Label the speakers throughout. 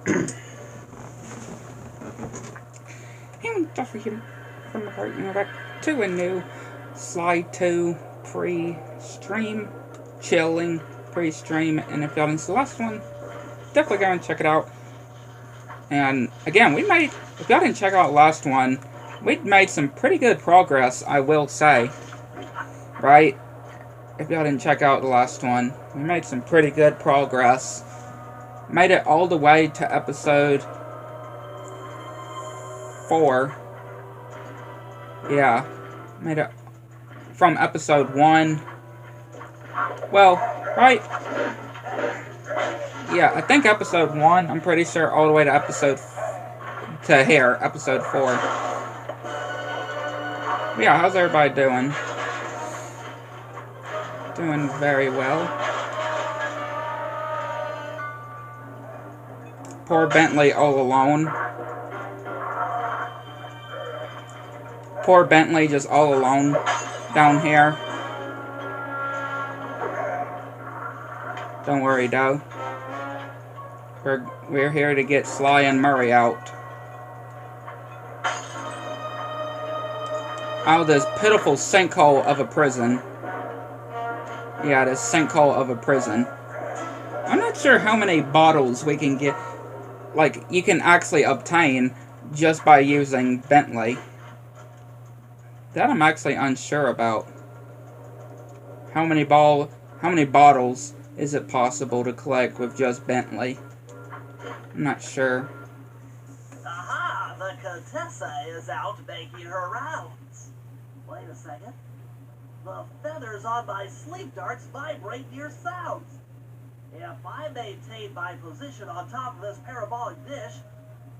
Speaker 1: And Jeffrey here from the part, back to a new Slide 2 pre-stream, chilling pre-stream, and if y'all didn't see the last one, definitely go and check it out. And again, if y'all didn't check out the last one, we'd made some pretty good progress, I will say. Right? If y'all didn't check out the last one, we made some pretty good progress. Made it all the way to episode 4. Yeah. Made it from episode 1. Well, right? Yeah, I think episode 1, I'm pretty sure, all the way to episode 4. Yeah, how's everybody doing? Doing very well. Poor Bentley all alone. Poor Bentley just all alone down here. Don't worry, though. We're here to get Sly and Murray out. Out of this pitiful sinkhole of a prison. Yeah, this sinkhole of a prison. I'm not sure how many bottles we can get, like, you can actually obtain just by using Bentley. That I'm actually unsure about. How many bottles is it possible to collect with just Bentley? I'm not sure.
Speaker 2: Aha! The Contessa is out making her rounds. Wait a second. The feathers on my sleep darts vibrate near sounds. If I maintain my position on top of this parabolic dish,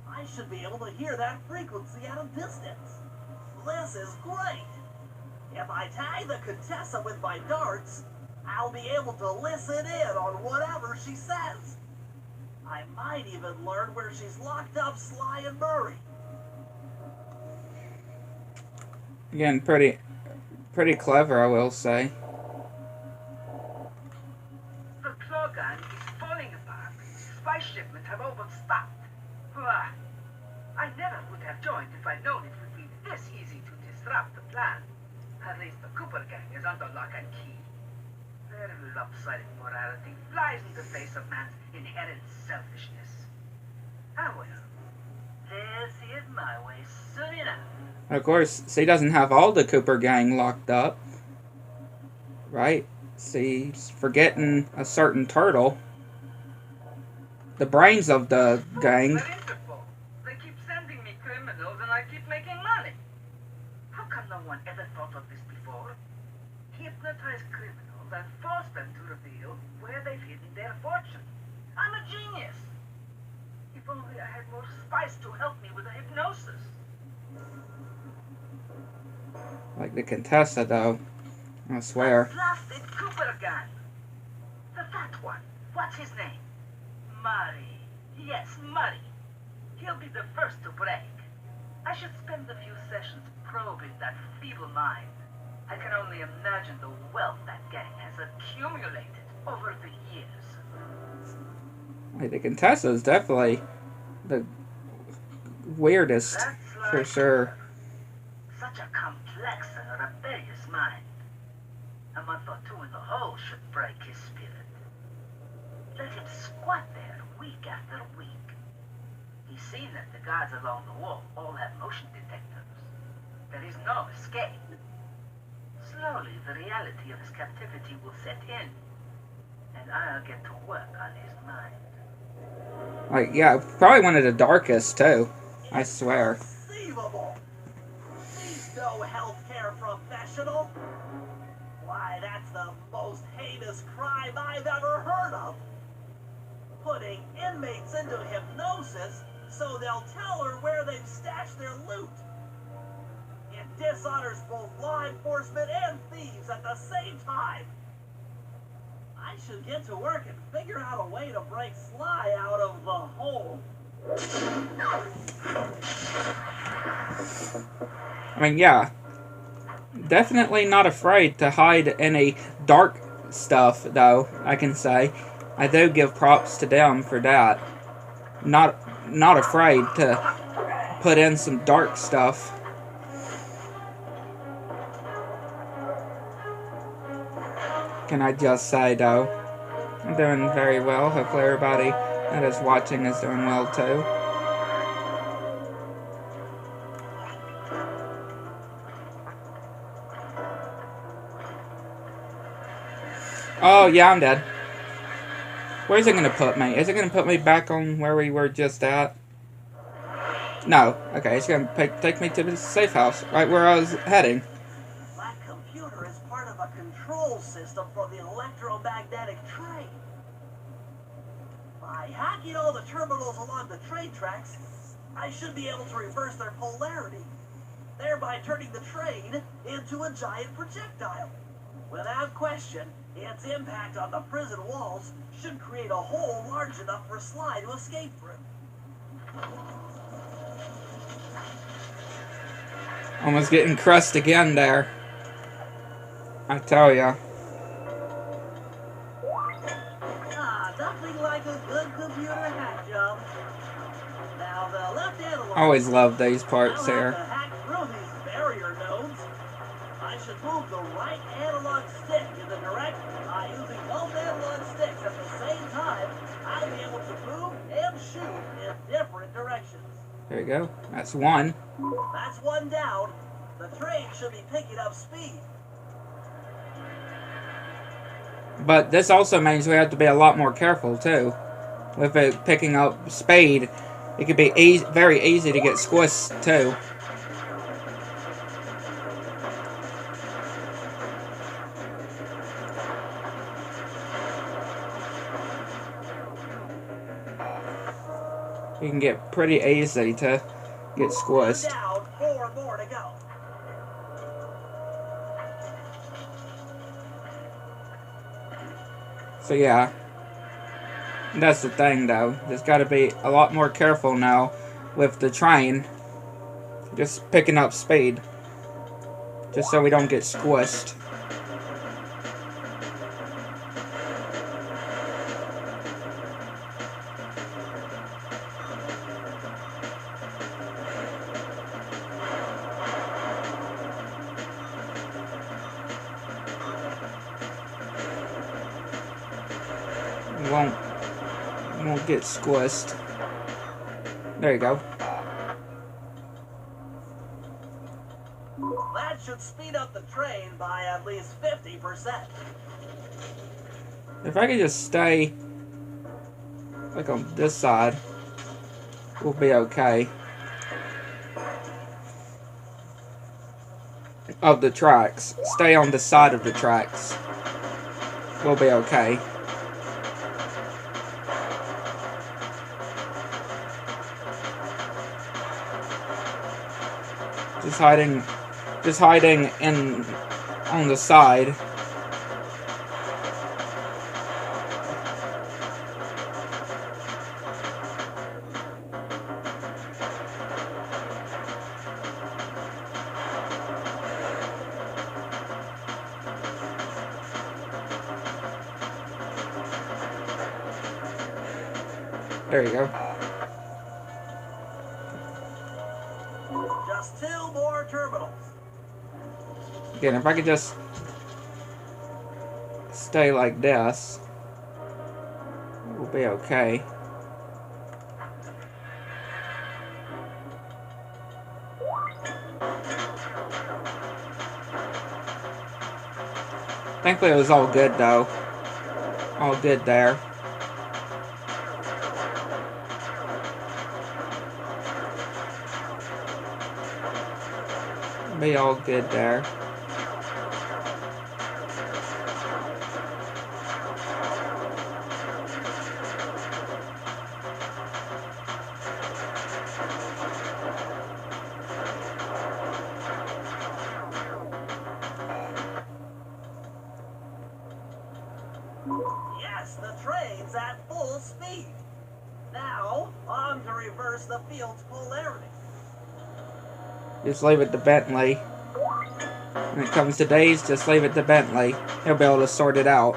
Speaker 2: I should be able to hear that frequency at a distance. This is great. If I tag the Contessa with my darts, I'll be able to listen in on whatever she says. I might even learn where she's locked up Sly and Murray.
Speaker 1: Again, pretty clever, I will say.
Speaker 3: The claw gun is falling apart. Spy shipments have overstocked. I never would have joined if I'd known it would be this easy to disrupt the plan. At least the Cooper gang is under lock and key. Their lopsided morality flies in the face of man's inherent selfishness. Ah well, they'll see it my way soon enough.
Speaker 1: Of course, she doesn't have all the Cooper gang locked up. Right? She's forgetting a certain turtle. The brains of the gang.
Speaker 3: But Interpol, they keep sending me criminals and I keep making money. How come no one ever thought of this before? Hypnotize criminals and force them to reveal where they've hidden their fortune. I'm a genius. If only I had more spice to help me with the hypnosis.
Speaker 1: Like the Contessa, though. I swear.
Speaker 3: Blasted Cooper gun. The fat one. What's his name? Murray. Yes, Murray. He'll be the first to break. I should spend a few sessions probing that feeble mind. I can only imagine the wealth that gang has accumulated over the years.
Speaker 1: Like the Contessa is definitely the weirdest, for sure.
Speaker 3: Such a complex and rebellious mind. A month or two in the hole should break his spirit. Let him squat there week after week. He's seen that the guards along the wall all have motion detectors. There is no escape. Slowly, the reality of his captivity will set in, and I'll get to work on his mind.
Speaker 1: Like, yeah, probably one of the darkest, too. I swear.
Speaker 2: Inconceivable. He's no healthcare professional. Why, that's the most heinous crime I've ever heard of. Putting inmates into hypnosis so they'll tell her where they've stashed their loot. It dishonors both law enforcement and thieves at the same time. I should get to work and figure out a way to break Sly out of the hole.
Speaker 1: I mean, yeah. Definitely not afraid to hide any dark stuff, though, I can say. I do give props to them for that. not afraid to put in some dark stuff. Can I just say, though, I'm doing very well. Hopefully everybody that is watching is doing well, too. Oh, yeah, I'm dead. Where's it going to put me? Is it going to put me back on where we were just at? No. Okay, it's going to take me to the safe house, right where I was heading.
Speaker 2: System for the electromagnetic train. By hacking all the terminals along the train tracks, I should be able to reverse their polarity, thereby turning the train into a giant projectile. Without question, its impact on the prison walls should create a hole large enough for Sly to escape through.
Speaker 1: Almost getting crushed again there. I tell ya.
Speaker 2: Nothing like a good computer hack job. Now the left analog.
Speaker 1: Always love these parts here.
Speaker 2: Hack through these barrier nodes. I should move the right analog stick in the direction by using both analog sticks at the same time. I'll be able to move and shoot in different directions.
Speaker 1: There you go. That's one.
Speaker 2: That's one down. The train should be picking up speed.
Speaker 1: But this also means we have to be a lot more careful, too. With it picking up speed, it could be very easy to get squished, too. You can get pretty easy to get squished.
Speaker 2: Down, 4 more to go.
Speaker 1: So yeah, that's the thing though. Just got to be a lot more careful now with the train. Just picking up speed. Just so we don't get squished. Won't get squished. There you go.
Speaker 2: That should speed up the train by at least 50%.
Speaker 1: If I could just stay like on this side, we'll be okay. Of the tracks. Stay on the side of the tracks. We'll be okay. Just hiding in on the side. There you go.
Speaker 2: Just 2 more terminals.
Speaker 1: Again, if I could just stay like this, we'll be okay. Thankfully, it was all good though. All good there. Be all good there.
Speaker 2: Yes, the train's at full speed. Now, on to reverse the field's polarity.
Speaker 1: Just leave it to Bentley. When it comes to Days, just leave it to Bentley. He'll be able to sort it out.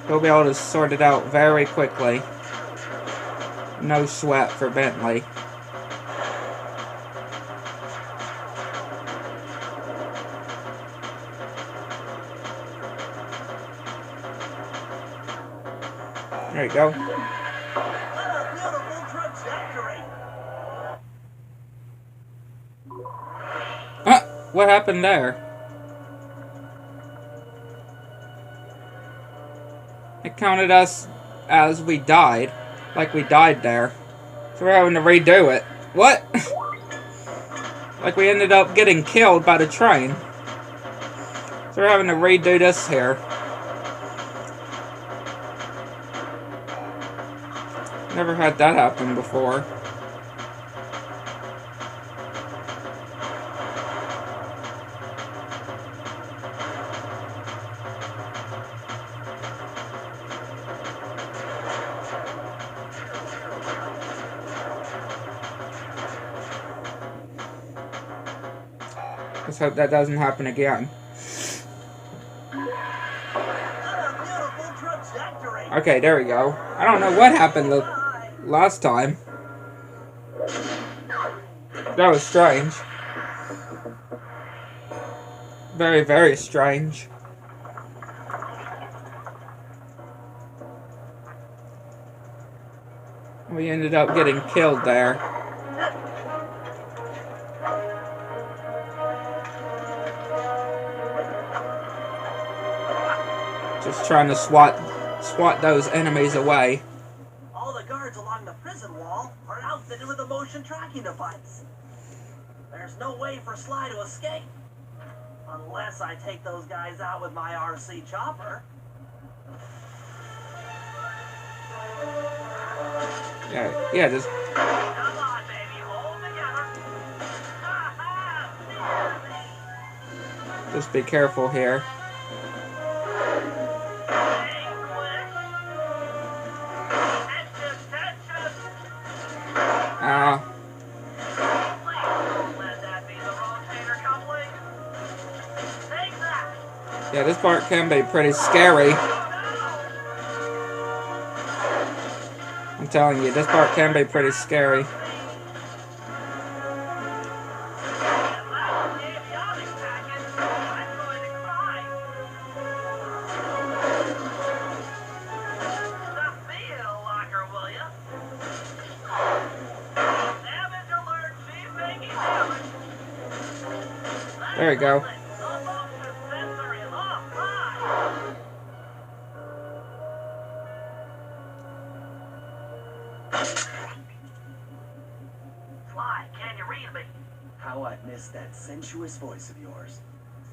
Speaker 1: He'll be able to sort it out very quickly. No sweat for Bentley. There you go.
Speaker 2: What a beautiful trajectory!
Speaker 1: What happened there? It counted us as we died. Like we died there. So we're having to redo it. What? Like we ended up getting killed by the train. So we're having to redo this here. Never had that happen before. Let's hope that doesn't happen again. Okay, there we go. I don't know what happened the last time. That was strange. Very, very strange. We ended up getting killed there. Just trying to swat those enemies away.
Speaker 2: All the guards along the prison wall are outfitted with a motion tracking device. There's no way for Sly to escape. Unless I take those guys out with my RC chopper.
Speaker 1: Yeah, just...
Speaker 2: Come on, baby, hold together.
Speaker 1: Just be careful here. Yeah, this part can be pretty scary. I'm telling you, this part can be pretty scary. There we go.
Speaker 2: Sly, can you read me? How I missed that sensuous voice of yours.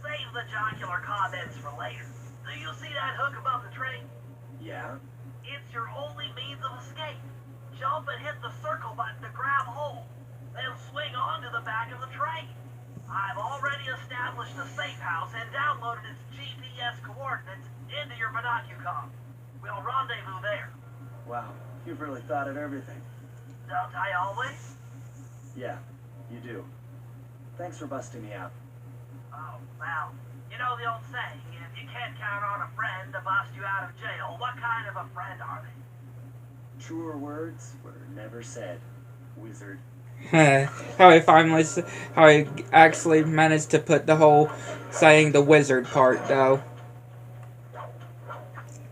Speaker 2: Save the jocular comments for later. Do you see that hook above the train? Yeah. It's your only means of escape. Jump and hit the circle button to grab hold. Then swing onto the back of the train. I've already established a safe house and downloaded its GPS coordinates into your Binocucom. We'll rendezvous there. Wow, you've really thought of everything. Don't I always? Yeah, you do. Thanks for busting me out. Oh, well, you know the old saying, if you can't count on a friend to bust you out of jail, what kind of a friend are they? Truer words were never said, wizard.
Speaker 1: How he actually managed to put the whole saying the wizard part, though.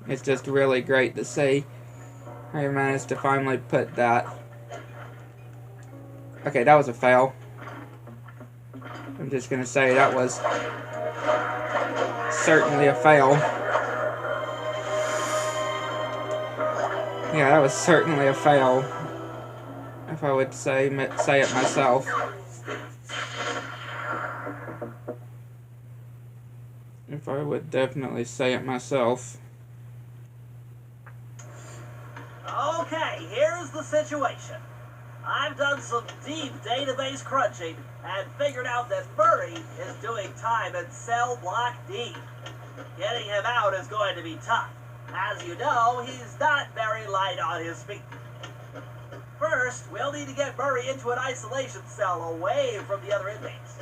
Speaker 1: It's just really great to see how he managed to finally put that. Okay, that was a fail. I'm just gonna say that was certainly a fail. Yeah, that was certainly a fail. If I would say it myself. If I would definitely say it myself.
Speaker 2: Okay, here's the situation. I've done some deep database crunching and figured out that Murray is doing time in cell block D. Getting him out is going to be tough. As you know, he's not very light on his feet. First, we'll need to get Murray into an isolation cell away from the other inmates.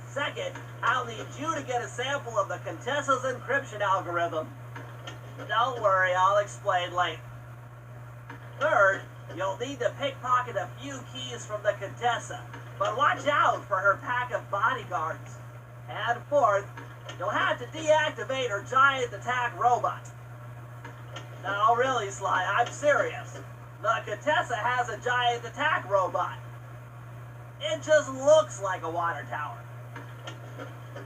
Speaker 2: Second, I'll need you to get a sample of the Contessa's encryption algorithm. Don't worry, I'll explain later. Third, you'll need to pickpocket a few keys from the Contessa, but watch out for her pack of bodyguards. And fourth, you'll have to deactivate her giant attack robot. No, really, Sly, I'm serious. The Contessa has a giant attack robot. It just looks like a water tower.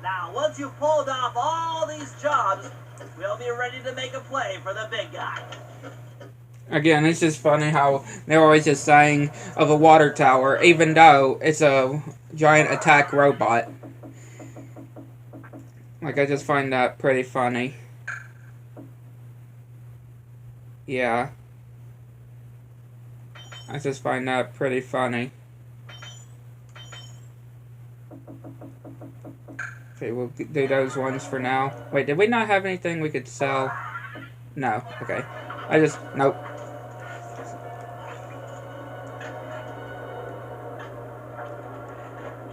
Speaker 2: Now, once you've pulled off all these jobs, we'll be ready to make a play for the big guy.
Speaker 1: Again, it's just funny how they're always just saying of a water tower, even though it's a giant attack robot. Like, I just find that pretty funny. Yeah. I just find that pretty funny. Okay, we'll do those ones for now. Wait, did we not have anything we could sell? No, okay. Nope.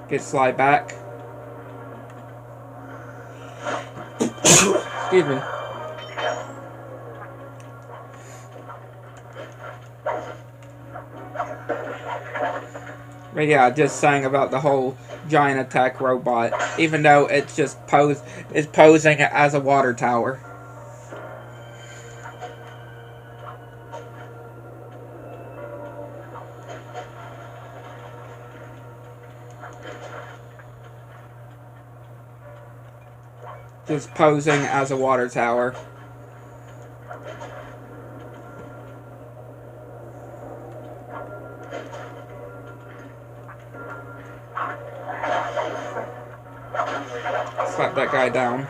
Speaker 1: Get Sly back. Excuse me. But yeah, just saying about the whole giant attack robot, even though it's just posing as a water tower. Just posing as a water tower. Slap that guy down.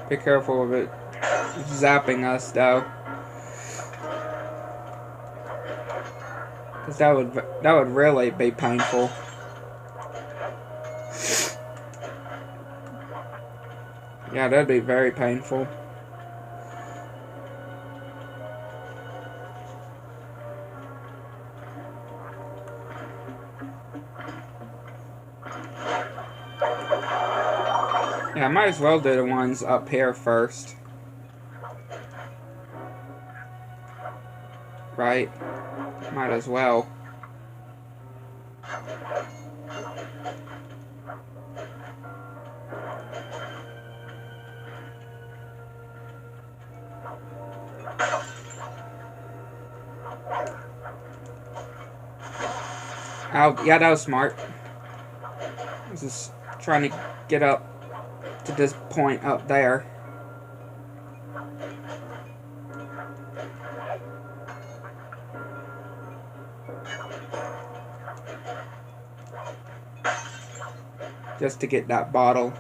Speaker 1: Be careful of it zapping us, though. Because that would really be painful. Yeah, that'd be very painful. Yeah, I might as well do the ones up here first. Right? Might as well. Oh, yeah, that was smart. I was just trying to get up to this point up there. Just to get that bottle.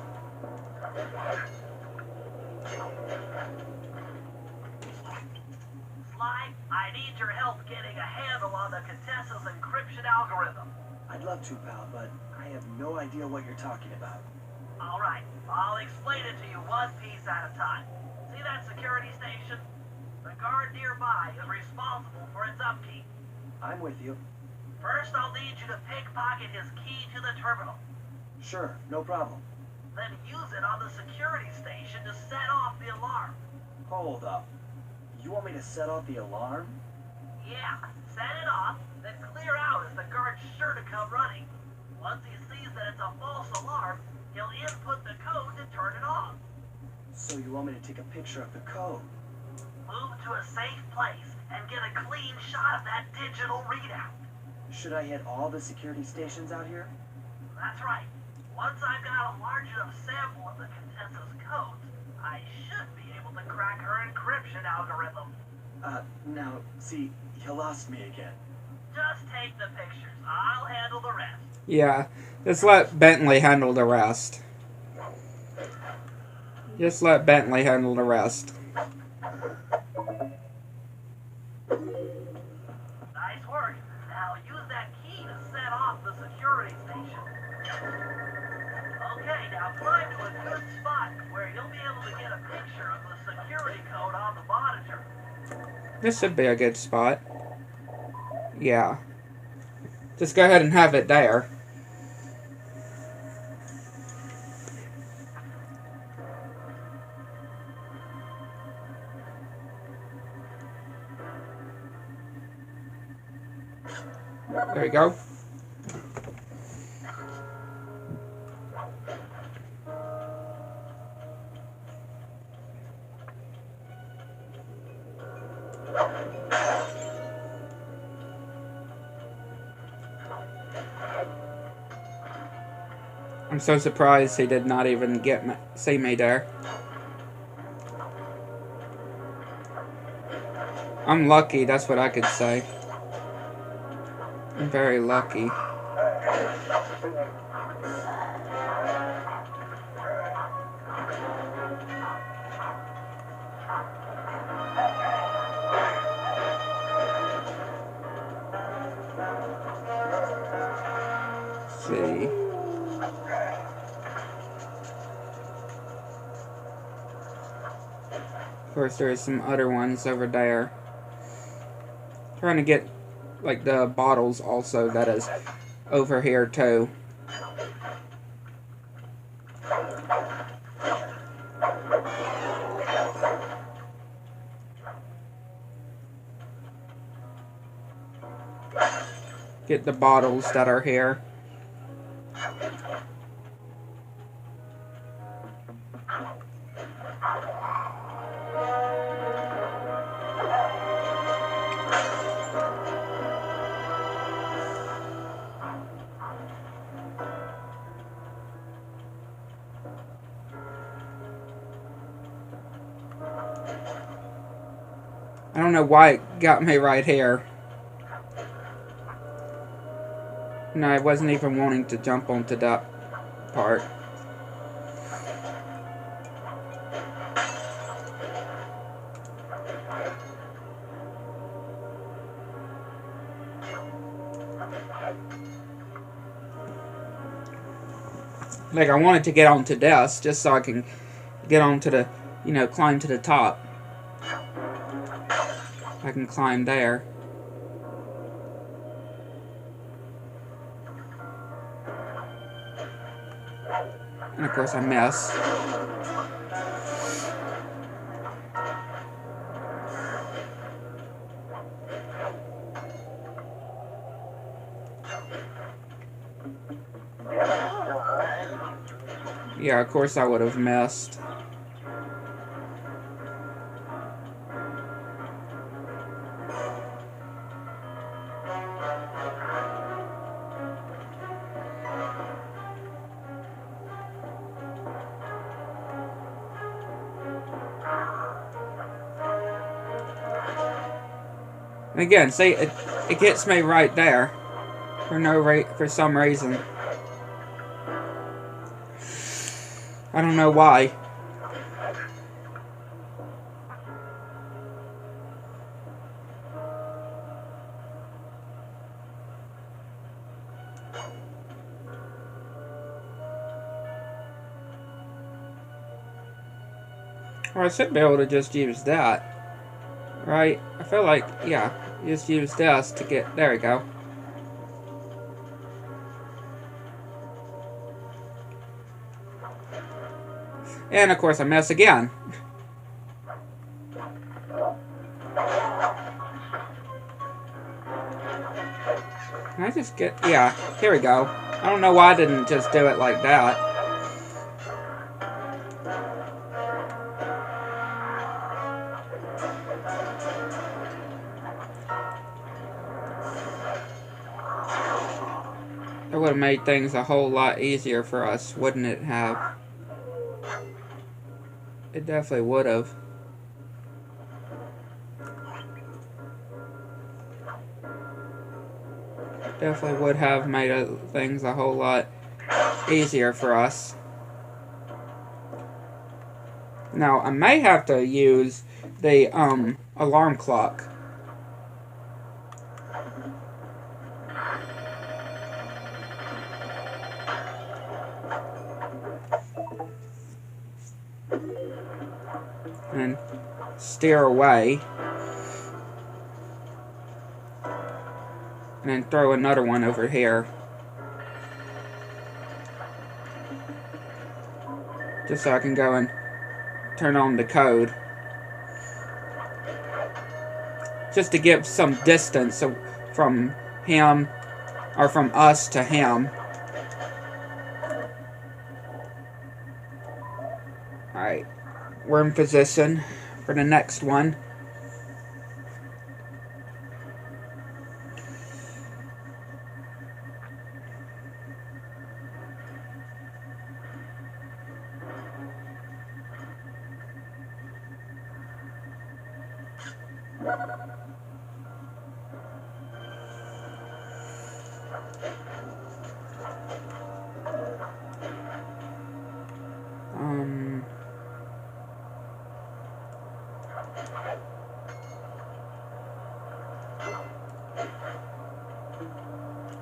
Speaker 2: Sly, I need your help getting a handle on the Contessa's encryption algorithm.
Speaker 4: I'd love to, pal, but I have no idea what you're talking about.
Speaker 2: All right, I'll explain it to you one piece at a time. See that security station? The guard nearby is responsible for its upkeep.
Speaker 4: I'm with you.
Speaker 2: First, I'll need you to pickpocket his key to the terminal.
Speaker 4: Sure, no problem.
Speaker 2: Then use it on the security station to set off the alarm.
Speaker 4: Hold up. You want me to set off the alarm?
Speaker 2: Yeah, set it off, then clear out as the guard's sure to come running. Once he sees that it's a false alarm, he'll input the code to turn it off.
Speaker 4: So you want me to take a picture of the code?
Speaker 2: Move to a safe place and get a clean shot of that digital readout.
Speaker 4: Should I hit all the security stations out here?
Speaker 2: That's right. Once I've got a large enough sample of the Contessa's codes, I should be able to crack her encryption algorithm.
Speaker 4: Now, see, you lost me again.
Speaker 2: Just take the pictures. I'll handle the rest.
Speaker 1: Yeah, just let Bentley handle the rest. Just let Bentley handle the rest.
Speaker 2: Nice work. Now use that key to set off the security station. Okay, now climb to a good spot where you'll be able to get a picture of the security code on the monitor.
Speaker 1: This should be a good spot. Yeah. Just go ahead and have it there. There you go. I'm so surprised he did not even see me there. I'm lucky, that's what I could say. I'm very lucky. Let's see. Of course, there's some other ones over there. Trying to get like the bottles also that is over here too. Get the bottles that are here. I don't know why it got me right here. No, I wasn't even wanting to jump onto that part. Like, I wanted to get onto this just so I can get onto the, you know, climb to the top. I can climb there. And of course I miss. Yeah, of course I would have missed. And again, see, it gets me right there for some reason. I don't know why. Well, I should be able to just use that. Right? I feel like, yeah, just use this to get, there we go. And of course I miss again. Can I just get, yeah, here we go. I don't know why I didn't just do it like that. It would have made things a whole lot easier for us, wouldn't it have? It definitely would have. Definitely would have made things a whole lot easier for us. Now, I may have to use the alarm clock. steer away. And then throw another one over here. Just so I can go and turn on the code. Just to give some distance from him, or from us to him. Alright, we're in position for the next one.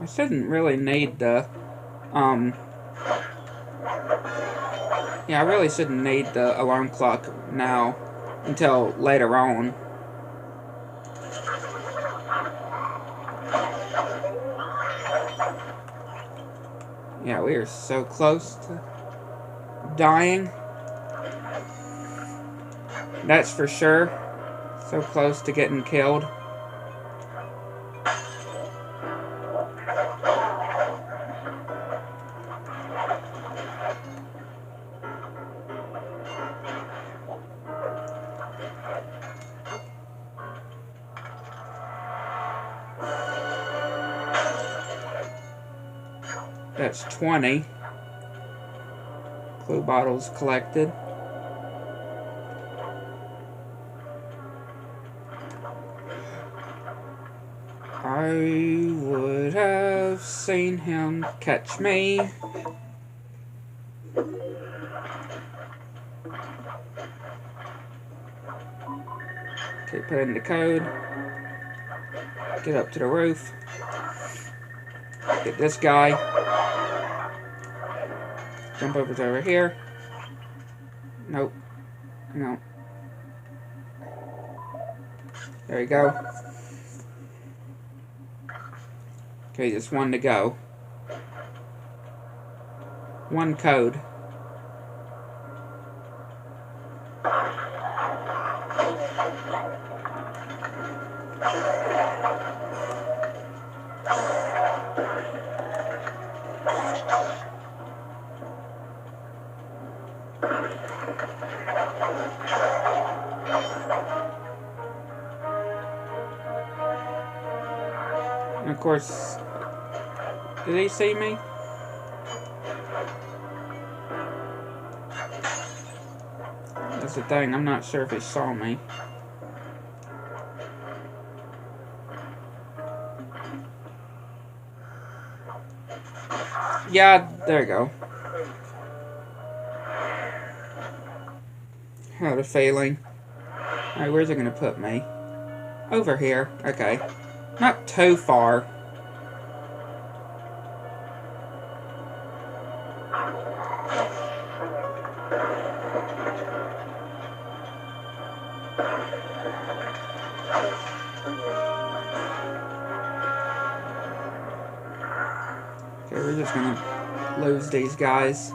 Speaker 1: I shouldn't really need the, yeah, I really shouldn't need the alarm clock now until later on. Yeah, we are so close to dying. That's for sure. So close to getting killed. That's 20 clue bottles collected. I would have seen him catch me. Okay, put in the code. Get up to the roof. Get this guy. Jump over here. Nope. No. There you go. Okay, just one to go. One code. And of course, did he see me? That's the thing, I'm not sure if he saw me. Yeah, there you go. Had a feeling. Alright, where's it gonna put me? Over here. Okay. Not too far. Okay, we're just gonna lose these guys.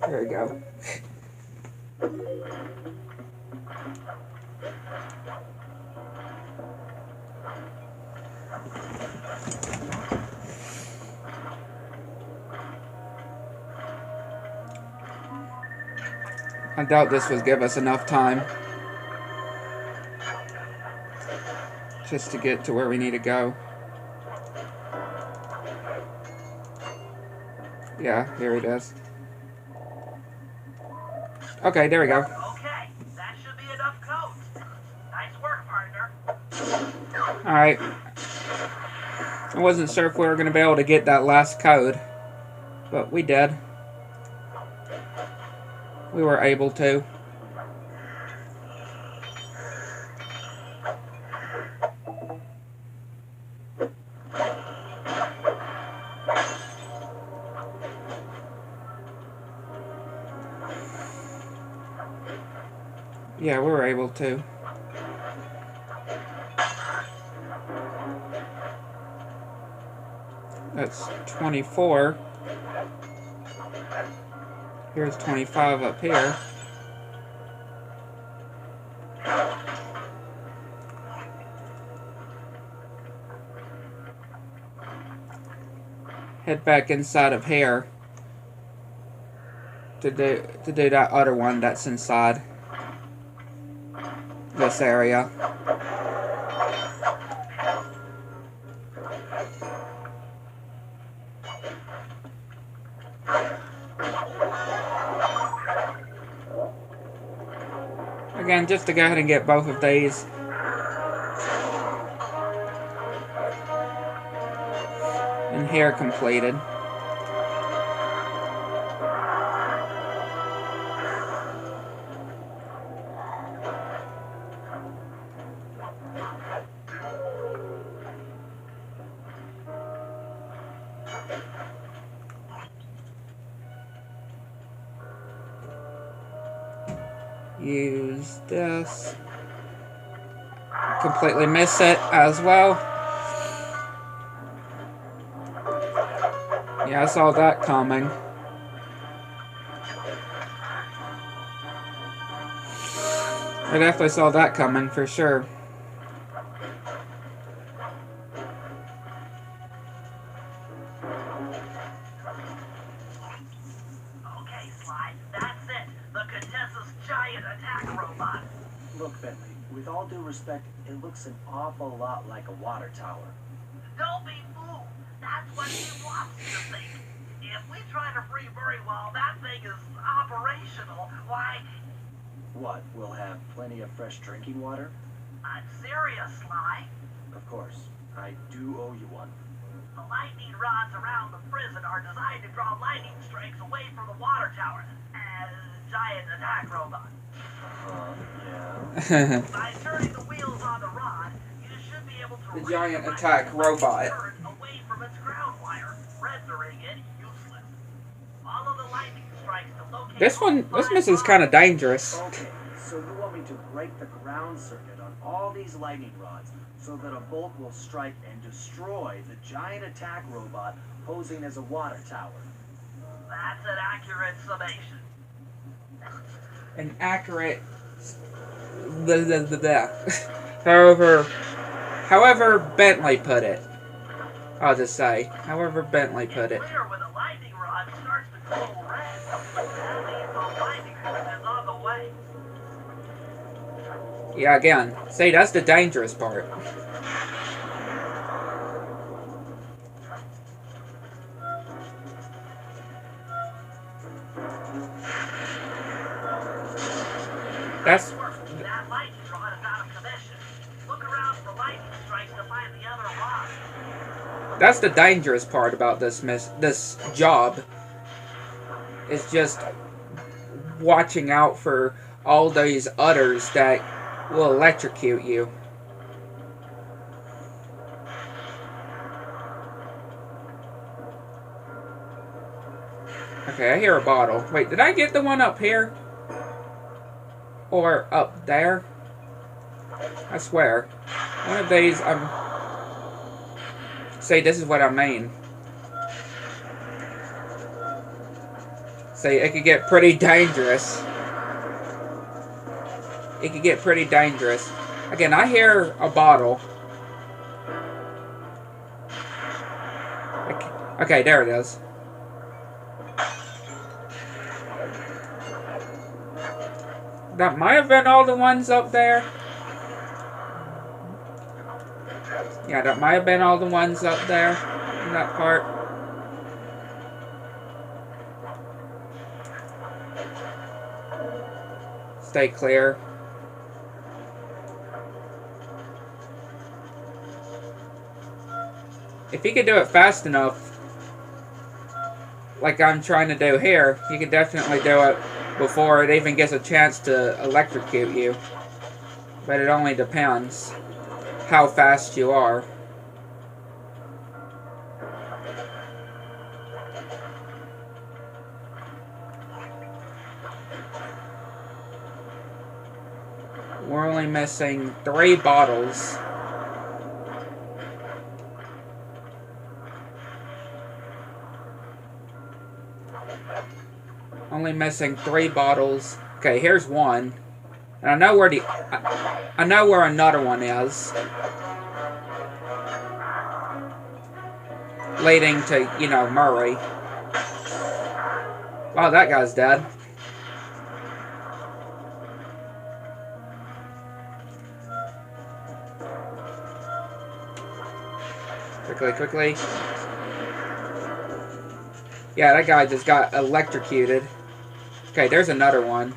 Speaker 1: There we go. I doubt this would give us enough time just to get to where we need to go. Yeah, here it is. Okay, there we go.
Speaker 2: Okay, that should be enough coat. Nice work, partner.
Speaker 1: Alright. I wasn't sure if we were going to be able to get that last code, but we did. We were able to. Yeah, we were able to. That's 24. Here's 25 up here. Head back inside of here to do that other one that's inside this area. Again, just to go ahead and get both of these. And here completed. Use this. Completely miss it as well. Yeah, I saw that coming. I definitely saw that coming for sure.
Speaker 2: Okay, Sly, that's it. The Contessa's giant attack robot.
Speaker 4: Look, Bentley, with all due respect, it looks an awful lot like a water tower.
Speaker 2: Don't be fooled. That's what he wants you to think. If we try to free Murray while that thing is operational, why...
Speaker 4: What, we'll have plenty of fresh drinking water?
Speaker 2: I'm serious, Sly.
Speaker 4: Of course. I do owe you one.
Speaker 2: The lightning rods around the prison are designed to draw lightning strikes away from the water tower. Giant attack robot.
Speaker 4: Yeah.
Speaker 2: By turning the wheels on the rod, you should be able to...
Speaker 1: The giant attack robot.
Speaker 2: ...away from its ground wire, rendering it useless. Follow the lightning strikes to locate...
Speaker 1: This mission is kind of dangerous.
Speaker 4: Okay, so you want me to break the ground circuit on all these lightning rods so that a bolt will strike and destroy the giant attack robot posing as a water tower?
Speaker 2: That's an accurate summation.
Speaker 1: An accurate... However Bentley put it. I'll just say. However Bentley put it.
Speaker 2: It's clear when the lightning rod starts to glow red. That means the lightning is on the way.
Speaker 1: Yeah, again. See, that's the dangerous part. That's...
Speaker 2: That lightning rod is out of commission. Look around for lightning strikes to find the other rod.
Speaker 1: That's the dangerous part about this job. It's just watching out for all these others that will electrocute you. Okay, I hear a bottle. Wait, did I get the one up here? Or up there? I swear. One of these, See, this is what I mean. See, it could get pretty dangerous. It could get pretty dangerous. Again, I hear a bottle. Okay, there it is. That might have been all the ones up there. Yeah, that might have been all the ones up there in that part. Stay clear. If you could do it fast enough, like I'm trying to do here, you could definitely do it before it even gets a chance to electrocute you. But it only depends how fast you are. We're only missing 3 bottles. Only missing 3 bottles. Okay, here's one. And I know where I know where another one is. Leading to, you know, Murray. Wow, that guy's dead. Quickly. Yeah, that guy just got electrocuted. Okay, there's another one.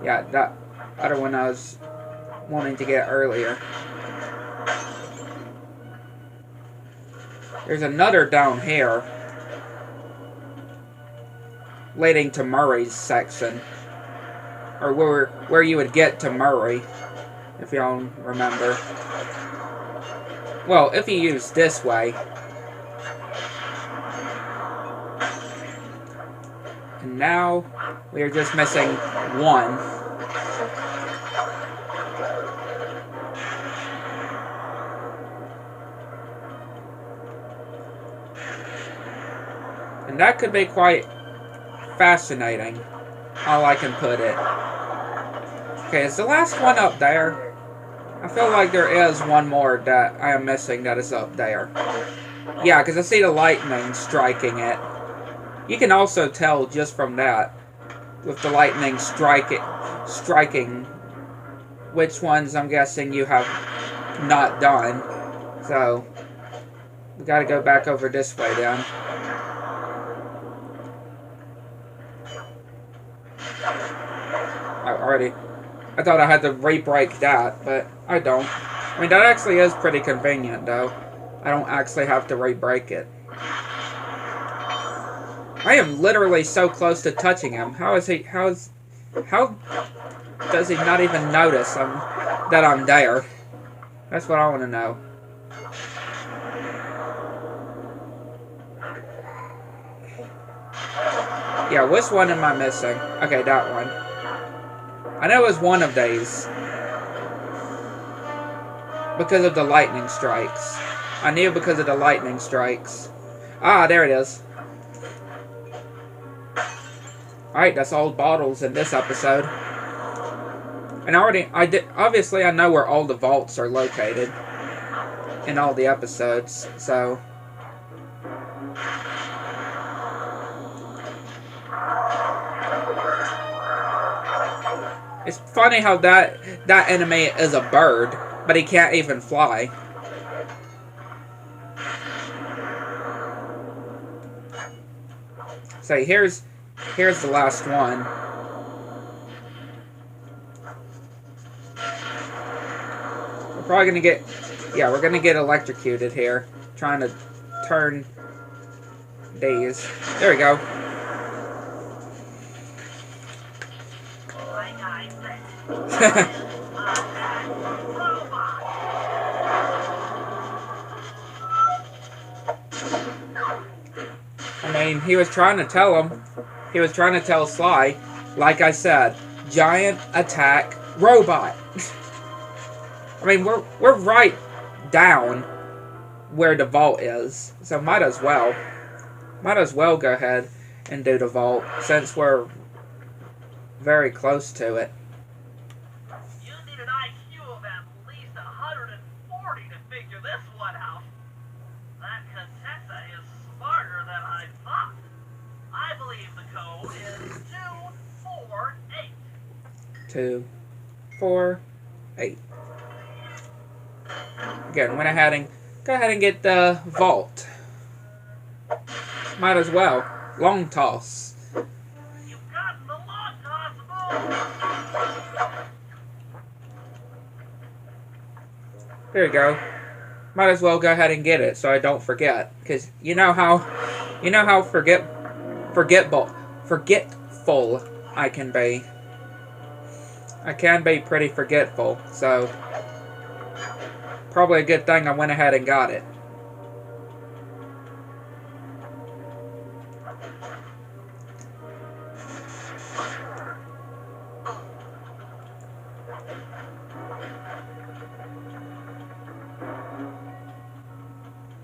Speaker 1: Yeah, that other one I was wanting to get earlier. There's another down here. Leading to Murray's section. Or where you would get to Murray. If y'all remember. Well, if you use this way. And now, we are just missing 1. And that could be quite fascinating, how I can put it. Okay, is the last one up there? I feel like there is one more that I am missing that is up there. Yeah, because I see the lightning striking it. You can also tell just from that, with the lightning striking, which ones I'm guessing you have not done. So, we gotta go back over this way then. I thought I had to re-break that, but I don't. I mean, that actually is pretty convenient, though. I don't actually have to re-break it. I am literally so close to touching him. How does he not even notice that I'm there? That's what I want to know. Yeah, which one am I missing? Okay, that one. I know it was one of these. Because of the lightning strikes. I knew because of the lightning strikes. Ah, there it is. Alright, that's all bottles in this episode. And obviously I know where all the vaults are located. In all the episodes, so... It's funny how that enemy is a bird, but he can't even fly. So here's the last one. We're probably gonna get, yeah, we're gonna get electrocuted here, trying to turn these. There we go. I mean, he was trying to tell him. He was trying to tell Sly, like I said, giant attack robot. I mean, we're right down where the vault is, so might as well go ahead and do the vault since we're very close to it.
Speaker 2: You need an IQ of at least 140 to figure this one out. That Contessa is smarter than I thought. I believe the code is 248.
Speaker 1: 248. Again, went ahead and go ahead and get the vault. Might as well. Long toss.
Speaker 2: You've gotten the long toss
Speaker 1: There you go. Might as well go ahead and get it so I don't forget. Because you know how forgetful I can be. I can be pretty forgetful, so probably a good thing I went ahead and got it.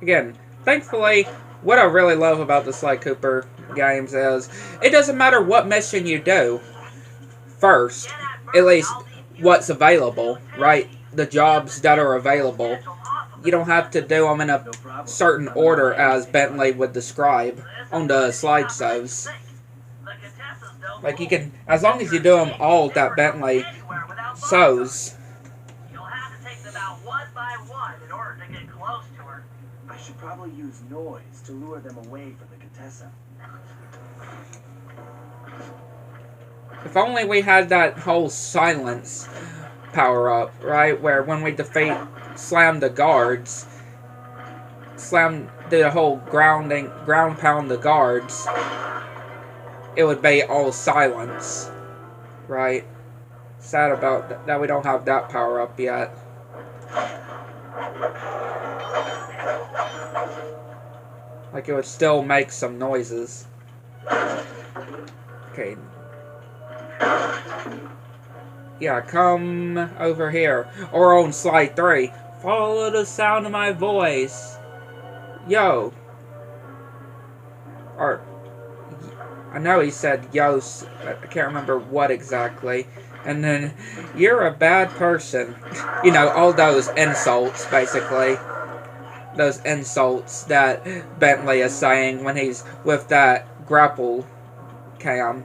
Speaker 1: Again, thankfully, what I really love about the Sly Cooper games is it doesn't matter what mission you do first, at least what's available, right? The jobs that are available. You don't have to do them in a certain order as Bentley would describe on the slideshows. Like you can, as long as you do them all that Bentley shows.
Speaker 2: You'll have to take them out one by one in order to get close to her.
Speaker 4: I should probably use noise to lure them away from the Contessa.
Speaker 1: If only we had that whole silence power-up, right? Where when we defeat Slam the guards, Slam did a whole ground pound the guards, it would be all silence, right? Sad about that we don't have that power-up yet. Like it would still make some noises. Okay. Yeah, come over here. Or on slide 3. Follow the sound of my voice. Yo. Or, I know he said yo, I can't remember what exactly. And then, you're a bad person. You know, all those insults, basically. Those insults that Bentley is saying when he's with that grapple cam.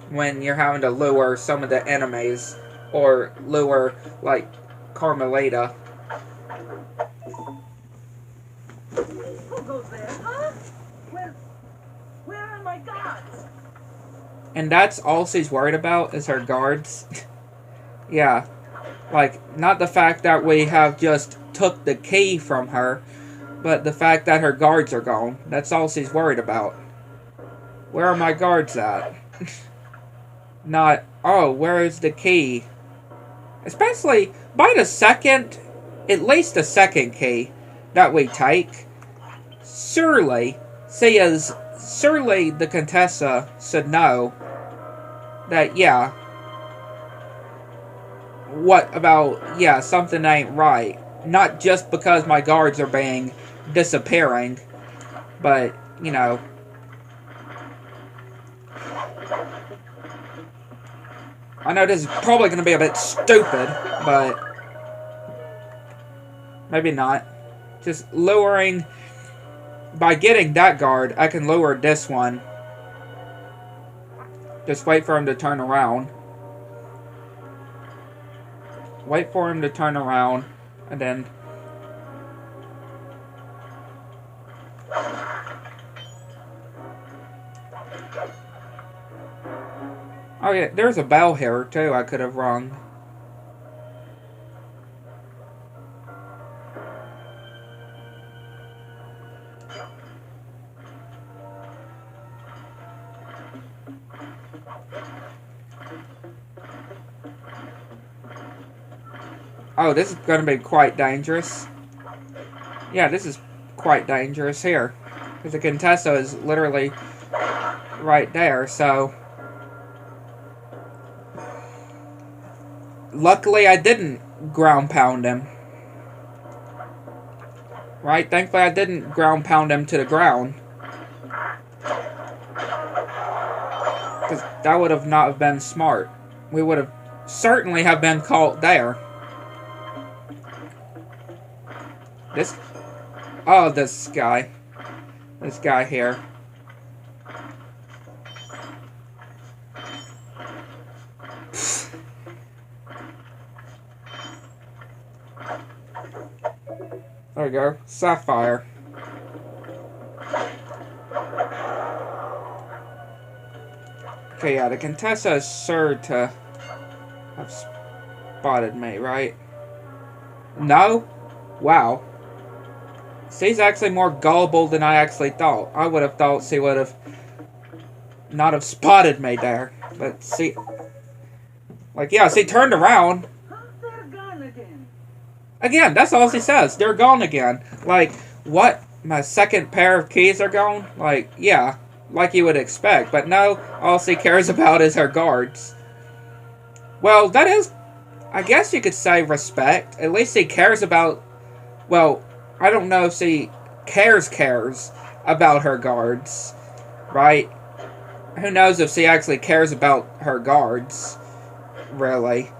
Speaker 1: When you're having to lure some of the enemies, or lure, like, Carmelita.
Speaker 2: Who goes there, huh? Where are my guards?
Speaker 1: And that's all she's worried about, is her guards. Yeah. Like, not the fact that we have just took the key from her, but the fact that her guards are gone. That's all she's worried about. Where are my guards at? Not, oh, where is the key? Especially by the second, at least the second key that we take, surely the Contessa should know that, yeah, what about, yeah, something ain't right. Not just because my guards are disappearing, but, you know, I know this is probably going to be a bit stupid, but maybe not. Just luring, by getting that guard, I can lure this one. Just wait for him to turn around. Wait for him to turn around, and then... Oh yeah, there's a bell here too I could have rung. Oh, this is going to be quite dangerous. Yeah, this is quite dangerous here. Because the Contessa is literally right there, so... Luckily, I didn't ground pound him. Right? Thankfully, I didn't ground pound him to the ground. Because that would have not have been smart. We would have certainly have been caught there. This guy. This guy here. There we go. Sapphire. Okay, yeah, the Contessa is sure to have spotted me, right? No? Wow. She's actually more gullible than I actually thought. I would have thought she would have not have spotted me there. But she... Like, yeah, she turned around.
Speaker 2: They're gone again.
Speaker 1: Again, that's all she says. They're gone again. Like, what? My second pair of keys are gone? Like, yeah. Like you would expect. But no, all she cares about is her guards. Well, that is... I guess you could say respect. At least she cares about... Well, I don't know if she cares about her guards. Right? Who knows if she actually cares about her guards. Really.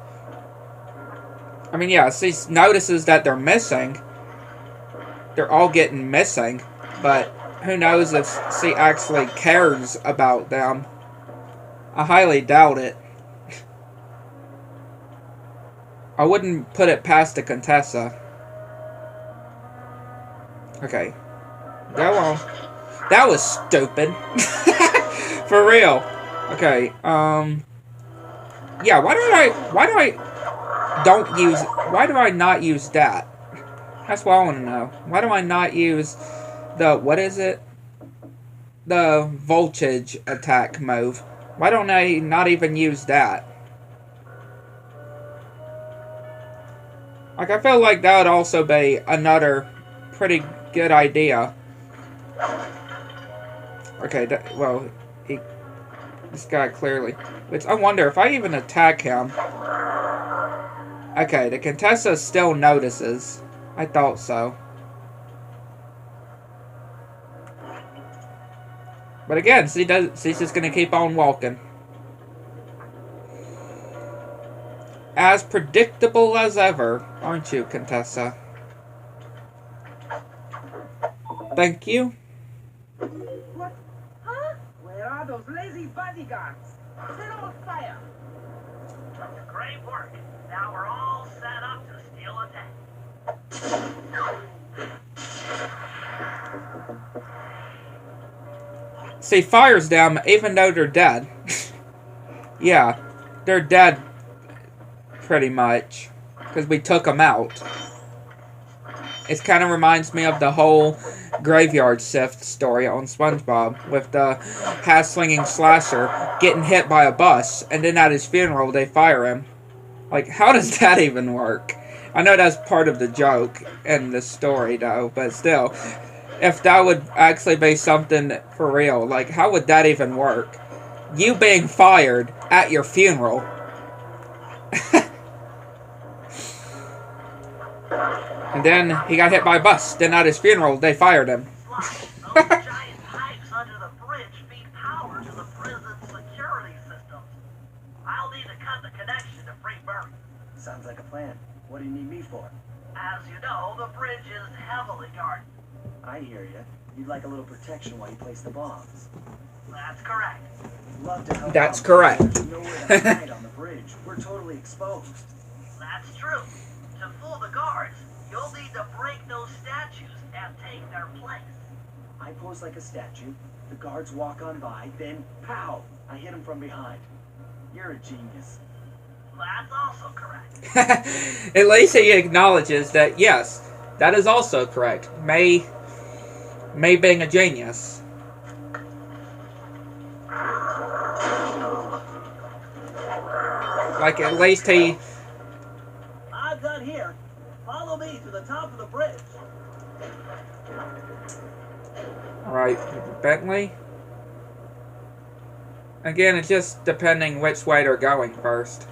Speaker 1: I mean, yeah, she notices that they're missing. They're all getting missing. But who knows if she actually cares about them. I highly doubt it. I wouldn't put it past the Contessa. Okay. Go on. That was stupid. For real. Okay, yeah, why do I not use that? That's what I want to know. Why do I not use the, what is it? The voltage attack move. Why don't I not even use that? Like, I feel like that would also be another pretty good idea. Okay, well, this guy clearly... Which, I wonder if I even attack him... Okay, the Contessa still notices. I thought so. But again, she's just gonna keep on walking. As predictable as ever, aren't you, Contessa? Thank you.
Speaker 2: What? Huh? Where are those lazy bodyguards? Set them on fire.
Speaker 3: Great work. Now we're all set up to steal a tank.
Speaker 1: She fires them even though they're dead. Yeah, they're dead pretty much. Because we took them out. It kind of reminds me of the whole Graveyard Shift story on SpongeBob. With the hat-slinging slasher getting hit by a bus. And then at his funeral they fire him. Like, how does that even work? I know that's part of the joke in the story, though, but still. If that would actually be something for real, like, how would that even work? You being fired at your funeral. And then he got hit by a bus. Then at his funeral, they fired him.
Speaker 3: Those giant pipes under the bridge feed power to the prison security systems. I'll need to cut the connection to free Murray.
Speaker 4: Sounds like a plan. What do you need me for?
Speaker 3: As you know, the bridge is heavily guarded.
Speaker 4: I hear you. You'd like a little protection while you place the bombs.
Speaker 3: That's correct.
Speaker 4: Love to help.
Speaker 1: That's
Speaker 4: out,
Speaker 1: correct.
Speaker 4: but there's nowhere to hide on the bridge. We're totally exposed.
Speaker 3: That's true. To fool the guards, you'll need to break those statues and take their place.
Speaker 4: I pose like a statue. The guards walk on by, then pow! I hit them from behind. You're a genius.
Speaker 3: That's also correct.
Speaker 1: At least he acknowledges that, yes, that is also correct. May being a genius. Like, at least he...
Speaker 2: I'm done here. Follow me to the top of the bridge.
Speaker 1: Right, Bentley? Again, it's just depending which way they're going first.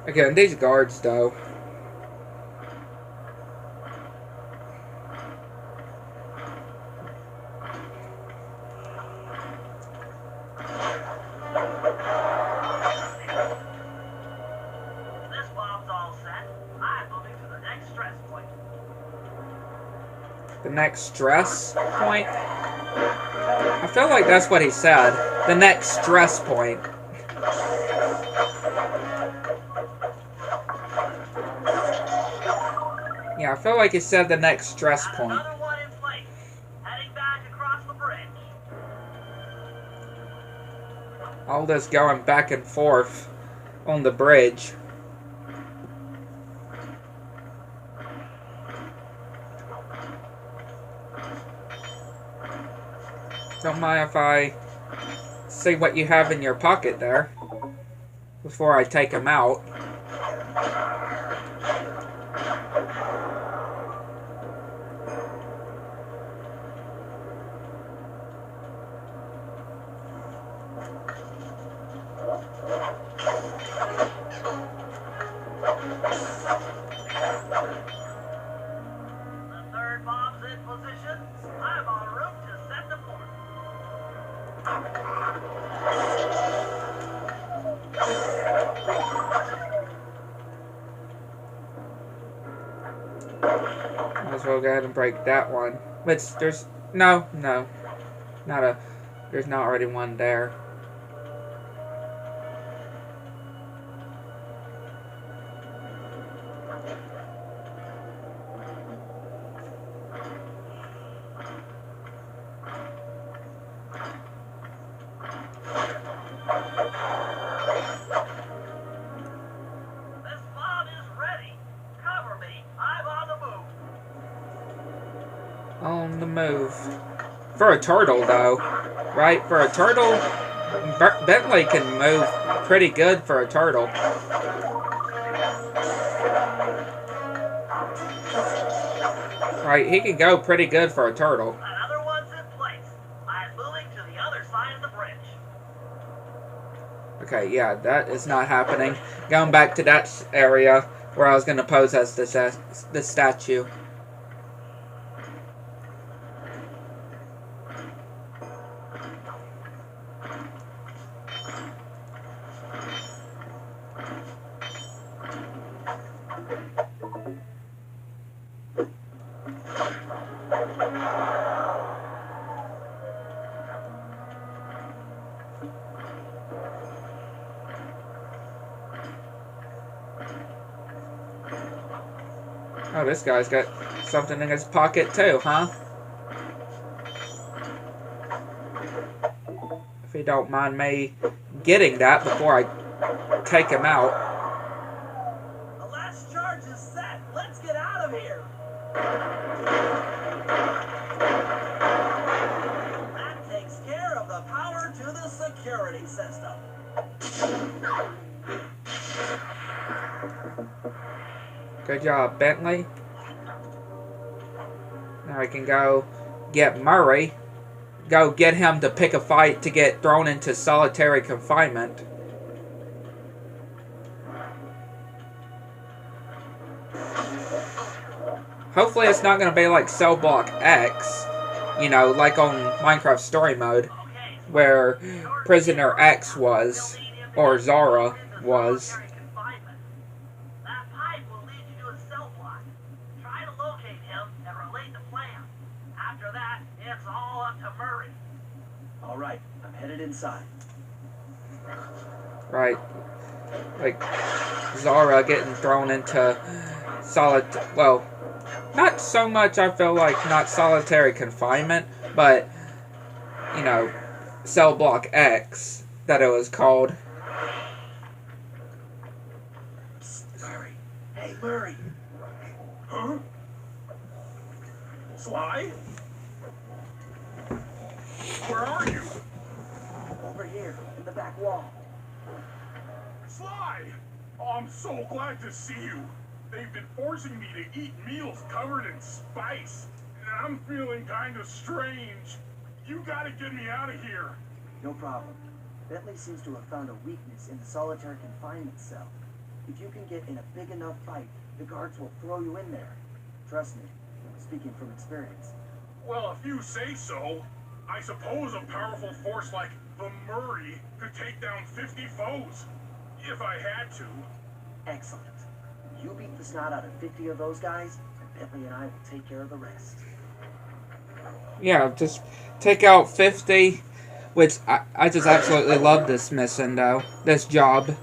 Speaker 1: Again, these guards, though.
Speaker 3: This bomb's all set. I'm moving to the next stress point.
Speaker 1: The next stress point? I feel like that's what he said. The next stress point. Yeah, I feel like he said the next stress point.
Speaker 2: Another one in place. Heading back across the bridge.
Speaker 1: All this going back and forth on the bridge. Don't mind if I see what you have in your pocket there before I take them out.
Speaker 2: The third bomb's in position. I'm en route to set the fourth.
Speaker 1: Might as well go ahead and break that one. Which there's no, there's not already one there.
Speaker 2: This bomb is ready. Cover me. I'm on the move.
Speaker 1: On the move. For a turtle, though. Right? For a turtle, Bentley can move pretty good for a turtle. Right? He can go pretty good for a turtle.
Speaker 2: Another one's in place. I'm moving to the other side of the bridge.
Speaker 1: Okay, yeah, that is not happening. Going back to that area where I was going to pose as the statue. Oh, this guy's got something in his pocket too, huh? If you don't mind me getting that before I take him out.
Speaker 2: The last charge is set. Let's get out of here. That takes care of the power to the security system.
Speaker 1: Good job, Bentley. Now I can go get Murray. Go get him to pick a fight to get thrown into solitary confinement. Hopefully it's not going to be like Cell Block X, you know, like on Minecraft Story Mode, where Prisoner X was, or Zara was.
Speaker 2: That pipe will lead you to a cell block. Try to locate him and relate the plan. After that, it's all up to Murray.
Speaker 4: All right, I'm headed inside.
Speaker 1: Right. Like, Zara getting thrown into well, not so much, I feel like, not solitary confinement, but, you know, Cell Block X, that it was called.
Speaker 4: Murray. Hey, Murray.
Speaker 5: Huh? Sly? Where are you?
Speaker 4: Over here, in the back wall.
Speaker 5: Sly! Oh, I'm so glad to see you. They've been forcing me to eat meals covered in spice, and I'm feeling kind of strange. You gotta get me out of here.
Speaker 4: No problem. Bentley seems to have found a weakness in the solitary confinement cell. If you can get in a big enough fight, the guards will throw you in there. Trust me, I'm speaking from experience.
Speaker 5: Well, if you say so, I suppose a powerful force like the Murray could take down 50 foes. If I had to.
Speaker 4: Excellent. You beat the snot out of 50 of those guys, and Bentley and I will take care of the rest.
Speaker 1: Yeah, just take out 50, which I just absolutely love this mission, though. This job.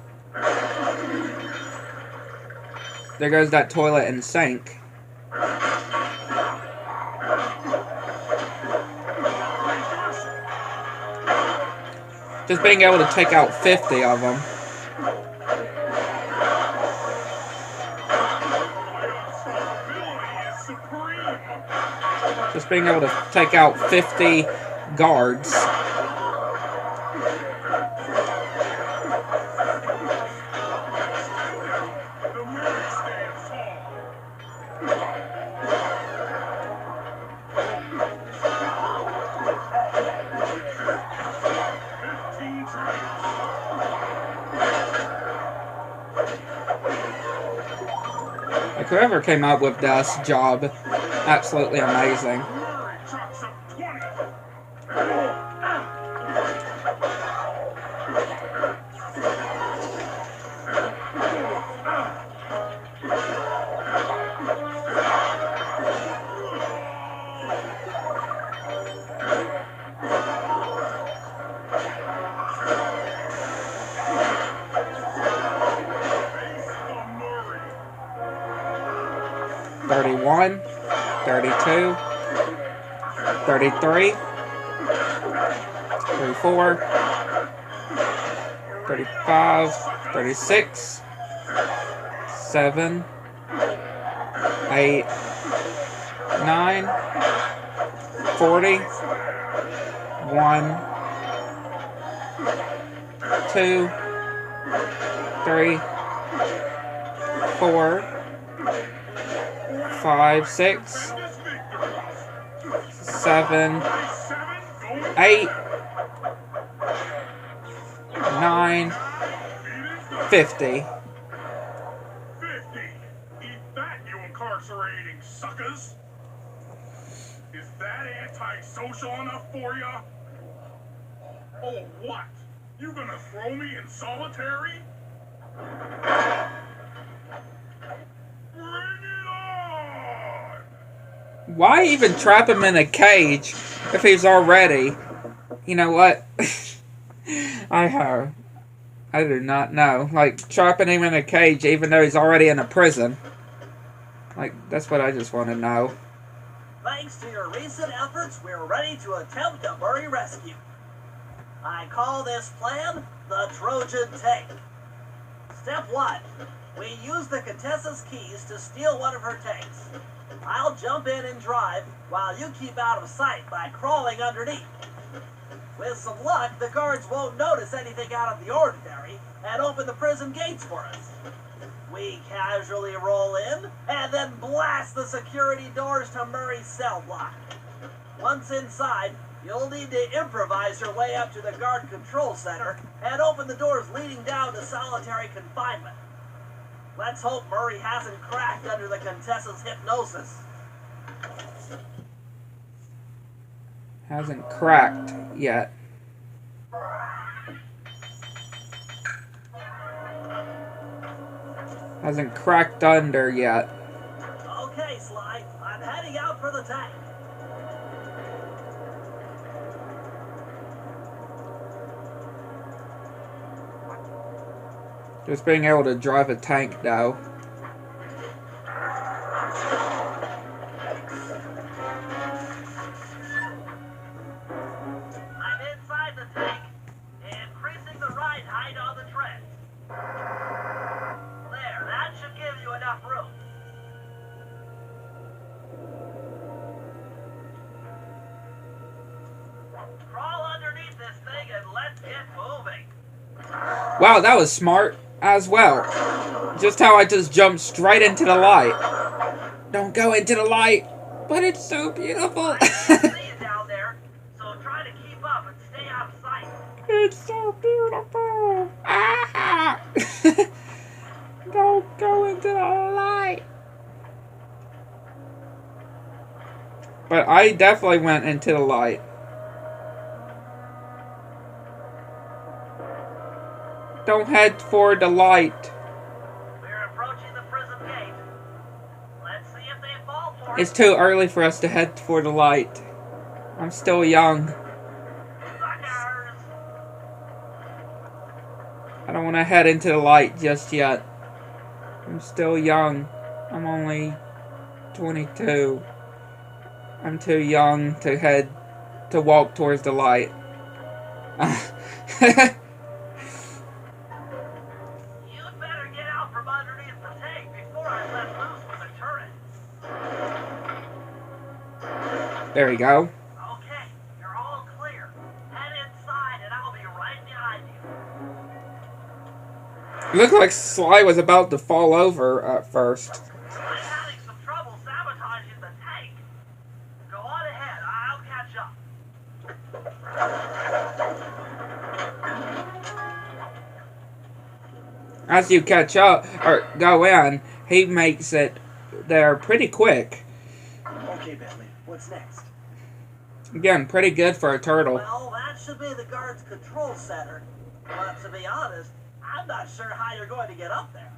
Speaker 1: There goes that toilet and sink. Just being able to take out 50 of them. Just being able to take out 50 guards. Like, whoever came up with this job, absolutely amazing. $31, $32, $33, $34, $35, $36, $7, $8, $9, $40, $1, $2, $3, $4, $5, $6, $7, $8, $9, $50.
Speaker 5: 50. Eat that, you incarcerating suckers. Is that antisocial enough for ya? Oh, what? You gonna throw me in solitary? Bring it on!
Speaker 1: Why even trap him in a cage if he's already... You know what? I do not know. Like, trapping him in a cage even though he's already in a prison. Like, that's what I just want to know.
Speaker 2: Thanks to your recent efforts, we're ready to attempt a Murray rescue. I call this plan the Trojan Tank. Step 1. We use the Contessa's keys to steal one of her tanks. I'll jump in and drive while you keep out of sight by crawling underneath. With some luck, the guards won't notice anything out of the ordinary and open the prison gates for us. We casually roll in and then blast the security doors to Murray's cell block. Once inside, you'll need to improvise your way up to the guard control center and open the doors leading down to solitary confinement. Let's hope Murray hasn't cracked under the Contessa's hypnosis.
Speaker 1: Hasn't cracked yet. Hasn't cracked under yet.
Speaker 2: Okay, Sly, I'm heading out for the tank.
Speaker 1: Just being able to drive a tank, though.
Speaker 2: I'm inside the tank, increasing the ride height on the tread. There, that should give you enough room. Crawl underneath this thing and let's get moving.
Speaker 1: Wow, that was smart as well. Just how I just jumped straight into the light. Don't go into the light, but it's so beautiful.
Speaker 2: I can see you down there, so try to keep up and stay out of sight.
Speaker 1: It's so beautiful. Ah! Don't go into the light. But I definitely went into the light. Don't head for the light.
Speaker 2: We're approaching the prison gate. Let's see if they fall for
Speaker 1: It's
Speaker 2: it.
Speaker 1: too early for us to head for the light. I'm still young.
Speaker 3: Suckers!
Speaker 1: I don't want to head into the light just yet. I'm still young. I'm only 22. I'm too young to walk towards the light.
Speaker 3: You'd better get out from underneath the tank before I let loose with the turret.
Speaker 1: There we go.
Speaker 3: Okay, you're all clear. Head inside and I'll be right behind you.
Speaker 1: It looked like Sly was about to fall over at first.
Speaker 3: I'm having some trouble sabotaging the tank. Go on ahead, I'll catch up.
Speaker 1: As you catch up, or go in, he makes it there pretty quick.
Speaker 4: Okay, Bentley, what's next?
Speaker 1: Again, pretty good for a turtle.
Speaker 2: Well, that should be the guard's control center. But to be honest, I'm not sure how you're going to get up there.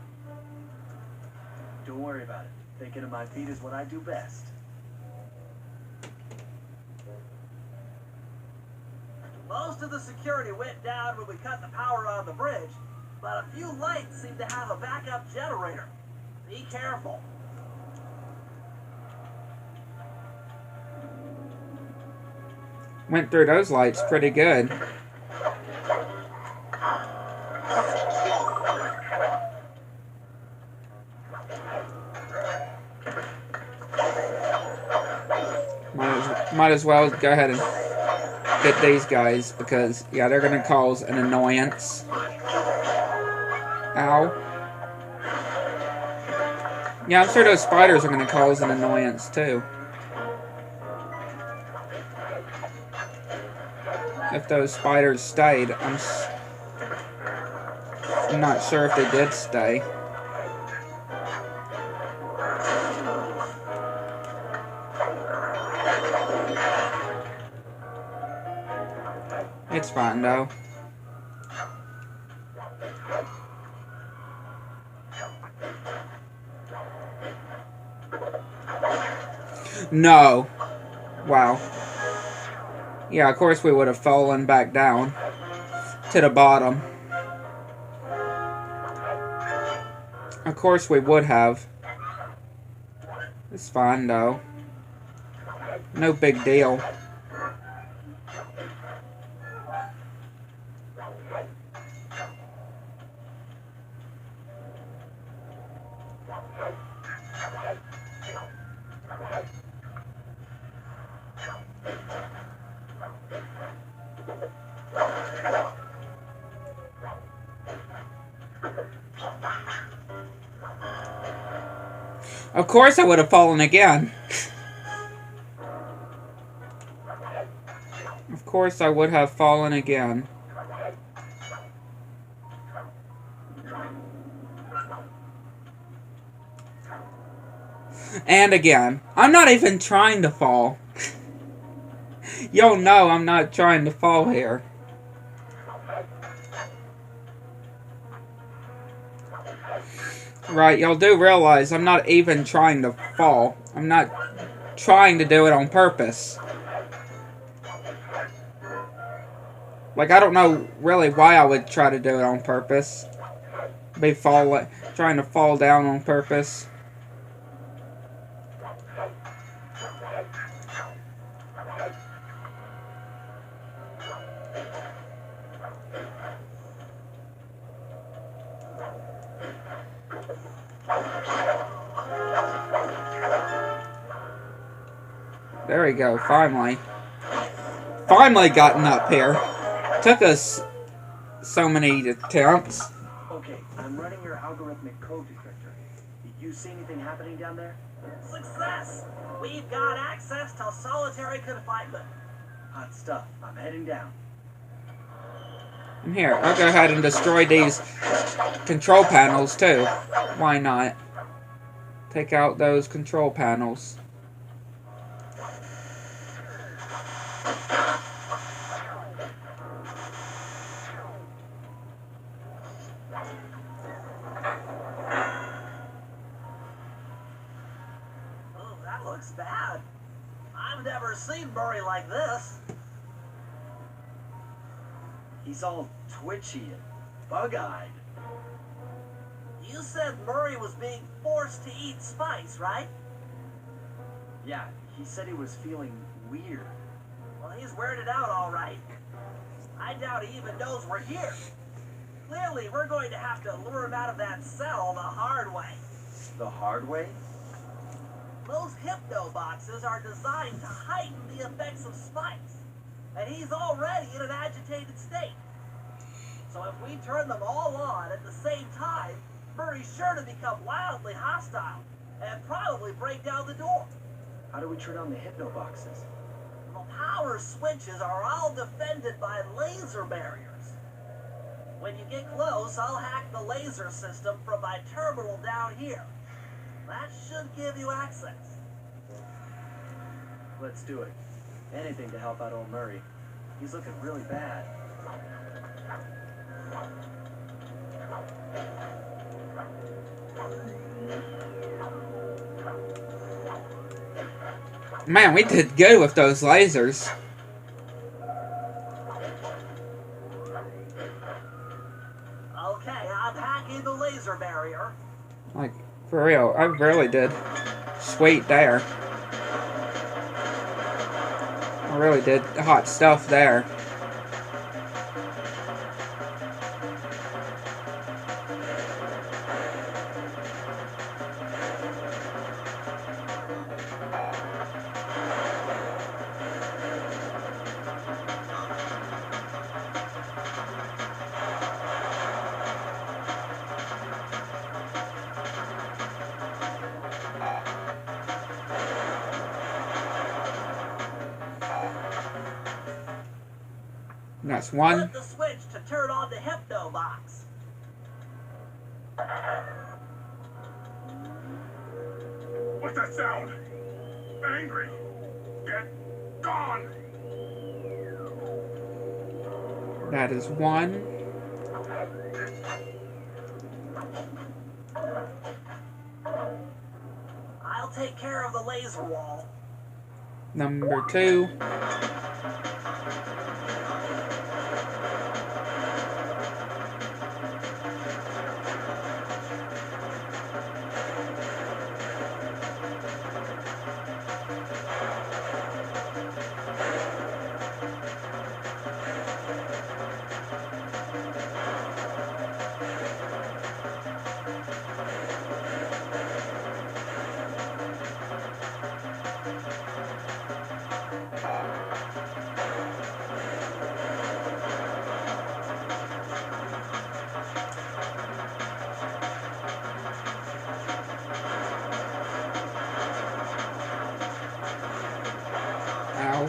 Speaker 4: Don't worry about it. Thinking of my feet is what I do best.
Speaker 2: Most of the security went down when we cut the power on the bridge, but a few lights seem to have a backup generator. Be careful.
Speaker 1: Went through those lights pretty good. Might as well go ahead and get these guys because, yeah, they're going to cause an annoyance. Ow. Yeah, I'm sure those spiders are going to cause an annoyance too. If those spiders stayed, I'm not sure if they did stay. It's fine though. No. Wow. Yeah, of course we would have fallen back down to the bottom. Of course we would have. It's fine though. No big deal. Of course I would have fallen again. Of course I would have fallen again. And again. I'm not even trying to fall. Y'all know I'm not trying to fall here. Right, y'all do realize I'm not even trying to fall. I'm not trying to do it on purpose. Like, I don't know really why I would try to do it on purpose. Trying to fall down on purpose. There we go, finally. Finally gotten up here. Took us so many attempts.
Speaker 4: Okay, I'm running your algorithmic code decryptor. Did you see anything happening down there?
Speaker 2: Success! We've got access to solitary confinement.
Speaker 4: Hot stuff. I'm heading down.
Speaker 1: And here, I'll go ahead and destroy these control panels too. Why not? Take out those control panels.
Speaker 2: Oh, that looks bad. I've never seen Murray like this.
Speaker 4: He's all twitchy and bug-eyed.
Speaker 2: You said Murray was being forced to eat spice, right?
Speaker 4: Yeah, he said he was feeling weird.
Speaker 2: Well, he's weirded out all right. I doubt he even knows we're here. Clearly, we're going to have to lure him out of that cell the hard way.
Speaker 4: The hard way?
Speaker 2: Those hypno boxes are designed to heighten the effects of spice, and he's already in an agitated state. So if we turn them all on at the same time, Murray's sure to become wildly hostile and probably break down the door.
Speaker 4: How do we turn on the hypno boxes?
Speaker 2: The power switches are all defended by laser barriers. When you get close, I'll hack the laser system from my terminal down here. That should give you access.
Speaker 4: Let's do it. Anything to help out old Murray. He's looking really bad.
Speaker 1: Man, we did good with those lasers.
Speaker 2: Okay, I'm hacking the laser barrier.
Speaker 1: Like, for real, I really did. Sweet there. I really did hot stuff there. That's one.
Speaker 2: Flip the switch to turn on the hypno box.
Speaker 5: What's that sound? Angry. Get gone.
Speaker 1: That is one.
Speaker 2: I'll take care of the laser wall.
Speaker 1: Number two. Ow.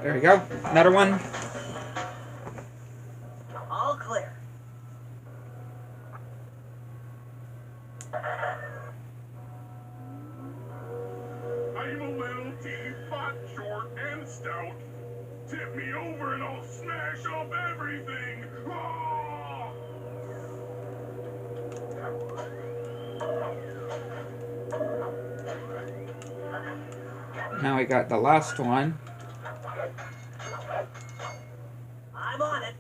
Speaker 1: There we go. Another one.
Speaker 2: All clear.
Speaker 5: I'm a little teapot, short and stout. Tip me over and I'll smash up everything. Ah!
Speaker 1: Now we got the last one.
Speaker 2: I'm on it.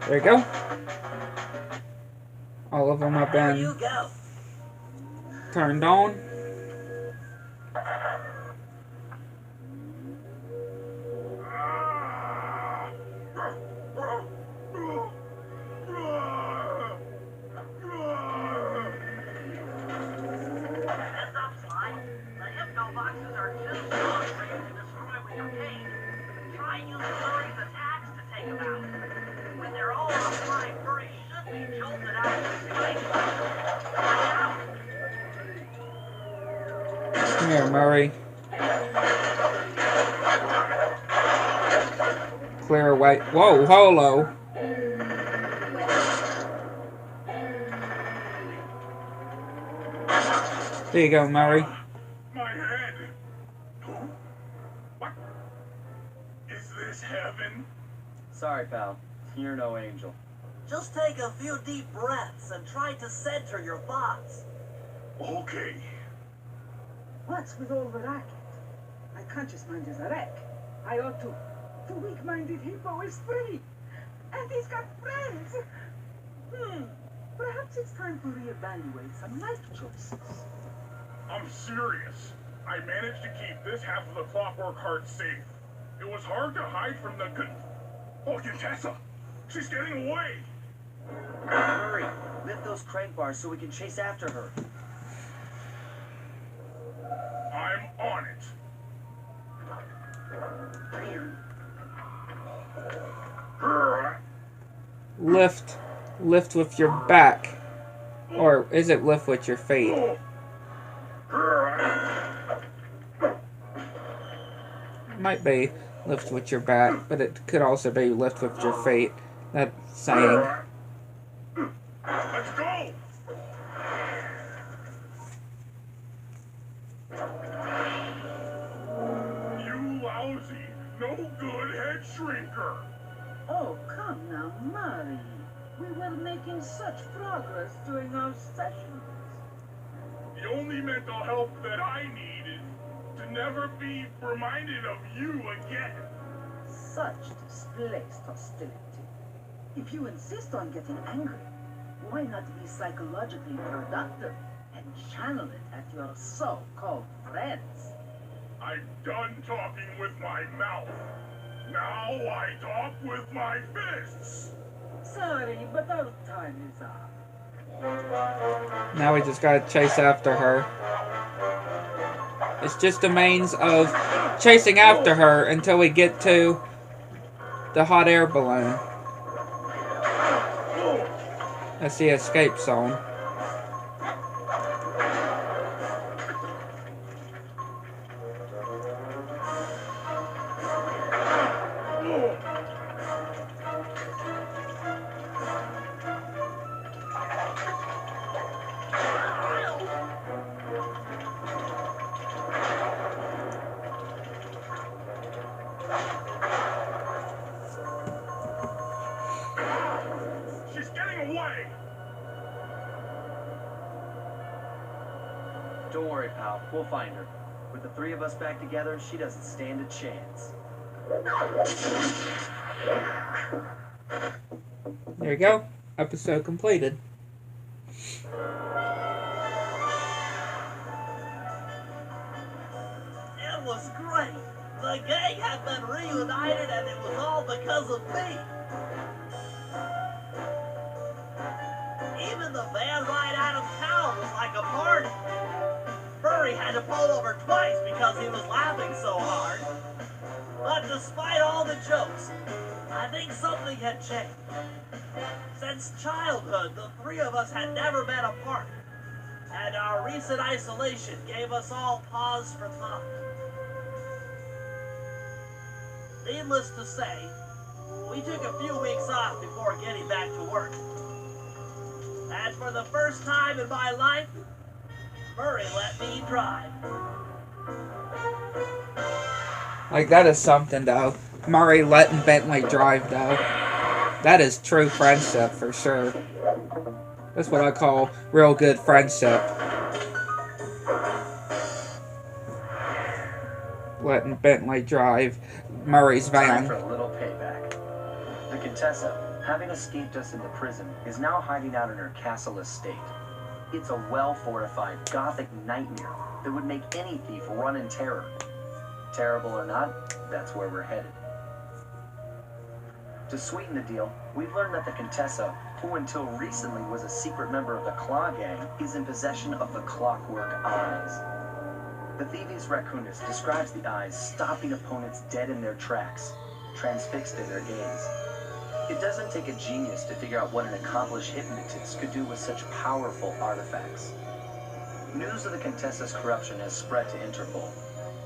Speaker 1: There you go. All of them have
Speaker 2: There you
Speaker 1: been
Speaker 2: go.
Speaker 1: turned on.
Speaker 3: Heads up, Sly. The hypno boxes are too strong for you to destroy with your cane. Try using Murray's attacks to take them out. When they're all offline, Murray should be jolted out of the space. Watch out!
Speaker 1: Come here, Murray. Clear away. Whoa, holo. There you go, Murray.
Speaker 5: My head. What? Is this heaven?
Speaker 4: Sorry, pal. You're no angel.
Speaker 2: Just take a few deep breaths and try to center your thoughts.
Speaker 5: Okay.
Speaker 6: What's with all the racket? My conscious mind is a wreck. I ought to. The weak-minded hippo is free. And he's got friends. Perhaps it's time to reevaluate some life choices.
Speaker 5: I'm serious. I managed to keep this half of the Clockwork Heart safe. It was hard to hide from the Contessa! She's getting away!
Speaker 4: Hurry! Lift those crank bars so we can chase after her.
Speaker 5: I'm on it.
Speaker 1: Lift. Lift with your back. Or is it lift with your feet? Might be lift with your back, but it could also be lift with your feet. That saying.
Speaker 5: Let's go! You lousy, no good head shrinker!
Speaker 6: Oh, come now, Murray. We were making such progress during our sessions.
Speaker 5: The only mental help that I need is to never be reminded of you again.
Speaker 6: Such displaced hostility. If you insist on getting angry, why not be psychologically productive and channel it at your so-called friends?
Speaker 5: I'm done talking with my mouth. Now I talk with my fists.
Speaker 6: Sorry, but our time is up.
Speaker 1: Now we just gotta chase after her. It's just a means of chasing after her until we get to the hot air balloon. That's the escape zone.
Speaker 5: She's getting away!
Speaker 4: Don't worry, pal. We'll find her. With the three of us back together, she doesn't stand a chance.
Speaker 1: There you go. Episode completed.
Speaker 2: It was great. The gang had been reunited and it was all because of me. Even the van ride out of town was like a party. Murray had to pull over twice because he was laughing so hard. But despite all the jokes, I think something had changed. Since childhood, the three of us had never been apart. And our recent isolation gave us all pause for thought. Needless to say, we took a few weeks off before getting back to work. And for the first time in my life, Murray let me drive.
Speaker 1: Like, that is something, though. Murray letting Bentley drive, though. That is true friendship, for sure. That's what I call real good friendship. Letting Bentley drive Murray's
Speaker 4: Time
Speaker 1: van.
Speaker 4: for a little payback. The Contessa, having escaped us in the prison, is now hiding out in her castle estate. It's a well-fortified Gothic nightmare that would make any thief run in terror. Terrible or not, that's where we're headed. To sweeten the deal, we've learned that the Contessa, who until recently was a secret member of the Claw Gang, is in possession of the Clockwork Eyes. The Thieves Raccoonus describes the eyes stopping opponents dead in their tracks, transfixed in their gaze. It doesn't take a genius to figure out what an accomplished hypnotist could do with such powerful artifacts. News of the Contessa's corruption has spread to Interpol.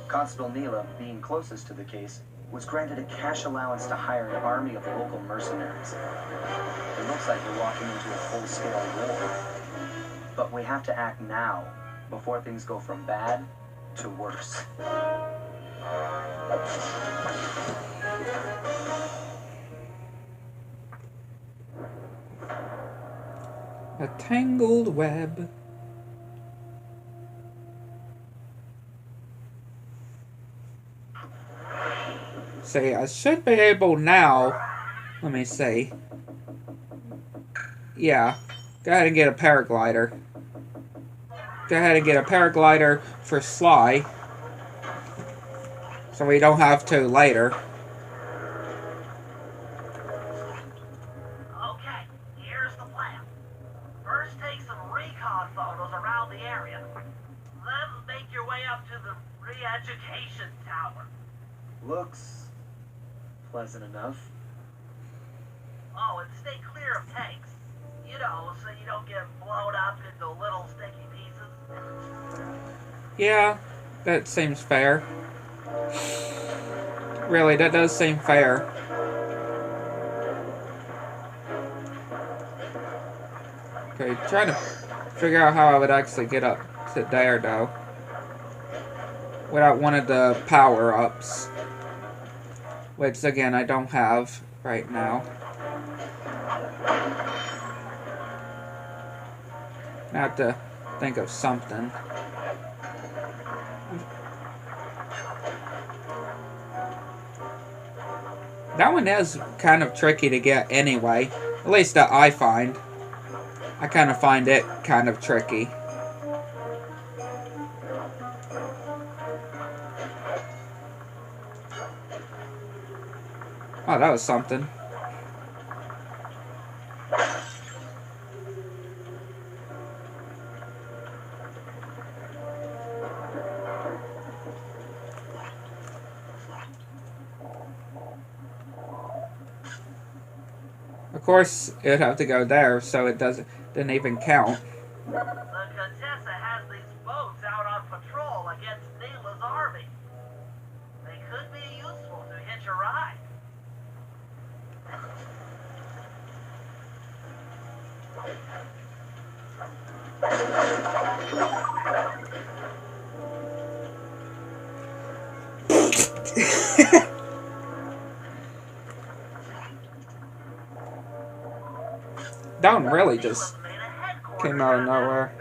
Speaker 4: Constable Neela, being closest to the case, was granted a cash allowance to hire an army of local mercenaries. It looks like we're walking into a full-scale war. But we have to act now, before things go from bad to worse.
Speaker 1: A tangled web. See, I should be able now. Let me see. Yeah. Go ahead and get a paraglider. Go ahead and get a paraglider for Sly. So we don't have to later.
Speaker 2: Okay, here's the plan. First take some recon photos around the area. Then make your way up to the re-education tower.
Speaker 4: Looks pleasant enough.
Speaker 2: Oh, and stay clear of tanks. You know, so you don't get blown up into little sticky pieces.
Speaker 1: Yeah, that seems fair. Really, that does seem fair. Okay, trying to figure out how I would actually get up to there, though. Without one of the power-ups. Which, again, I don't have right now. I have to think of something. That one is kind of tricky to get anyway. At least that I find. I kind of find it kind of tricky. Oh, that was something. Of course, it'd have to go there, so it didn't even count.
Speaker 2: The Contessa has these boats out on patrol against Neela's army. They could be useful to hitch a ride.
Speaker 1: That one really just came out of nowhere.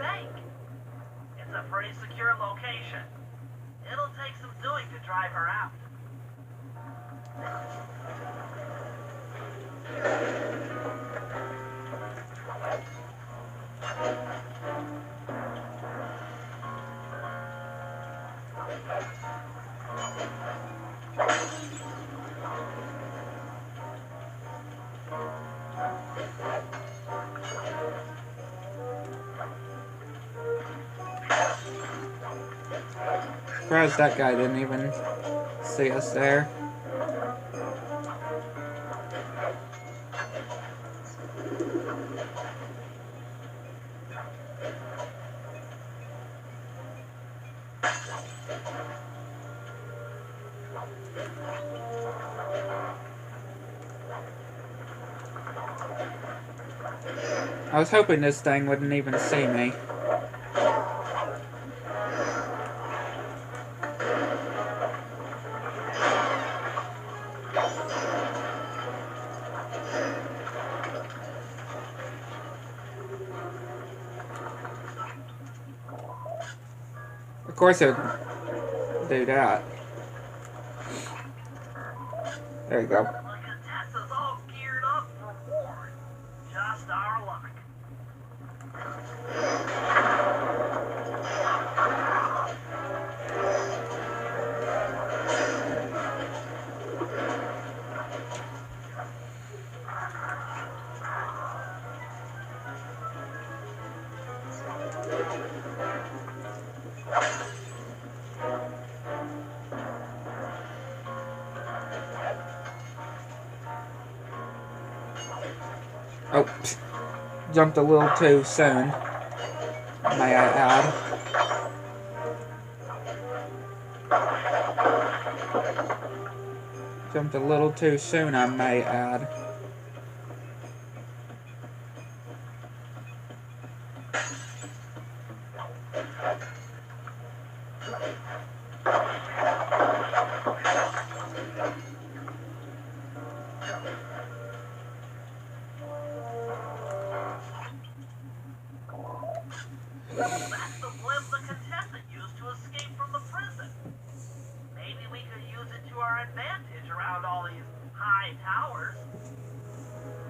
Speaker 2: It's a pretty secure location. It'll take some doing to drive her out.
Speaker 1: Surprised that guy didn't even see us there. I was hoping this thing wouldn't even see me. Of course it would do that. There you go.
Speaker 2: The Contessa's all geared up for war.
Speaker 1: Oh, jumped a little too soon, may I add. Jumped a little too soon, I may add.
Speaker 2: That's the blimp the Contessa used to escape from the prison. Maybe we could use it to our advantage around all these high towers.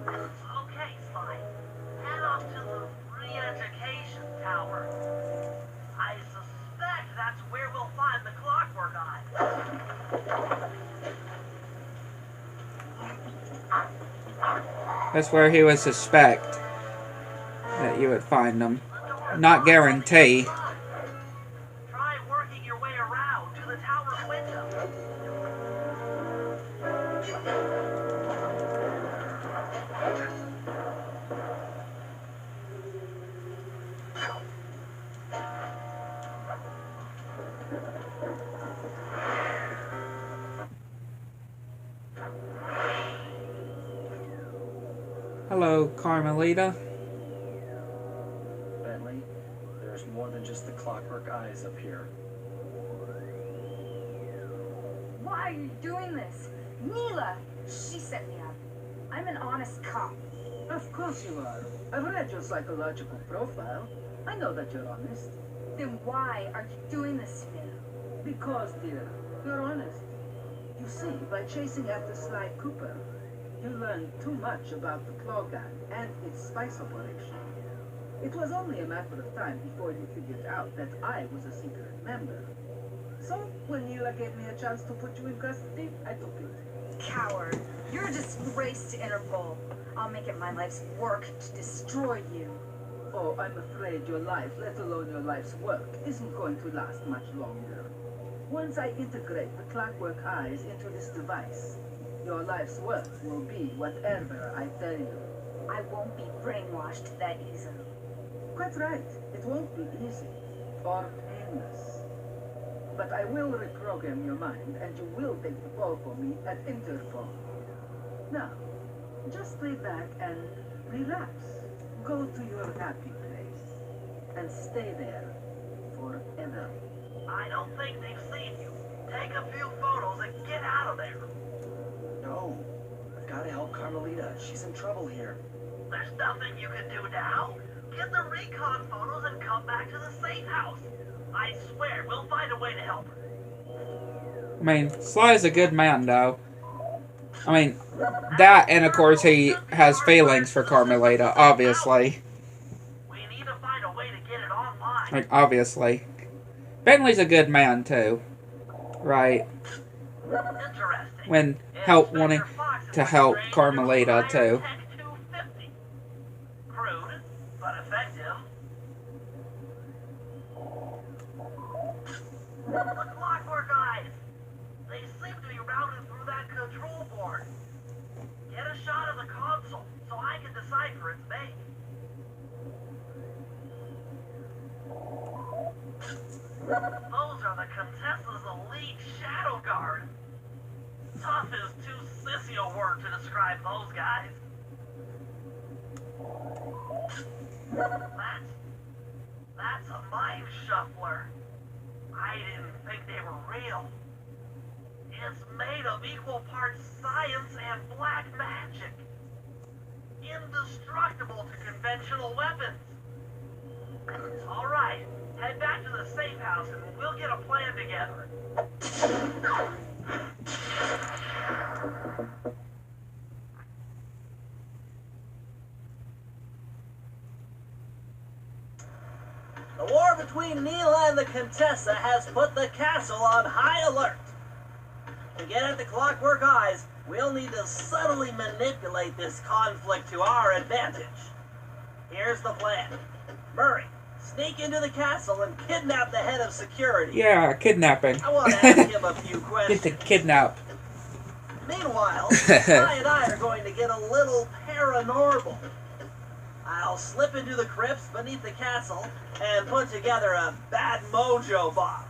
Speaker 2: Okay, Sly. Head up to the re-education tower. I suspect that's where we'll find the Clockwork Eye.
Speaker 1: That's where he would suspect that you would find them. Not guarantee.
Speaker 2: Try working your way around to the tower's window.
Speaker 1: Hello, Carmelita.
Speaker 4: Bentley, there's more than just the Clockwork Eyes up here.
Speaker 7: Why are you doing this? Mila! She set me up. I'm an honest cop.
Speaker 6: Of course you are. I've read your psychological profile. I know that you're honest.
Speaker 7: Then why are you doing this, Phil?
Speaker 6: Because, dear, you're honest. You see, by chasing after Sly Cooper, you learned too much about the Claw Gang and its spice operation. It was only a matter of time before you figured out that I was a secret member. So, when Mila gave me a chance to put you in custody, I took it.
Speaker 7: Coward. You're a disgrace to Interpol. I'll make it my life's work to destroy you.
Speaker 6: Oh, I'm afraid your life, let alone your life's work, isn't going to last much longer. Once I integrate the Clockwork Eyes into this device, your life's work will be whatever I tell you.
Speaker 7: I won't be brainwashed that easily.
Speaker 6: Quite right. It won't be easy or painless. But I will reprogram your mind, and you will take the fall for me at Interpol. Now, just lay back and relax. Go to your happy place and stay there forever.
Speaker 2: I don't think they've seen you. Take a few photos and get out of there.
Speaker 4: No, I've got to help Carmelita. She's in trouble here.
Speaker 2: There's nothing you can do now. Get the recon photos and come back to the safe house. I swear, we'll find a way to help her.
Speaker 1: I mean, Sly's a good man, though. I mean, that, and of course he has feelings for Carmelita, obviously.
Speaker 2: We need to find a way to get it online.
Speaker 1: Like, obviously. Bentley's a good man, too. Right.
Speaker 2: Interesting.
Speaker 1: When wanting to help Carmelita, too.
Speaker 2: Crude, but effective. The Clockwork Eyes. They seem to be routed through that control board. Get a shot of the console so I can decipher its base. Those are the Contessa's elite shadow guard. Tough is too sissy a word to describe those guys. That's a mind shuffler. I didn't think they were real. It's made of equal parts science and black magic. Indestructible to conventional weapons. All right, head back to the safe house and we'll get a plan together. The war between Mila and the Contessa has put the castle on high alert. To get at the Clockwork Eyes, we'll need to subtly manipulate this conflict to our advantage. Here's the plan. Murray, Sneak into the castle and kidnap the head of security.
Speaker 1: Yeah, kidnapping.
Speaker 2: I want to ask him a few questions.
Speaker 1: Get to kidnap.
Speaker 2: Meanwhile, I and I are going to get a little paranormal. I'll slip into the crypts beneath the castle and put together a bad mojo bomb.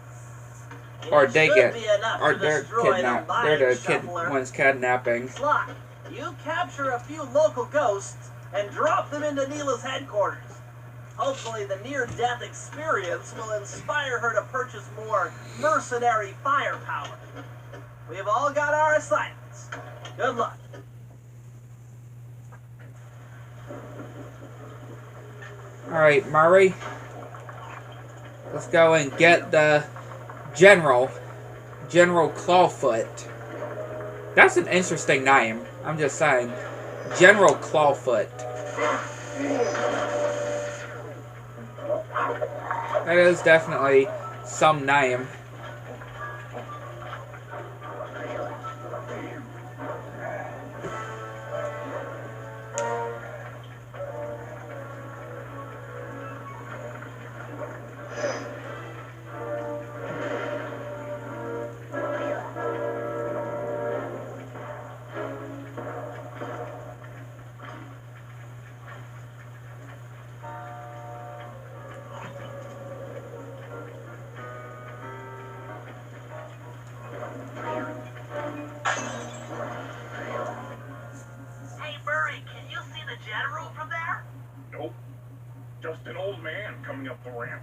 Speaker 1: Or
Speaker 2: It
Speaker 1: they
Speaker 2: should
Speaker 1: get,
Speaker 2: be enough
Speaker 1: or
Speaker 2: to
Speaker 1: they're
Speaker 2: destroy the
Speaker 1: kidnapped.
Speaker 2: mind
Speaker 1: They're the
Speaker 2: shuffler.
Speaker 1: ones kidnapping.
Speaker 2: Sly, you capture a few local ghosts and drop them into Neela's headquarters. Hopefully the near-death experience will inspire her to purchase more mercenary firepower. We've all got our assignments. Good luck.
Speaker 1: Alright, Murray. Let's go and get the General Clawfoot. That's an interesting name. I'm just saying. General Clawfoot. That is definitely some name.
Speaker 3: Hey, Murray, can you see the General from there?
Speaker 5: Nope. Just an old man coming up the ramp.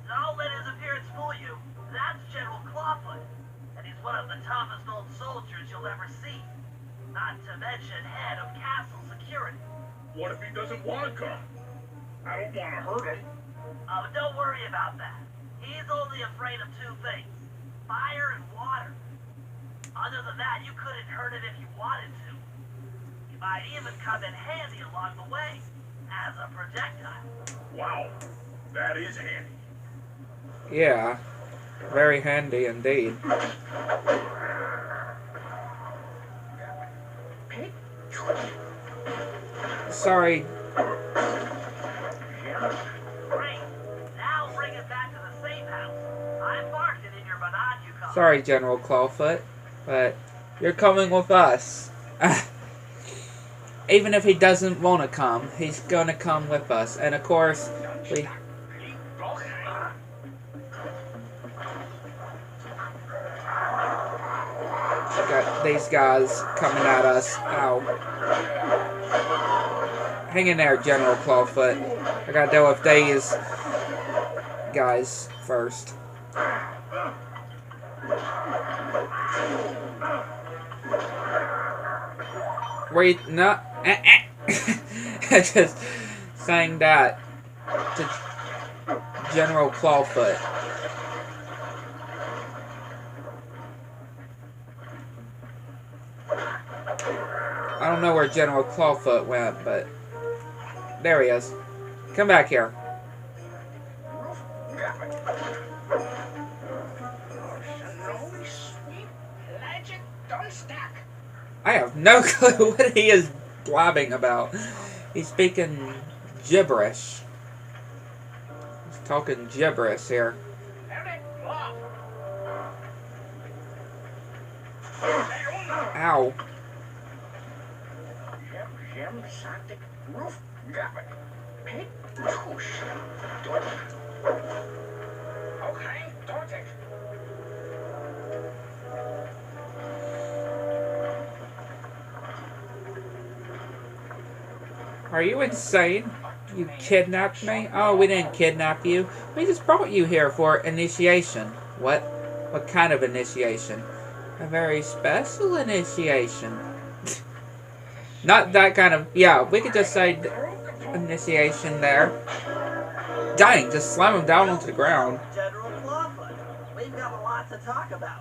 Speaker 3: Don't let his appearance fool you. That's General Clawfoot, and he's one of the toughest old soldiers you'll ever see. Not to mention head of castle security.
Speaker 5: What if he doesn't want to come? I don't want to hurt him.
Speaker 3: Oh, don't worry about that. He's only afraid of two things, fire and water. Other than that, you couldn't hurt him if you wanted to. He might even come in handy along the way, as a projectile.
Speaker 5: Wow, that is handy.
Speaker 1: Yeah. Very handy indeed. Sorry.
Speaker 3: Great. Now bring it back to the safe house. I parked it in your Bernardo car.
Speaker 1: Sorry, General Clawfoot. But you're coming with us. Even if he doesn't want to come, he's gonna come with us. And of course, we... got these guys coming at us. Ow. Hang in there, General Clawfoot. I gotta deal with these guys first. Wait, no. Just saying that to General Clawfoot. I don't know where General Clawfoot went, but there he is. Come back here. I have no clue what he is blabbing about. He's speaking gibberish. He's talking gibberish here. Ow. Are you insane? You kidnapped me? Oh, we didn't kidnap you. We just brought you here for initiation. What? What kind of initiation? A very special initiation. Not that kind of... Yeah, we could just say initiation there. Dang, just slam him down onto the ground.
Speaker 2: General Clawfoot, we've got a lot to talk about.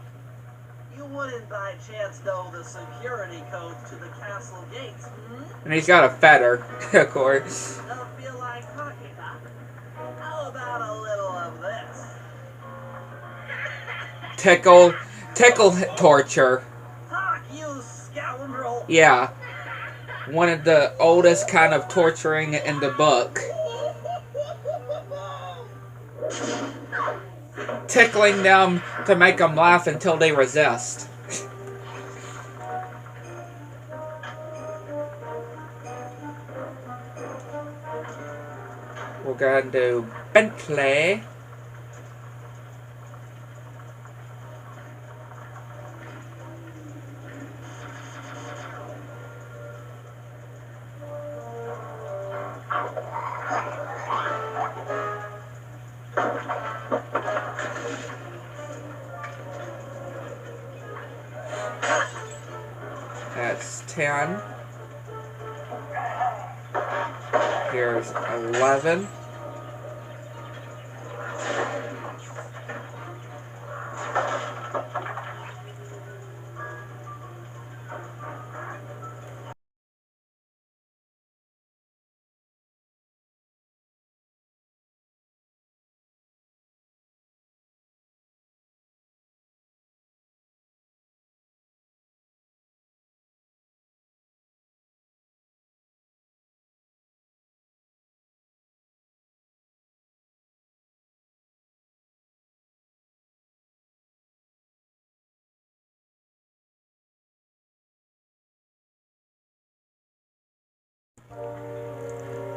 Speaker 2: You wouldn't by chance know the security codes to the castle gates, hmm?
Speaker 1: And he's got a feather, of course.
Speaker 2: Don't feel like talking, huh? How about a little of this?
Speaker 1: Tickle torture.
Speaker 2: Talk, you scoundrel!
Speaker 1: Yeah. One of the oldest kind of torturing in the book. tickling them to make them laugh until they resist. We'll go ahead and do Bentley. That's 10. Here's 11.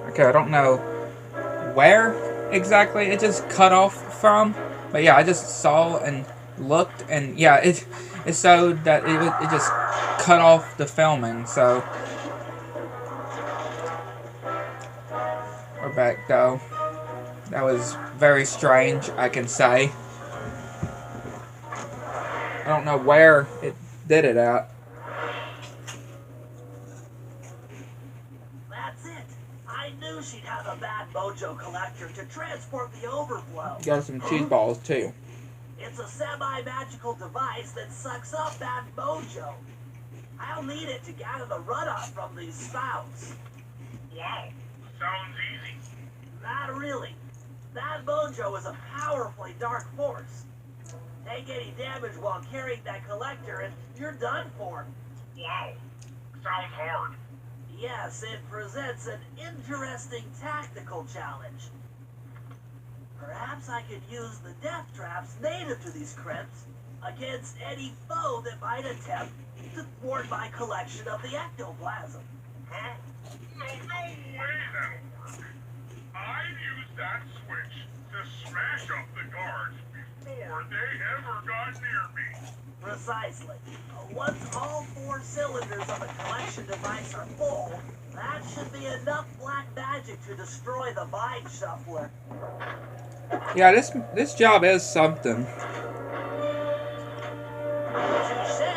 Speaker 1: Okay, I don't know where exactly it just cut off from, but yeah, I just saw and looked, and yeah, it showed that it just cut off the filming. So we're back though. That was very strange, I can say. I don't know where it did it at.
Speaker 2: That's it. I knew she'd have a bad mojo collector to transport the overflow.
Speaker 1: Got some cheese balls too.
Speaker 2: It's a semi-magical device that sucks up bad mojo. I'll need it to gather the runoff from these spouts.
Speaker 5: Wow, sounds easy.
Speaker 2: Not really. That mojo is a powerfully dark force. Take any damage while carrying that collector and you're done for.
Speaker 5: Wow, sounds hard.
Speaker 2: Yes, it presents an interesting tactical challenge. Perhaps I could use the death traps native to these crypts against any foe that might attempt to thwart my collection of the ectoplasm.
Speaker 5: Huh? No way that'll work. I've used that switch to smash up the guards before they ever got near me.
Speaker 2: Precisely. Once all 4 cylinders of the collection device are full, that should be enough black magic to destroy the Mind Shuffler.
Speaker 1: Yeah, this job is something.
Speaker 2: Touché.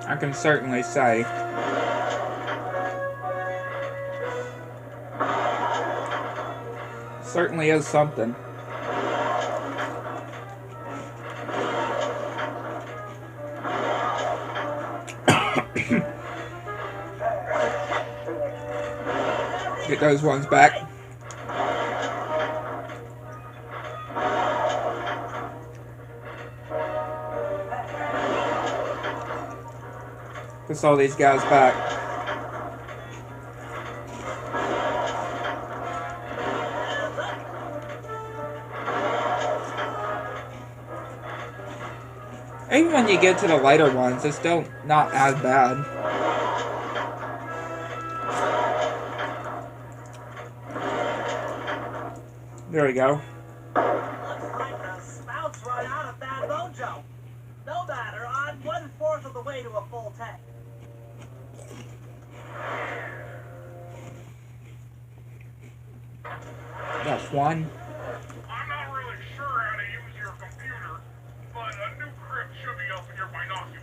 Speaker 1: I can certainly say. Certainly is something. Get those ones back. Get all these guys back. Even when you get to the later ones, it's still not as bad. There we go.
Speaker 2: Looks like the spouts run out of bad mojo. No matter, I'm 1/4 of the way to a full tank.
Speaker 1: That's one.
Speaker 5: I'm not really sure how to use your computer, but a new crypt should be up in your binocular.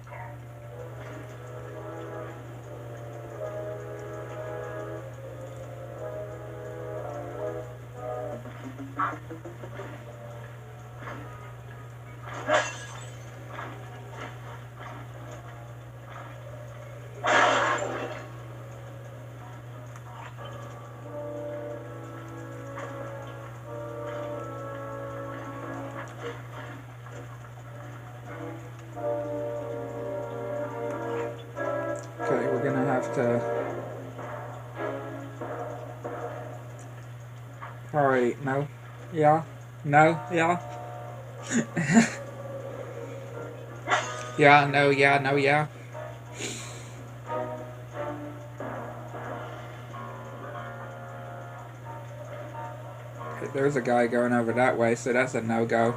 Speaker 1: Okay, we're gonna have to... Alright, no. Yeah. No. Yeah. Yeah. No. Yeah. No. Yeah. There's a guy going over that way, so that's a no-go.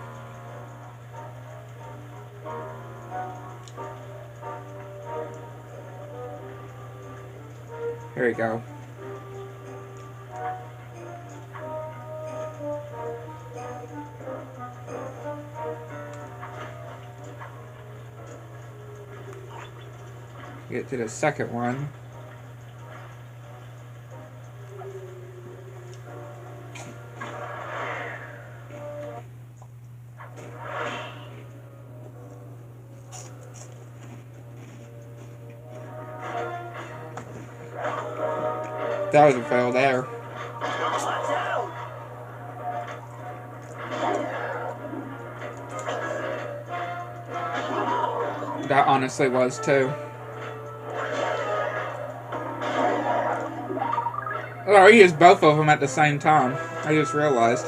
Speaker 1: Here we go. Get to the second one. That was a fail there.
Speaker 2: Watch out!
Speaker 1: That honestly was too. Oh, he used both of them at the same time. I just realized.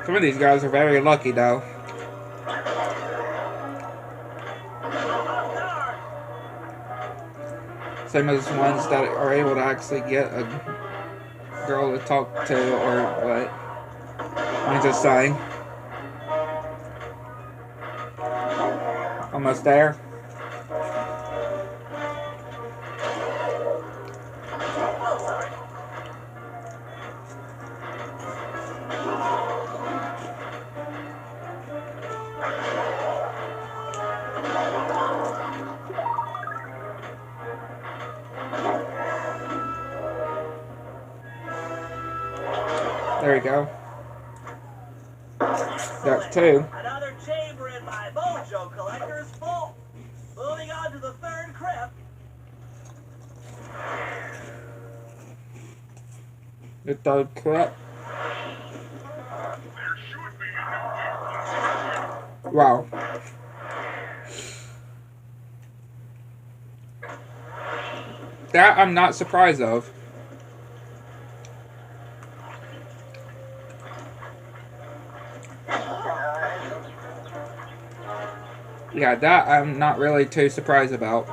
Speaker 1: Some of these guys are very lucky, though. Same as ones that are able to actually get a girl to talk to, or what. I'm just saying. Almost there. There we go. That's two.
Speaker 2: Another chamber in my mojo collector's full. Moving on to the third crypt.
Speaker 1: The third crypt.
Speaker 5: There should be a
Speaker 1: Wow. That I'm not surprised of. Yeah, that I'm not really too surprised about.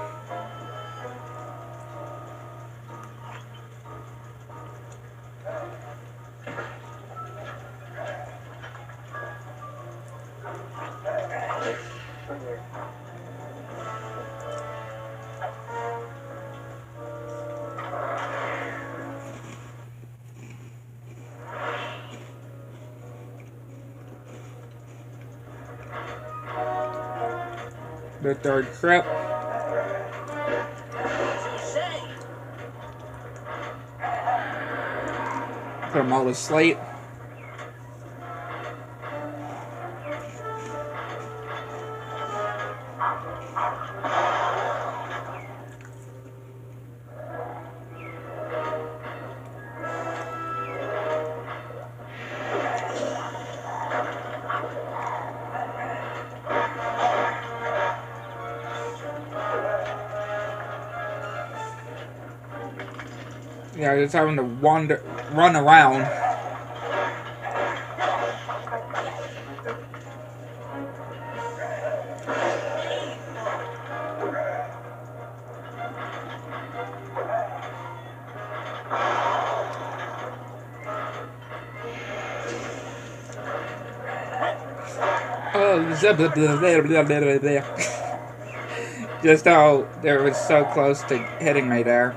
Speaker 1: The third crypt. Put them all to sleep. Yeah, just having to run around. Oh, blah, blah, blah, blah, blah, blah, blah. Just how they was so close to hitting me there.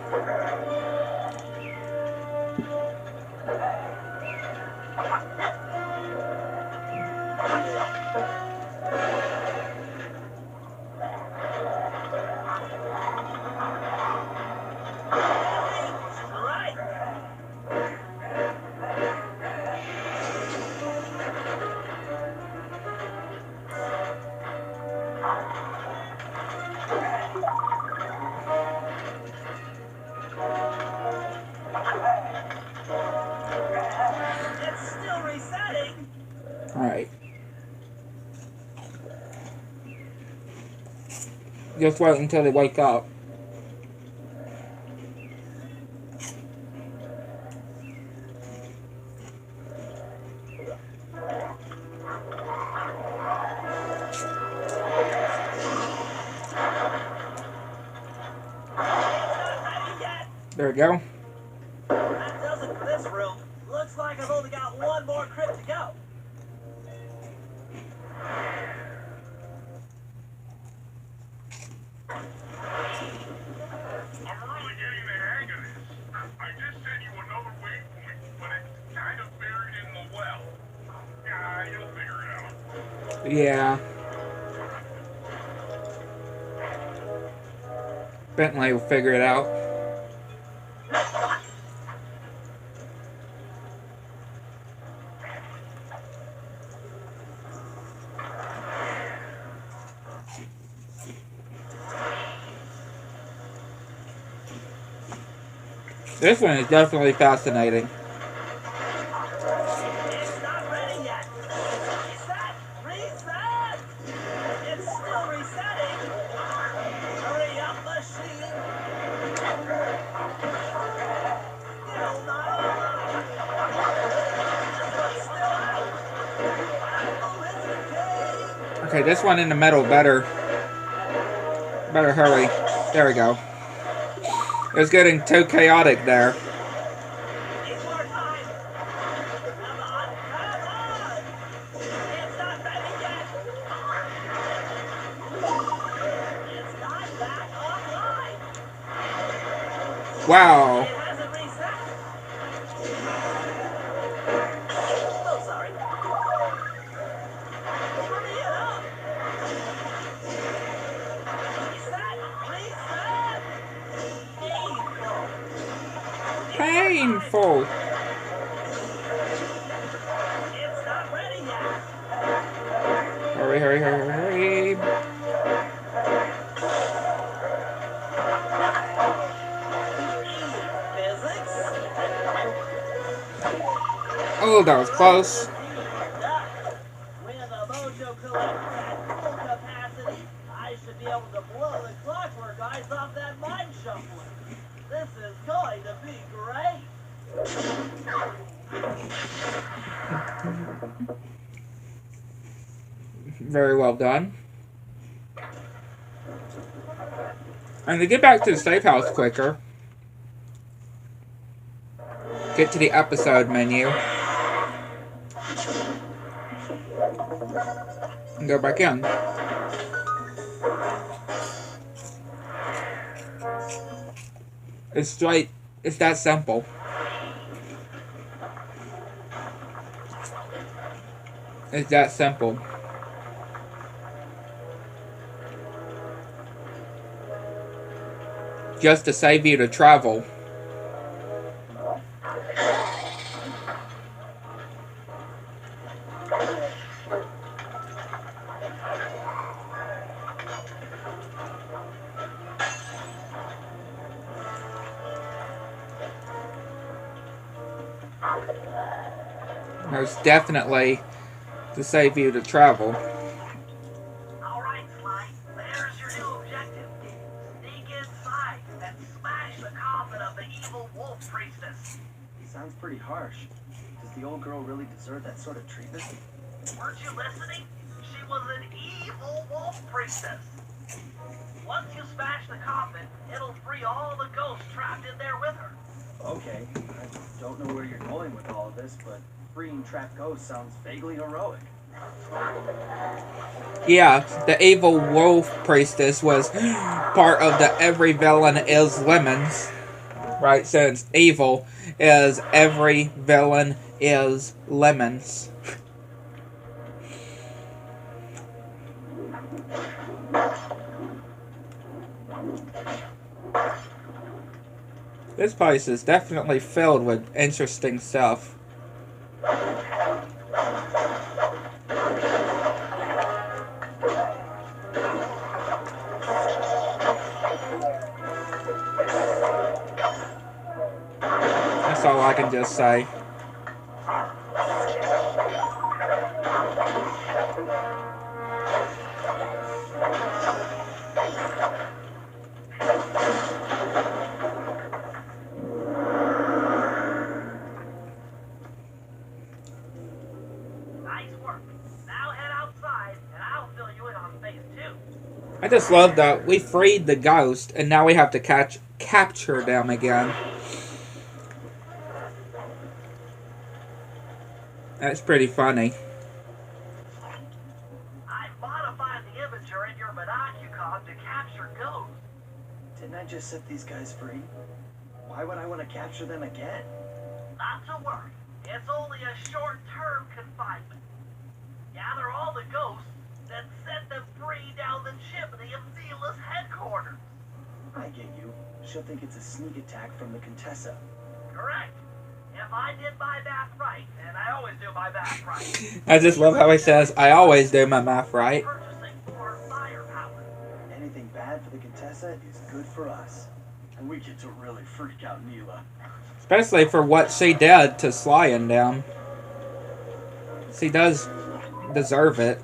Speaker 2: It's still resetting.
Speaker 1: Alright. Just wait until they wake up. There we go.
Speaker 2: That does it for this room. Looks like I've only got one more crypt to go.
Speaker 5: I'm really getting the hang of this. I just sent you another waypoint, but it's kind of buried in the well. Yeah, you'll figure it out.
Speaker 1: Yeah. Bentley will figure it out. This one is definitely fascinating.
Speaker 2: It's not ready yet. Reset! Reset! It's still resetting. Hurry up, machine. Still not online. This one's still out. Apple is okay.
Speaker 1: Okay, this one in the middle better hurry. There we go. It was getting too chaotic there.
Speaker 2: Need more time. Come on, come on. It's not ready yet. It's not back online.
Speaker 1: Wow.
Speaker 2: It hasn't reset. Oh, sorry. Hurry it up. Reset, reset.
Speaker 1: Painful.
Speaker 2: It's not ready yet.
Speaker 1: Hurry, hurry, hurry, hurry.
Speaker 2: Physics.
Speaker 1: Oh, that was close.
Speaker 2: With a mojo collector at full capacity, I should be able to blow the clockwork eyes off that mind shuffler. This is going to be great.
Speaker 1: Very well done. And to get back to the safe house quicker, get to the episode menu and go back in. It's that simple. It's that simple. Just to save you to travel. Most definitely to save you to travel.
Speaker 3: Alright, Sly, there's your new objective. Sneak inside and smash the coffin of the evil wolf priestess.
Speaker 4: Sounds pretty harsh. Does the old girl really deserve that sort of treatment?
Speaker 3: Weren't you listening? She was an evil wolf priestess. Once you smash the coffin, it'll free all the ghosts trapped in there with her.
Speaker 4: Okay, I don't know where you're going with all of this, but freeing trapped ghosts sounds vaguely heroic.
Speaker 1: Yeah, the evil wolf priestess was part of the every villain is lemons. Right, since evil is every villain is lemons. This place is definitely filled with interesting stuff. That's all I can just say.
Speaker 2: Nice work. Now head outside, and I'll fill you in on phase 2.
Speaker 1: I just love that we freed the ghost, and now we have to capture them again. That's pretty funny.
Speaker 2: I modified the imager in your Monocucom to capture ghosts.
Speaker 4: Didn't I just set these guys free? Why would I want to capture them again?
Speaker 2: Not to worry. It's only a short-term confinement. Gather all the ghosts, then set them free down the chimney of Neela's headquarters.
Speaker 4: I get you. She'll think it's a sneak attack from the Contessa.
Speaker 2: Correct. If I did my math right, and I always do my math right.
Speaker 1: I just love how he says, I always do my math right.
Speaker 2: Purchasing more firepower.
Speaker 4: Anything bad for the Contessa is good for us. And we get to really freak out Neela.
Speaker 1: Especially for what she did to Sly and them. She does deserve it.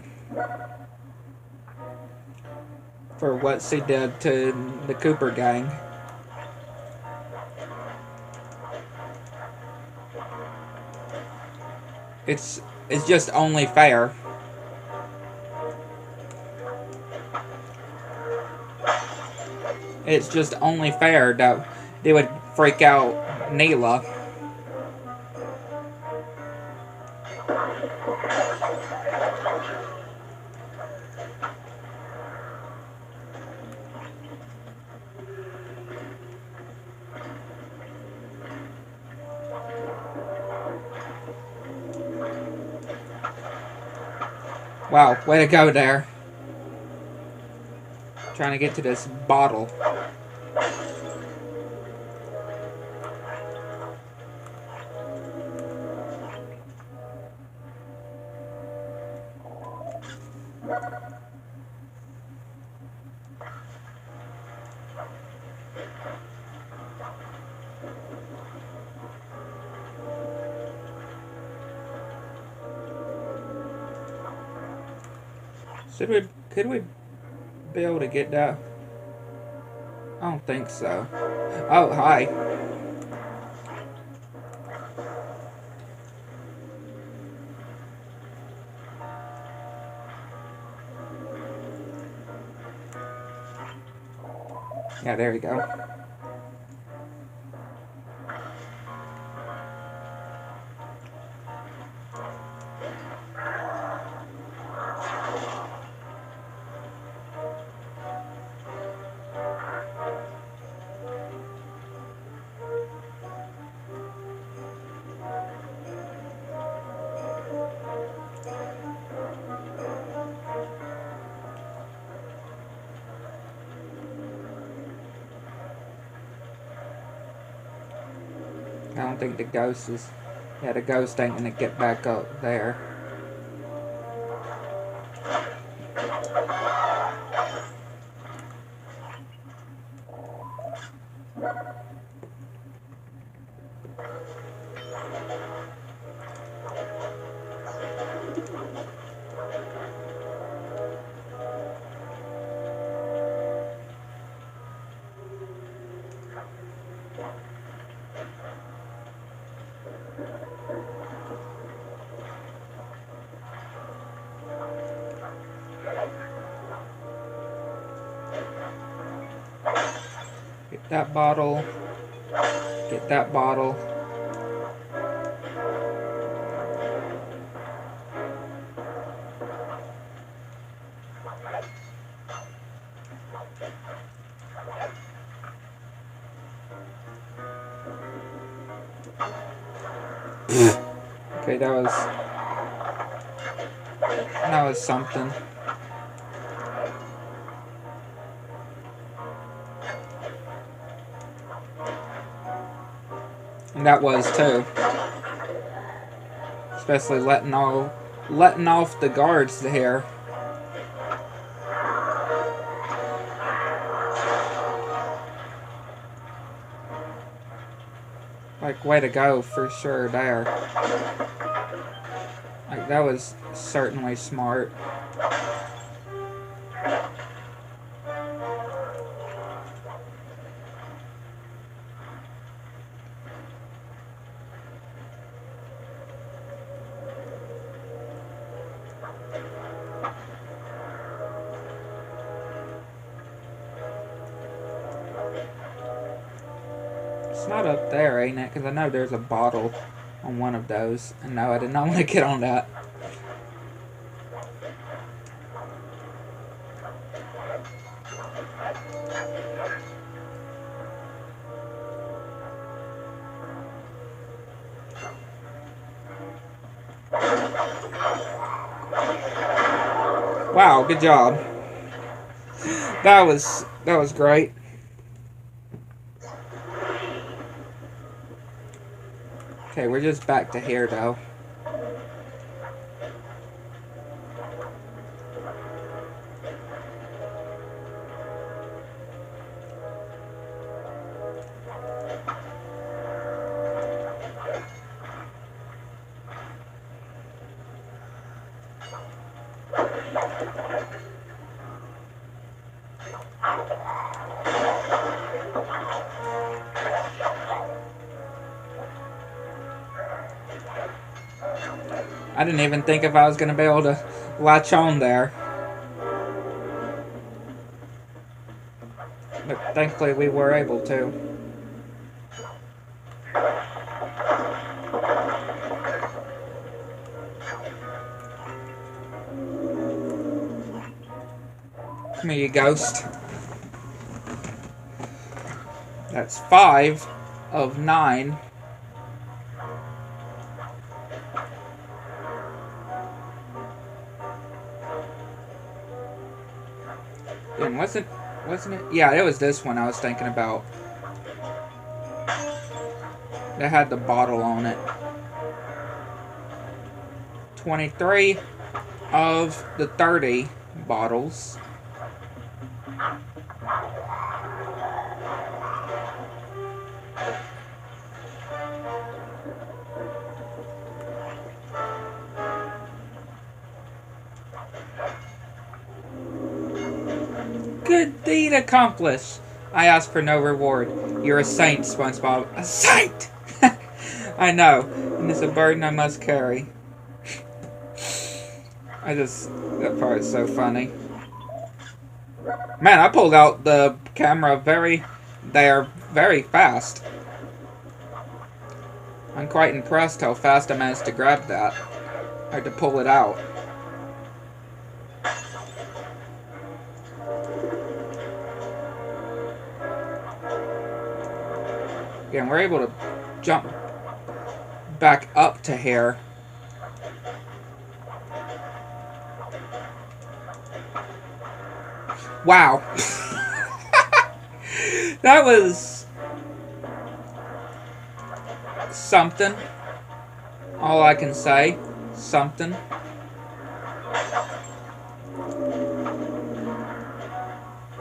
Speaker 1: For what she did to the Cooper gang. It's just only fair. It's just only fair that they would freak out Neela. Wow, way to go there. Trying to get to this bottle. Could we be able to get that? I don't think so. Oh, hi. Yeah, there we go. I don't think the ghost is... Yeah, the ghost ain't gonna get back up there. Get that bottle. Get that bottle. Okay, that was something. And that was too. Especially letting off the guards here. Like, way to go for sure there. Like, that was certainly smart. It's not up there, ain't it? Because I know there's a bottle on one of those. And no, I did not want to get on that. Wow, good job. That was great. Okay, we're just back to here though. I didn't even think if I was going to be able to latch on there. But thankfully we were able to. Come here, you ghost. That's 5 of 9. And wasn't it? Yeah, it was this one I was thinking about. That had the bottle on it. 23 of the 30 bottles. Good deed accomplished. I ask for no reward. You're a saint, SpongeBob. A saint! I know, and it's a burden I must carry. That part is so funny. Man, I pulled out the camera very fast. I'm quite impressed how fast I managed to grab that. Or to pull it out. Again, we're able to jump back up to here. Wow. That was something. All I can say. Something.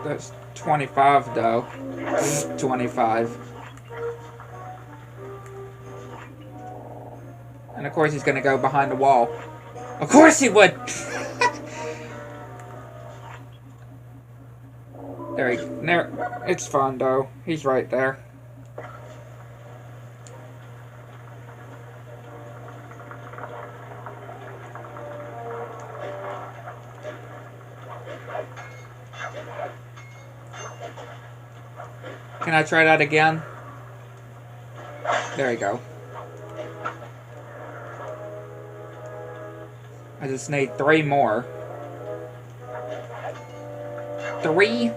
Speaker 1: That's 25 though. 25. And of course he's gonna go behind the wall. Of course he would! There, it's fun though. He's right there. Can I try that again? There you go. I just need 3 more. 3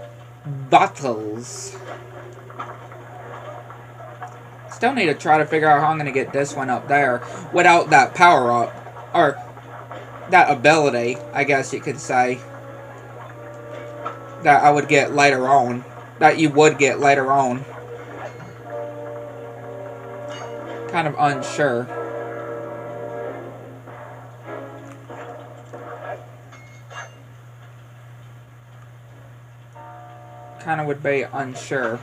Speaker 1: bottles. Still need to try to figure out how I'm going to get this one up there without that power-up. Or that ability, I guess you could say. That I would get later on. That you would get later on. Kind of unsure. Kind of would be unsure.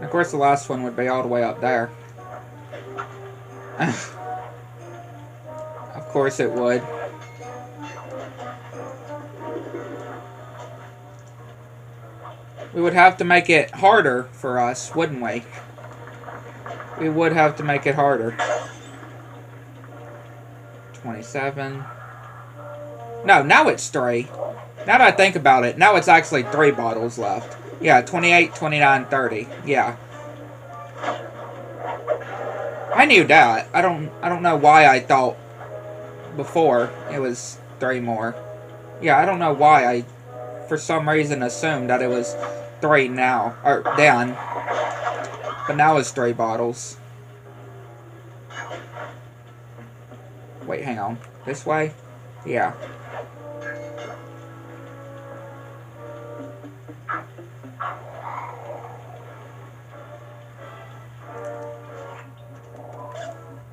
Speaker 1: Of course, the last one would be all the way up there. Of course it would. We would have to make it harder for us, wouldn't we? We would have to make it harder. 27. No, now it's 3. Now that I think about it, now it's actually 3 bottles left. Yeah, 28, 29, 30. Yeah. I knew that. I don't know why I thought before it was 3 more. Yeah, I don't know why I for some reason assumed that it was 3 now, or then. But now it's 3 bottles. Wait, hang on. This way? Yeah.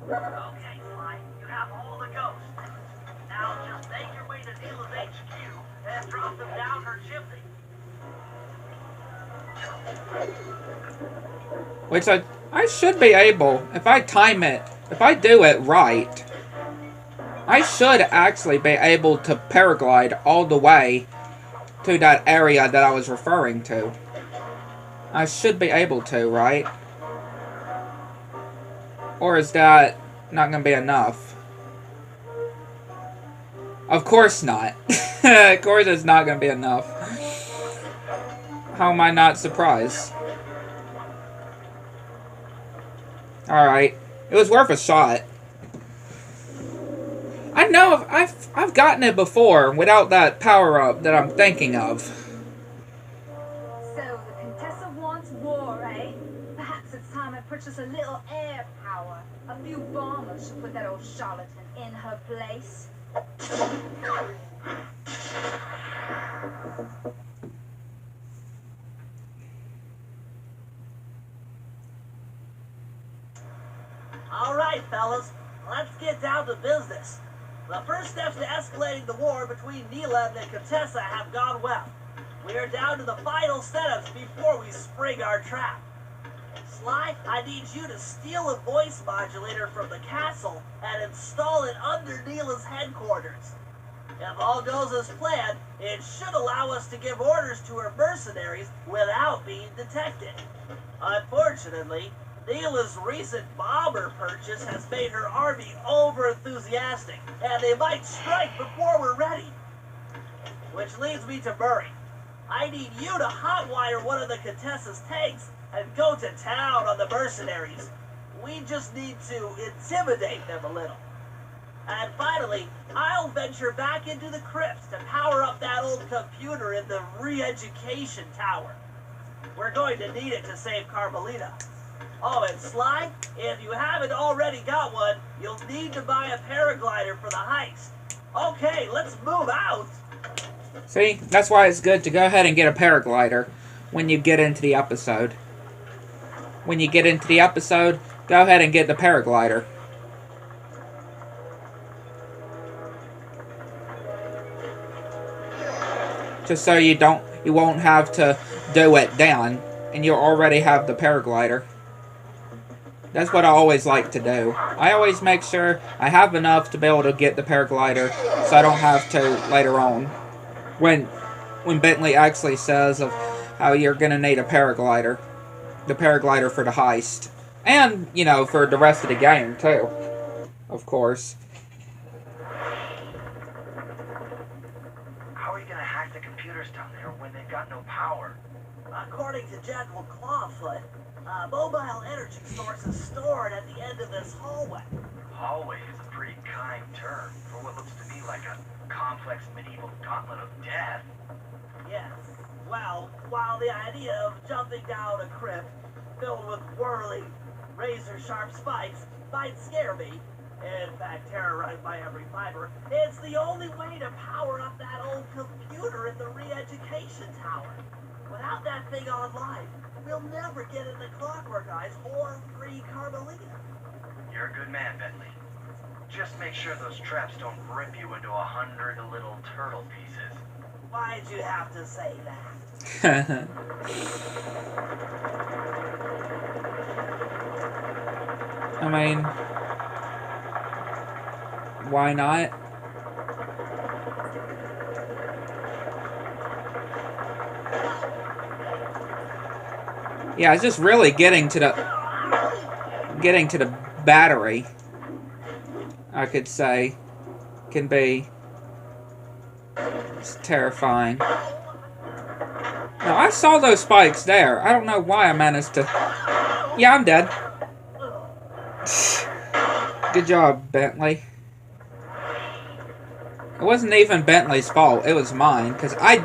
Speaker 2: Okay, Sly, you have all the ghosts. Now just make your way to Neela's HQ and drop them down her chimney.
Speaker 1: Which I should be able, if I time it, if I do it right, I should actually be able to paraglide all the way to that area that I was referring to. I should be able to, right? Or is that not going to be enough? Of course not. Of course it's not going to be enough. How am I not surprised? Alright. It was worth a shot. I know I've gotten it before without that power-up that I'm thinking of.
Speaker 7: So, the Contessa wants war, eh? Perhaps it's time I purchase a little air power. A few bombers should put that old charlatan in her place.
Speaker 2: All right, fellas, let's get down to business. The first steps to escalating the war between Neela and the Contessa have gone well. We are down to the final setups before we spring our trap. Sly, I need you to steal a voice modulator from the castle and install it under Neela's headquarters. If all goes as planned, it should allow us to give orders to her mercenaries without being detected. Unfortunately, Neela's recent bomber purchase has made her army over-enthusiastic, and they might strike before we're ready. Which leads me to Murray. I need you to hotwire one of the Contessa's tanks and go to town on the mercenaries. We just need to intimidate them a little. And finally, I'll venture back into the crypts to power up that old computer in the re-education tower. We're going to need it to save Carmelita. Oh, and Sly, if you haven't already got one, you'll need to buy a paraglider for the heist. Okay, let's move out.
Speaker 1: See, that's why it's good to go ahead and get a paraglider when you get into the episode. When you get into the episode, go ahead and get the paraglider. Just so you won't have to do it then, and you'll already have the paraglider. That's what I always like to do. I always make sure I have enough to be able to get the paraglider, so I don't have to later on. When Bentley actually says of how you're gonna need a paraglider. The paraglider for the heist. And, you know, for the rest of the game, too. Of course.
Speaker 3: How are you gonna hack the computers down there when they've got no power?
Speaker 2: According to General Clawfoot, a mobile energy source is stored at the end of this hallway.
Speaker 3: Hallway is a pretty kind term for what looks to me like a complex medieval gauntlet of death.
Speaker 2: Yes. Well, while the idea of jumping down a crypt filled with whirling, razor-sharp spikes might scare me, in fact terrorized my every fiber, it's the only way to power up that old computer in the re-education tower. Without that thing online, we'll never get into Clockwork Eyes or free Carmelita.
Speaker 3: You're a good man, Bentley. Just make sure those traps don't rip you into 100 little turtle pieces.
Speaker 2: Why'd you have to say that?
Speaker 1: I mean, why not? Yeah, it's just really getting to the battery, I could say, can be it's terrifying. Now, I saw those spikes there. I don't know why I managed to... Yeah, I'm dead. Good job, Bentley. It wasn't even Bentley's fault. It was mine, because I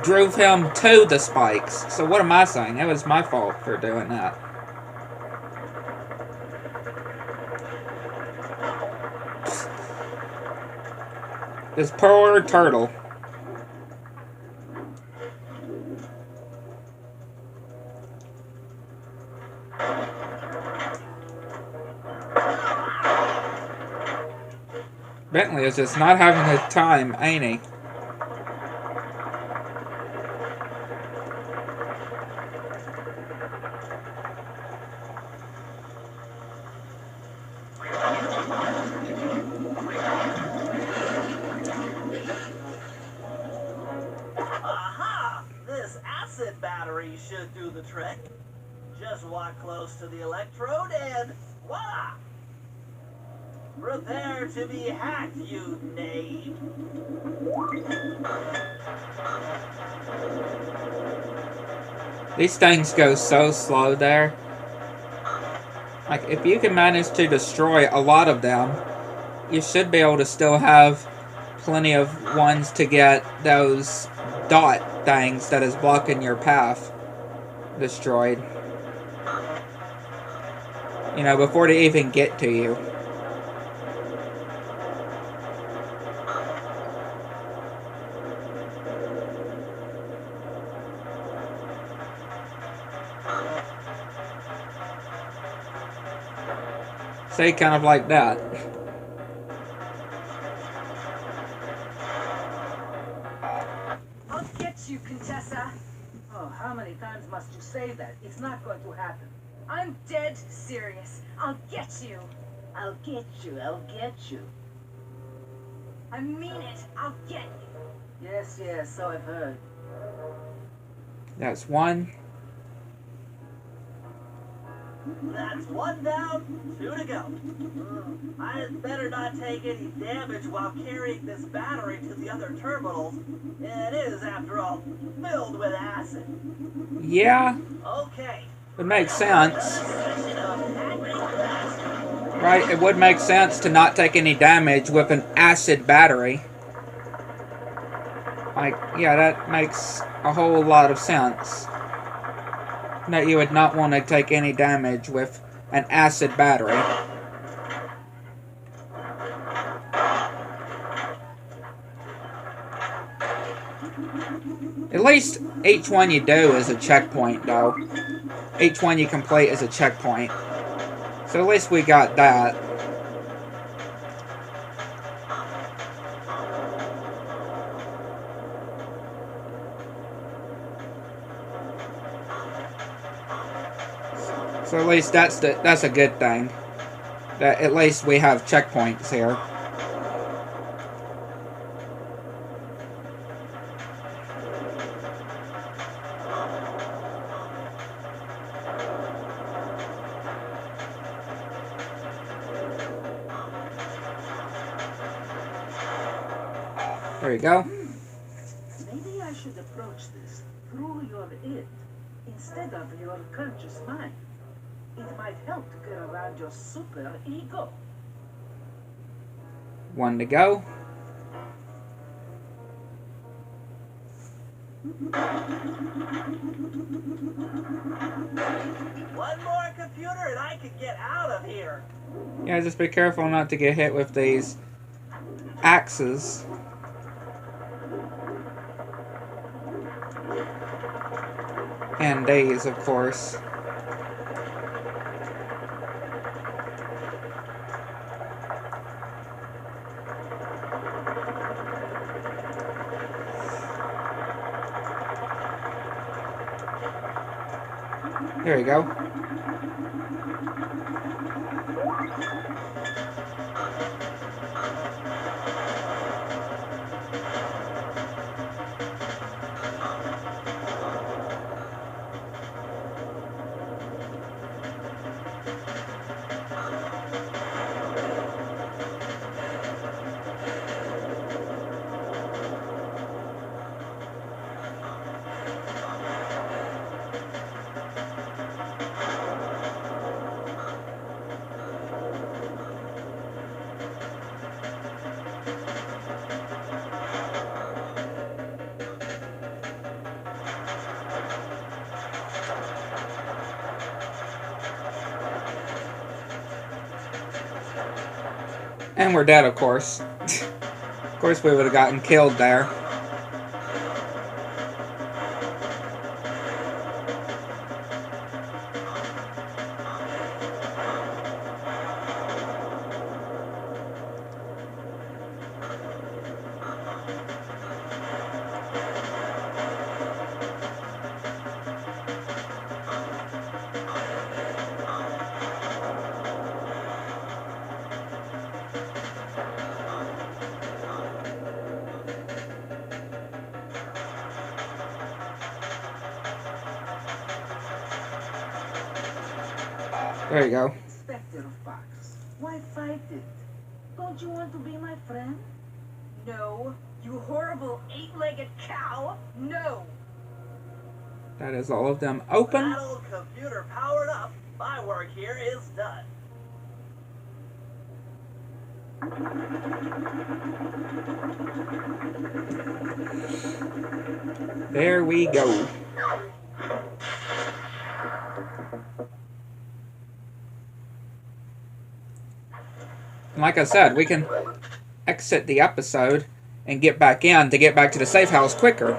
Speaker 1: drove him to the spikes. So what am I saying? It was my fault for doing that. This poor turtle. Bentley is just not having a time, ain't he?
Speaker 2: Aha! This acid battery should do the trick. Just walk close to the electrode and voila! Prepare to be hacked, you knave!
Speaker 1: These things go so slow there. Like, if you can manage to destroy a lot of them, you should be able to still have plenty of ones to get those dot things that is blocking your path destroyed. You know, before they even get to you. Say kind of like that.
Speaker 6: I'll get you, Contessa. Oh, how many times must you say that? It's not going to happen.
Speaker 7: I'm dead serious. I'll get you.
Speaker 6: I'll get you. I'll get you.
Speaker 7: I mean it. I'll get you.
Speaker 6: Yes, yes, so I've heard.
Speaker 1: That's one.
Speaker 2: That's one down, 2 to go. I'd better not take any damage while carrying this battery to the other terminals. It is, after all, filled with acid.
Speaker 1: Yeah,
Speaker 2: Okay.
Speaker 1: it makes sense.
Speaker 2: Session of hacking acid.
Speaker 1: Right, it would make sense to not take any damage with an acid battery. Like, yeah, that makes a whole lot of sense. That you would not want to take any damage with an acid battery. At least each one you do is a checkpoint, though. Each one you complete is a checkpoint. So at least we got that. So at least that's a good thing. That at least we have checkpoints here. There you go.
Speaker 6: Maybe I should approach this through your id instead of your conscious mind. It might help to get around your super ego.
Speaker 1: One to go.
Speaker 2: One more computer and I could get out of here.
Speaker 1: Yeah, just be careful not to get hit with these axes. And these, of course. There you go. And we're dead, of course. Of course we would have gotten killed there. There you go.
Speaker 6: Inspector Fox, why fight it? Don't you want to be my friend?
Speaker 7: No, you horrible eight-legged cow. No.
Speaker 1: That is all of them open.
Speaker 2: That old computer powered up. My work here is done.
Speaker 1: There we go. And like I said, we can exit the episode and get back in to get back to the safe house quicker.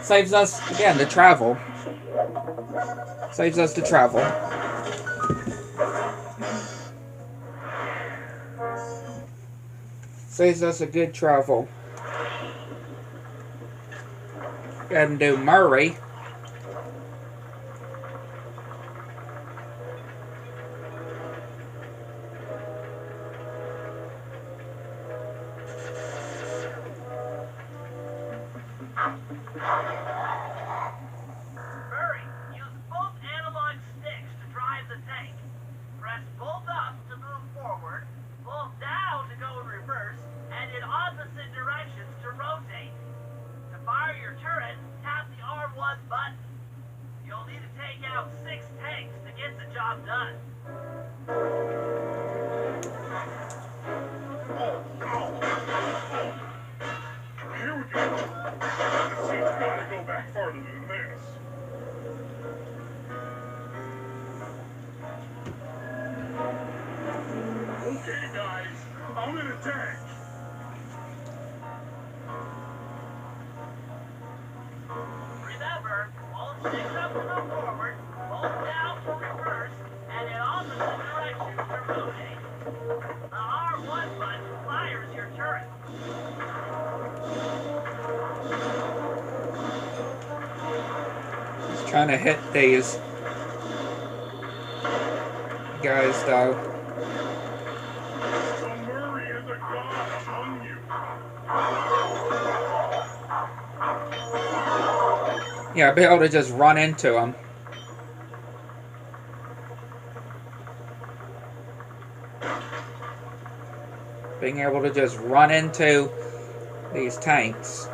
Speaker 1: Saves us, again, to travel. Saves us to travel. Saves us a good travel. Go ahead and do Murray.
Speaker 2: Murray, use both analog sticks to drive the tank. Press both up to move forward, both down to go in reverse, and in opposite directions to rotate. To fire your turret, tap the R1 button. You'll need to take out 6 tanks to get the job done.
Speaker 5: Here we go. The seat's gotta go back farther than this. Okay, guys, I'm in a tank.
Speaker 2: Remember, hold 6 up to move forward, hold down to reverse, and in opposite directions to rotate. The R1 button fires your turret.
Speaker 1: Just trying to hit these guys, though.
Speaker 5: So Murray is a god among you.
Speaker 1: Yeah, I'll be able to just run into them. Being able to just run into these tanks.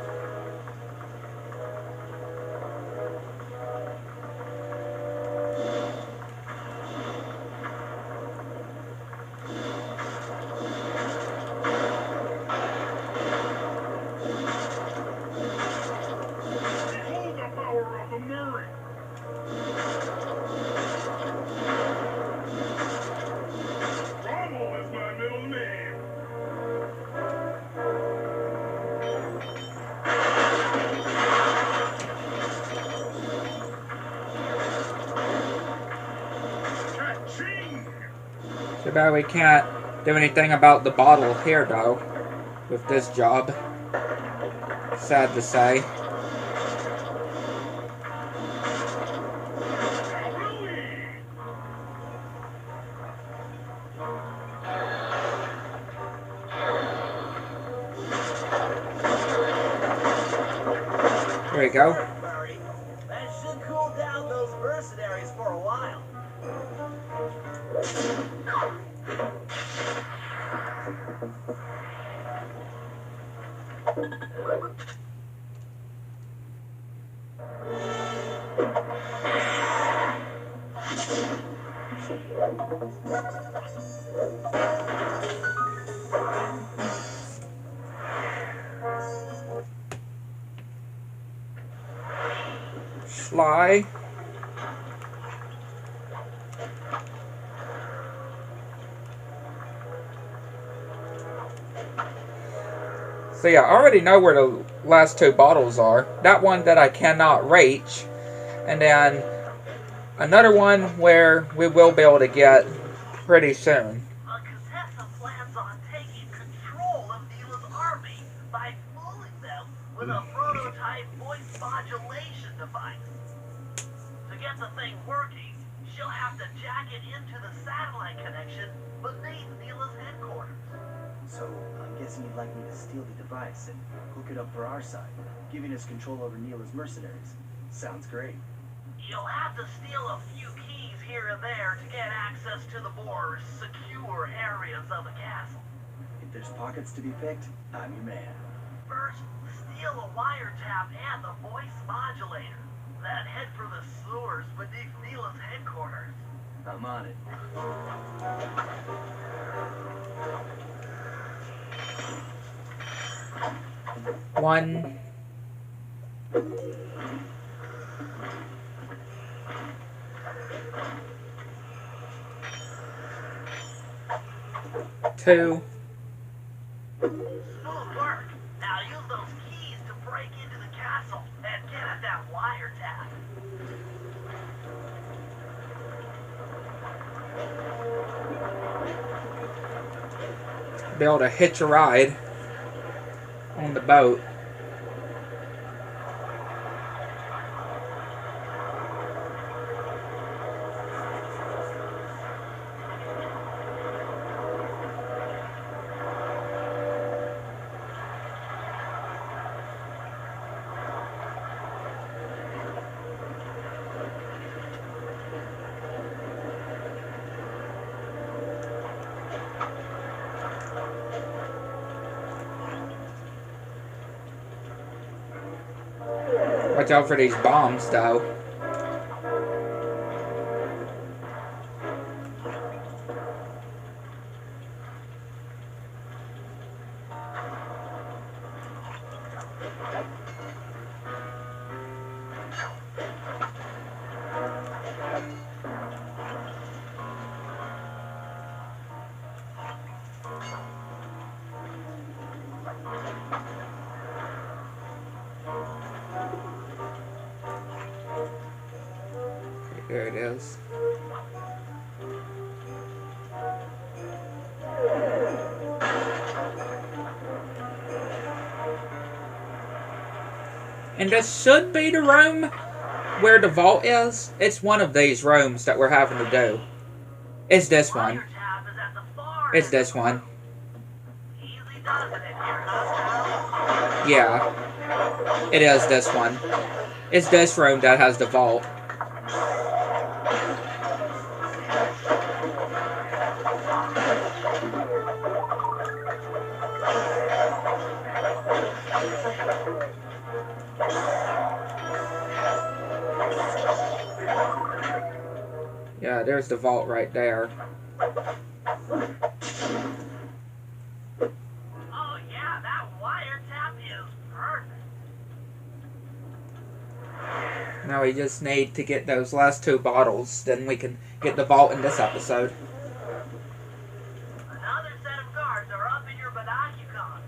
Speaker 1: Too bad we can't do anything about the bottle here, though, with this job. Sad to say. There we go.
Speaker 2: That should cool down those mercenaries for a while.
Speaker 1: Sly. So yeah, I already know where the last two bottles are. That one that I cannot reach, and then another one where we will be able to get pretty soon.
Speaker 2: Contessa plans on taking control of Neela's army by fooling them with a prototype voice modulation device. To get the thing working, she'll have to jack it into the satellite connection beneath Neela's headquarters.
Speaker 4: So, I'm guessing you'd like me to steal the device and hook it up for our side, giving us control over Neela's mercenaries. Sounds great.
Speaker 2: You'll have to steal a few keys here and there to get access to the more secure areas of the castle.
Speaker 4: If there's pockets to be picked, I'm your man.
Speaker 2: First, steal a wiretap and the voice modulator. Then head for the sewers beneath Neela's headquarters.
Speaker 4: I'm on it.
Speaker 1: One. Two.
Speaker 2: Smooth work. Now use those keys to break into the castle and get at that wiretap.
Speaker 1: Be able to hitch a ride on the boat. Watch out for these bombs, though. There it is. And this should be the room where the vault is. It's one of these rooms that we're having to do. It's this one. It's this one. Yeah. It is this one. It's this room that has the vault. Yeah, there's the vault right there.
Speaker 2: Oh yeah, that wiretap is perfect.
Speaker 1: Now we just need to get those last two bottles, then we can get the vault in this episode.
Speaker 2: Another set of guards are up in your Badakukan.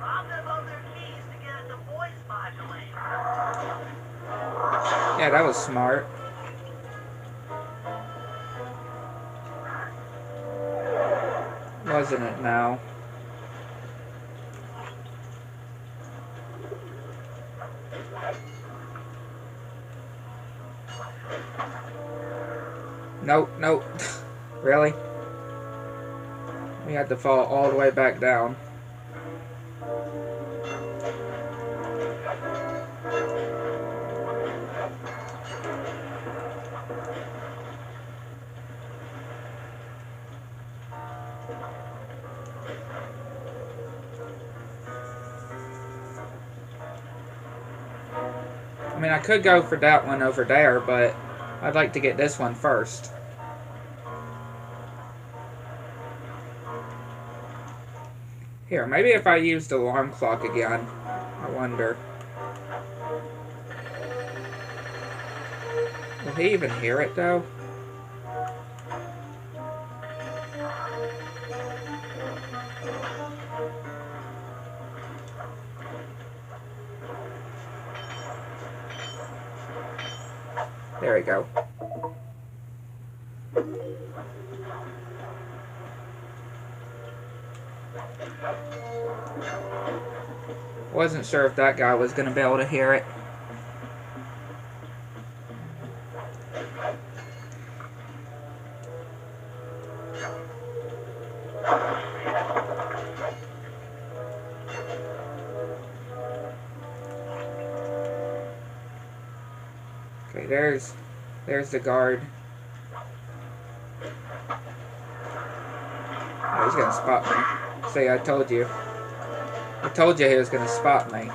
Speaker 2: Rob them of their keys to get at the voice modulator.
Speaker 1: Yeah, that was smart. Wasn't it now? Nope, nope. Really? We had to fall all the way back down. I mean, I could go for that one over there, but I'd like to get this one first. Here, maybe if I used the alarm clock again, I wonder. Will he even hear it, though? There we go. Wasn't sure if that guy was going to be able to hear it. Okay, there's the guard. Oh, he's gonna spot me. See, I told you. I told you he was gonna spot me.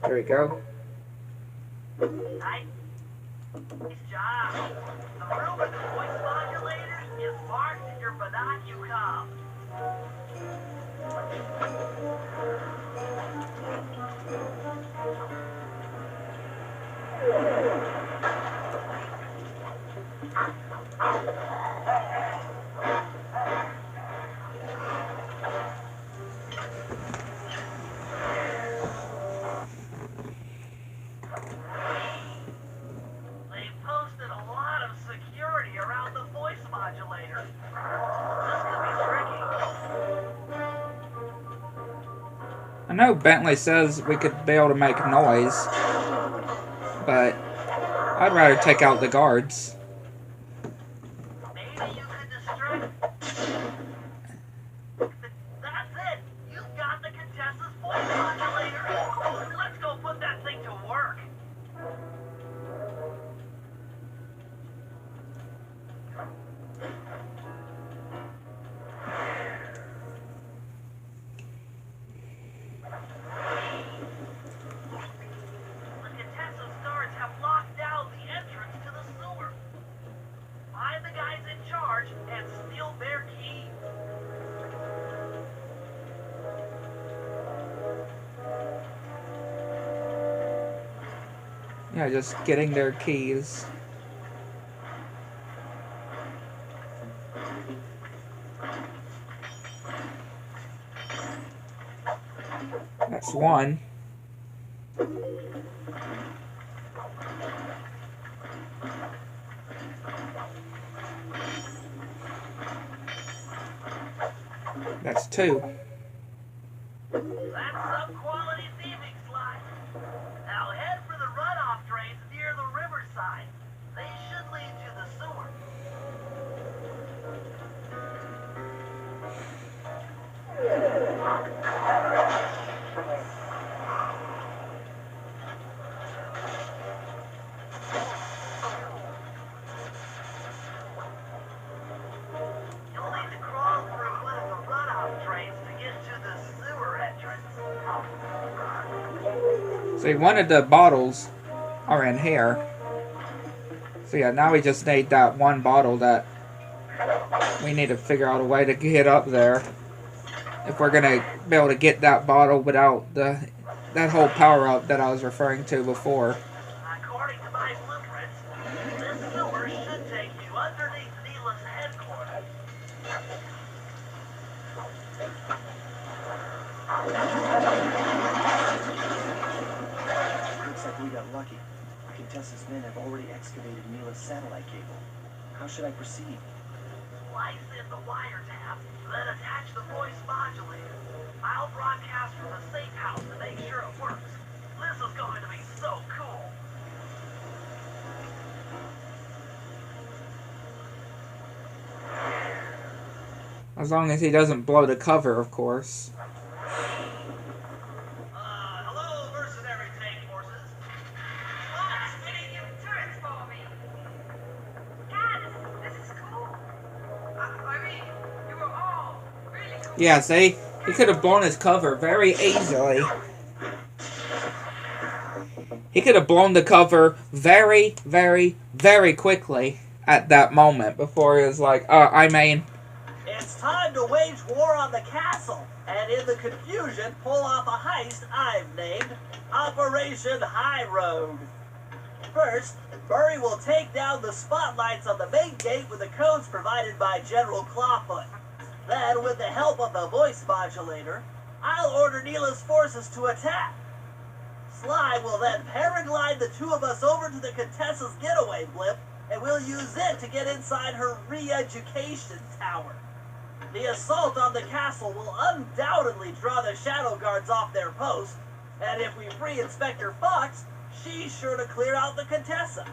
Speaker 1: There we go.
Speaker 2: Nice job. The room with the voice modulators is marked in your binocular.
Speaker 1: I know Bentley says we could be able to make noise, but I'd rather take out the guards.
Speaker 2: Maybe you could distract. That's it. You've got the Contessa's voice modulator. Let's go put that thing to work.
Speaker 1: Yeah, just getting their keys. That's one. That's two.
Speaker 2: That's some quality thieving, Sly. Now head for the runoff drains near the riverside. They should lead to the sewer. You'll need to crawl through one of the runoff drains to get to the sewer entrance.
Speaker 1: See, one of the bottles are in here. So yeah, now we just need that one bottle that we need to figure out a way to get up there. If we're gonna be able to get that bottle without that whole power-up that I was referring to before.
Speaker 2: According to my blueprints, this sewer should take you underneath Neela's headquarters.
Speaker 4: Looks like we got lucky. Contessa's men have already excavated Neela's satellite cable. How should I proceed?
Speaker 2: Slice in the wire tap, then attach the voice modulator. I'll broadcast from the safe house to make sure it works. This is going to be so cool.
Speaker 1: As long as he doesn't blow the cover, of course.
Speaker 2: Hello, mercenary tank forces.
Speaker 7: Spinning your turrets for me. God, this is cool. I mean, you were all really cool.
Speaker 1: Yeah, see? He could have blown his cover very easily. He could have blown the cover very, very, very quickly at that moment before he was like, I mean...
Speaker 2: It's time to wage war on the castle, and in the confusion, pull off a heist I've named Operation High Road. First, Murray will take down the spotlights on the main gate with the codes provided by General Clawfoot. Then, with the help of the voice modulator, I'll order Neela's forces to attack. Sly will then paraglide the two of us over to the Contessa's getaway blimp, and we'll use it to get inside her re-education tower. The assault on the castle will undoubtedly draw the Shadow Guards off their post, and if we free Inspector Fox, she's sure to clear out the Contessa.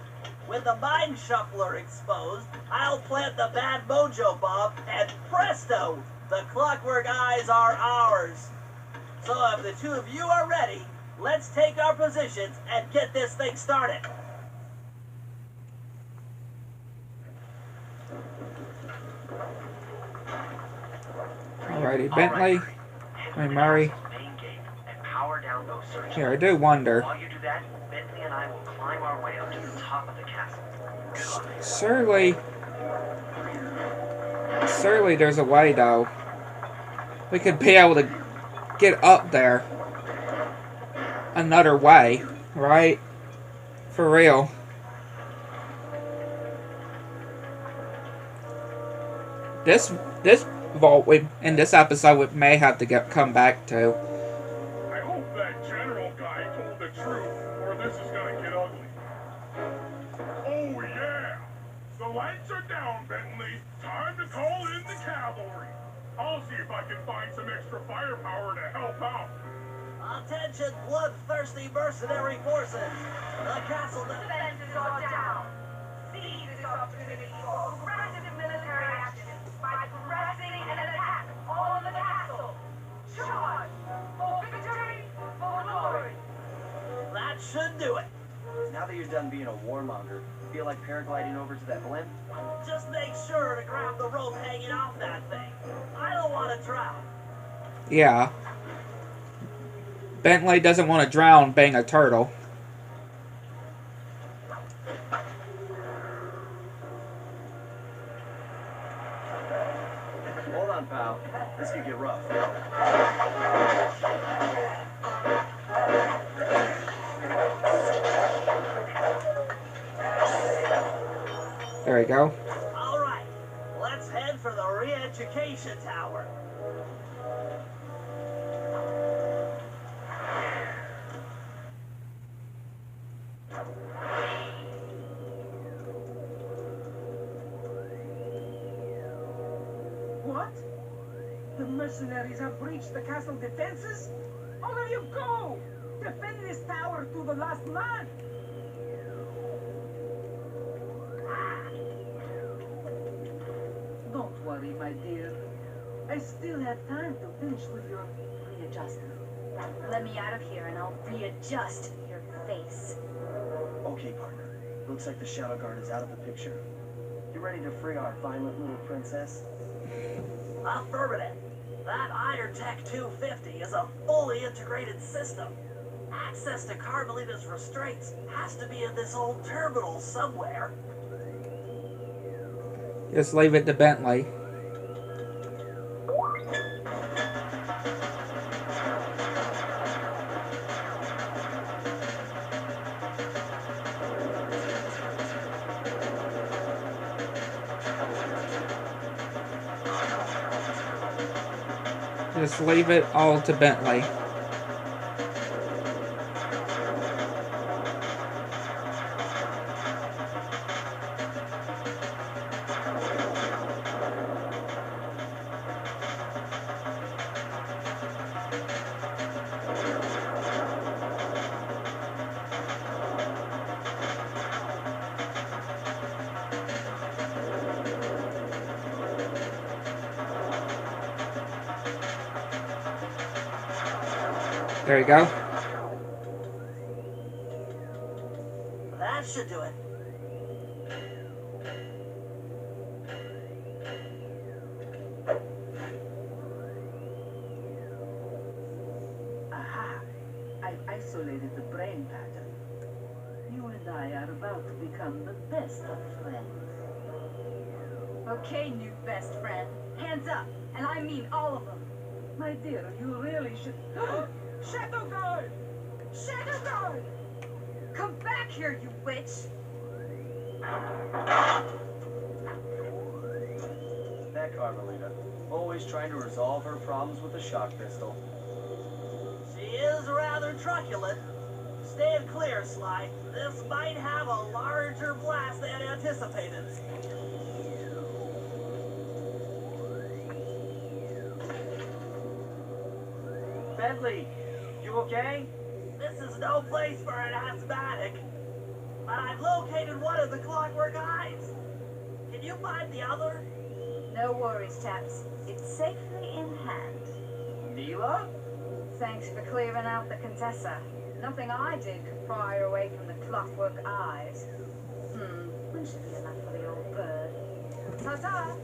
Speaker 2: With the Mind Shuffler exposed, I'll plant the Bad Mojo Bomb, and presto! The Clockwork Eyes are ours. So if the two of you are ready, let's take our positions and get this thing started.
Speaker 1: Alrighty, Bentley. Murray. Here, I do wonder.
Speaker 3: While you do that, Bentley and I will climb our way up to the top of the castle.
Speaker 1: Surely there's a way, though. We could be able to get up there another way, right? For real. This vault in this episode we may have to come back to.
Speaker 5: I hope that general guy told the truth, or this is gonna get ugly. Oh yeah! The lights are down, Bentley. Time to call in the cavalry. I'll see if I can find some extra firepower to help out.
Speaker 2: Attention, bloodthirsty mercenary forces! The castle
Speaker 7: Defenses are down. Seize this opportunity for aggressive military action by pressing an attack on the castle. Charge! For victory! For glory!
Speaker 2: That should do it.
Speaker 4: Now that you're done being a warmonger, feel like paragliding over to that blimp?
Speaker 2: Just make sure to grab the rope hanging off that thing. I don't want to drown.
Speaker 1: Yeah. Bentley doesn't want to drown being a turtle.
Speaker 4: Hold on, pal. This could get rough.
Speaker 1: There we go.
Speaker 2: All right, let's head for the re-education tower.
Speaker 6: What? The mercenaries have breached the castle defenses? All of you go! Defend this tower to the last man! Don't worry, my dear. I still have time to finish with your readjustment.
Speaker 7: Let me out of here and I'll readjust your face.
Speaker 4: Okay, partner. Looks like the Shadow Guard is out of the picture. You ready to free our violent little princess?
Speaker 2: Affirmative. That IronTech 250 is a fully integrated system. Access to Carmelita's restraints has to be in this old terminal somewhere.
Speaker 1: Just leave it to Bentley. Just leave it all to Bentley. There you go.
Speaker 2: That should do it.
Speaker 6: Aha! I've isolated the brain pattern. You and I are about to become the best of friends.
Speaker 7: Okay, new best friend. Hands up, and I mean all of them.
Speaker 6: My dear, you really should...
Speaker 7: Shadow Guard! Shadow Guard! Come back here, you witch!
Speaker 4: That Carmelita. Always trying to resolve her problems with a shock pistol.
Speaker 2: She is rather truculent. Stand clear, Sly. This might have a larger blast than anticipated.
Speaker 4: Bentley, you okay?
Speaker 2: This is no place for an asthmatic. But I've located one of the Clockwork Eyes. Can you find the other?
Speaker 7: No worries, Taps. It's safely in hand.
Speaker 4: Neela?
Speaker 7: Thanks for clearing out the Contessa. Nothing I did could pry her away from the Clockwork Eyes. When should be enough for the old bird? Ta-ta!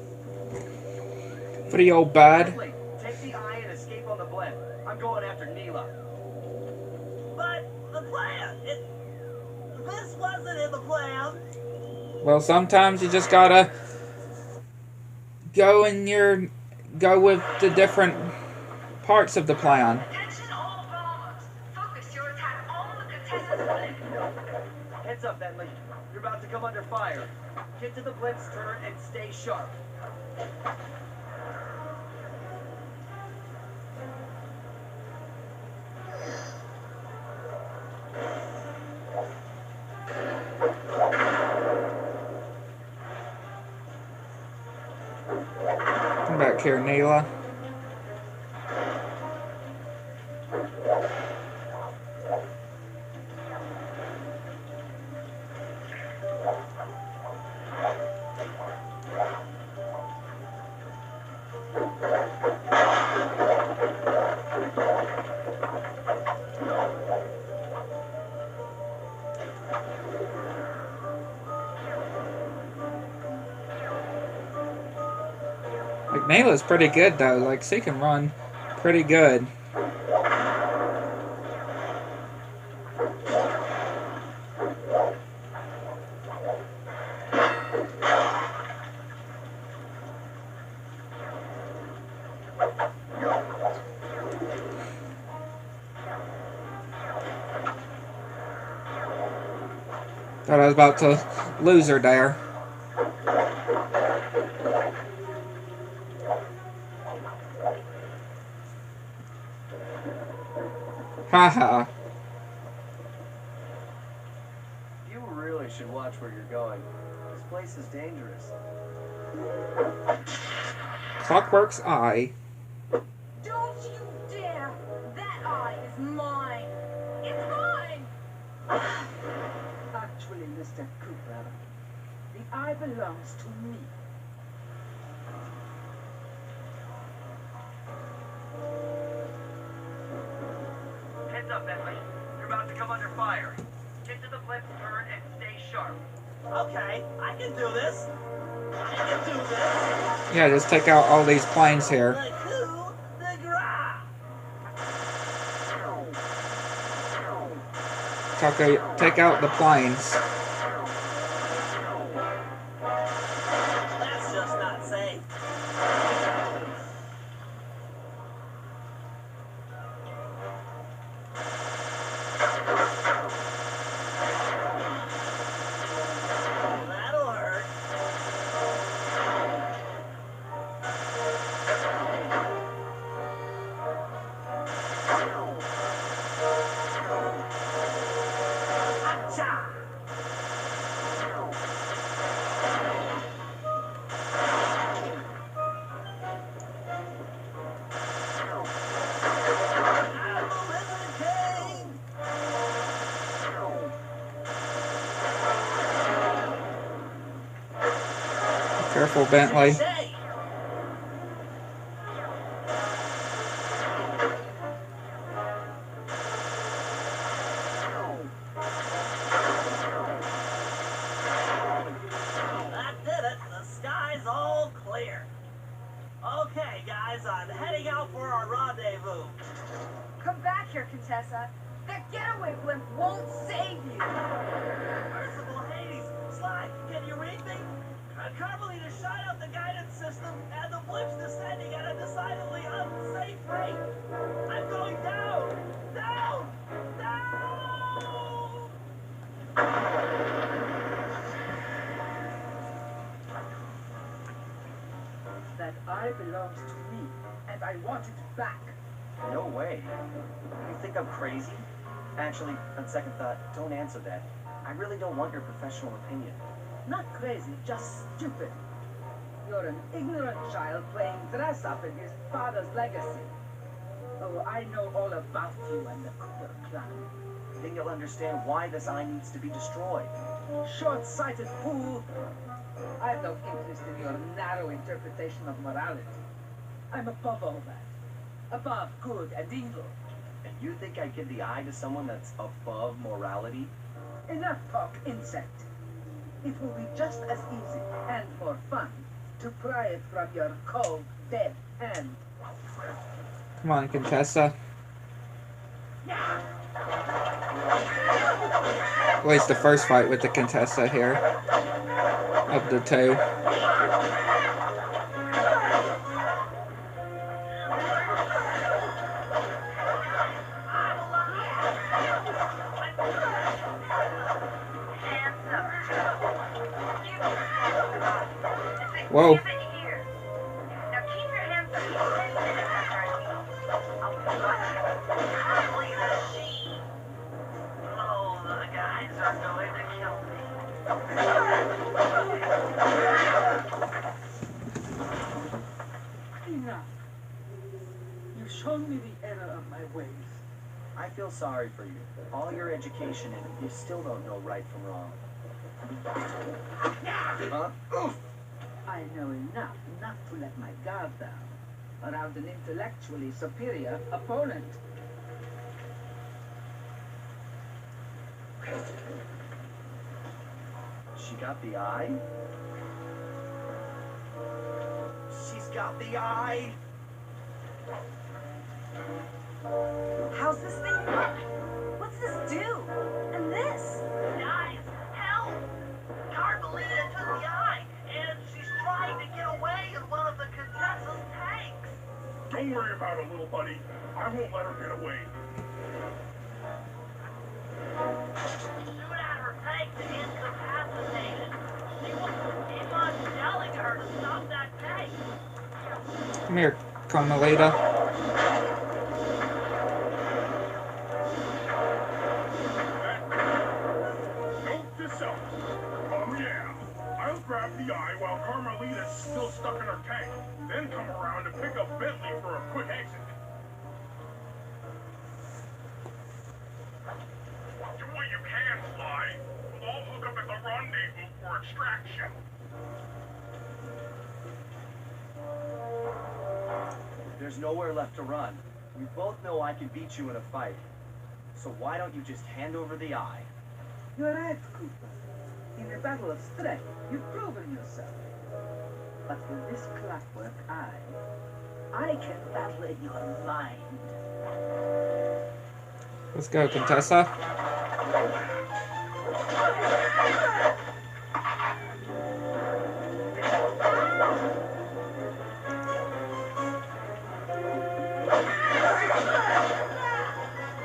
Speaker 1: For the old bird.
Speaker 4: Bentley, take the eye and escape on the blimp. I'm going after Neela.
Speaker 2: But the plan, this wasn't in the plan.
Speaker 1: Well, sometimes you just gotta go with the different parts of the plan.
Speaker 7: Attention all bombers! Focus your attack on the Contessa's blimp.
Speaker 4: Heads up, Bentley. You're about to come under fire. Get to the blimp's turn and stay sharp.
Speaker 1: Come back here, Neela. Like, Neela's pretty good, though. Like, she can run pretty good. Thought I was about to lose her there. Haha.
Speaker 4: You really should watch where you're going. This place is dangerous.
Speaker 1: Clockwork's eye.
Speaker 7: Don't you dare! That eye is mine! It's mine!
Speaker 6: Actually, Mr. Cooper, the eye belongs to me.
Speaker 4: Heads up, Bentley. You're about to come under fire. Get to the blimp's turn and stay sharp.
Speaker 2: Okay, I can do this. I can do this.
Speaker 1: Yeah, just take out all these planes here.
Speaker 2: The coup de grace.
Speaker 1: Take out the planes.
Speaker 2: That's just
Speaker 1: Careful, Bentley.
Speaker 2: Say, that did it. The sky's all clear. Okay, guys, I'm heading out for our rendezvous.
Speaker 7: Come back here, Contessa. That getaway blimp won't save you.
Speaker 2: Merciful Hades, Sly, can you read me? Carmelita shot out the guidance system, and the blimp's descending at a decidedly unsafe rate. I'm going down! Down! Down!
Speaker 6: That eye belongs to me, and I want it back.
Speaker 4: No way. You think I'm crazy? Actually, on second thought, don't answer that. I really don't want your professional opinion.
Speaker 6: Not crazy, just stupid. You're an ignorant child playing dress up in his father's legacy. Oh, I know all about you and the Cooper clan.
Speaker 4: Then you'll understand why this eye needs to be destroyed.
Speaker 6: Short-sighted fool. I've no interest in your narrow interpretation of morality. I'm above all that. Above good and evil.
Speaker 4: And you think I'd give the eye to someone that's above morality?
Speaker 6: Enough talk, insect. It will be just as easy and more fun to pry it from your cold, dead hand.
Speaker 1: Come on, Contessa. At least the first fight with the Contessa here. Of the two. Whoa.
Speaker 7: Keep it here. Now keep your hands up for 10 minutes after I leave. I'll be watching.
Speaker 2: Probably the she. Oh, the guys are going to kill me.
Speaker 6: Enough. You've shown me the error of my ways.
Speaker 4: I feel sorry for you. All your education and you still don't know right from wrong. Huh? Oof!
Speaker 6: I know enough not to let my guard down around an intellectually superior opponent.
Speaker 4: She got the eye? She's got the eye!
Speaker 7: How's this thing look? What's this do? And this?
Speaker 2: Guys, help! Carmelita took the eye, and she's trying to get away in one of the Contessa's tanks.
Speaker 5: Don't worry about it, little buddy. I won't let her get away.
Speaker 2: Shoot at her tank to incapacitate it. She won't keep on yelling at her to stop that tank.
Speaker 1: Come here, Carmelita.
Speaker 5: Note to self. Oh yeah. I'll grab the eye while Carmelita's still stuck in her tank. Then come around and pick up Bentley for a quick exit. Do what you can, Sly. We'll all hook up at the rendezvous for extraction.
Speaker 4: There's nowhere left to run. We both know I can beat you in a fight. So why don't you just hand over the eye?
Speaker 6: You're right, Cooper. In a battle of strength, you've proven yourself. But with this clockwork eye, I can battle in your mind.
Speaker 1: Let's go, Contessa.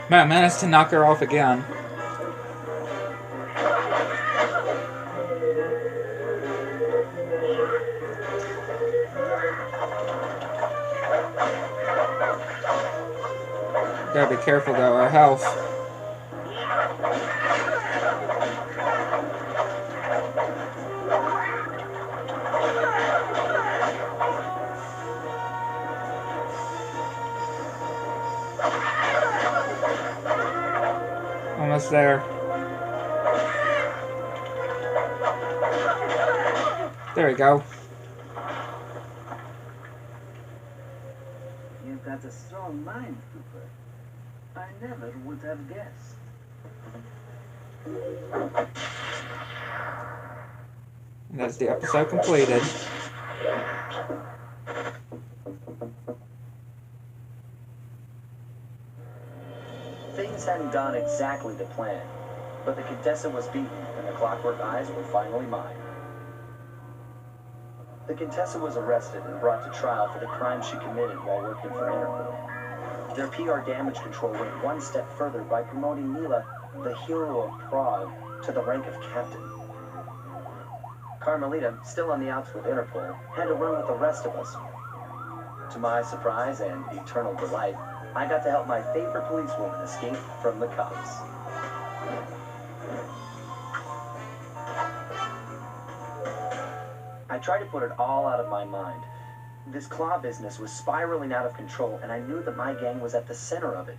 Speaker 1: Man, managed to knock her off again. Gotta be careful though, our health. Almost there. There we go.
Speaker 6: has a strong mind, Cooper. I never would have guessed.
Speaker 1: And that's the episode completed.
Speaker 4: Things hadn't gone exactly to plan, but the Contessa was beaten and the Clockwork Eyes were finally mine. The Contessa was arrested and brought to trial for the crime she committed while working for Interpol. Their PR damage control went one step further by promoting Mila, the hero of Prague, to the rank of captain. Carmelita, still on the outs with Interpol, had to run with the rest of us. To my surprise and eternal delight, I got to help my favorite policewoman escape from the cops. I tried to put it all out of my mind. This claw business was spiraling out of control, and I knew that my gang was at the center of it.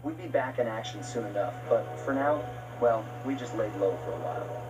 Speaker 4: We'd be back in action soon enough, but for now, well, we just laid low for a while.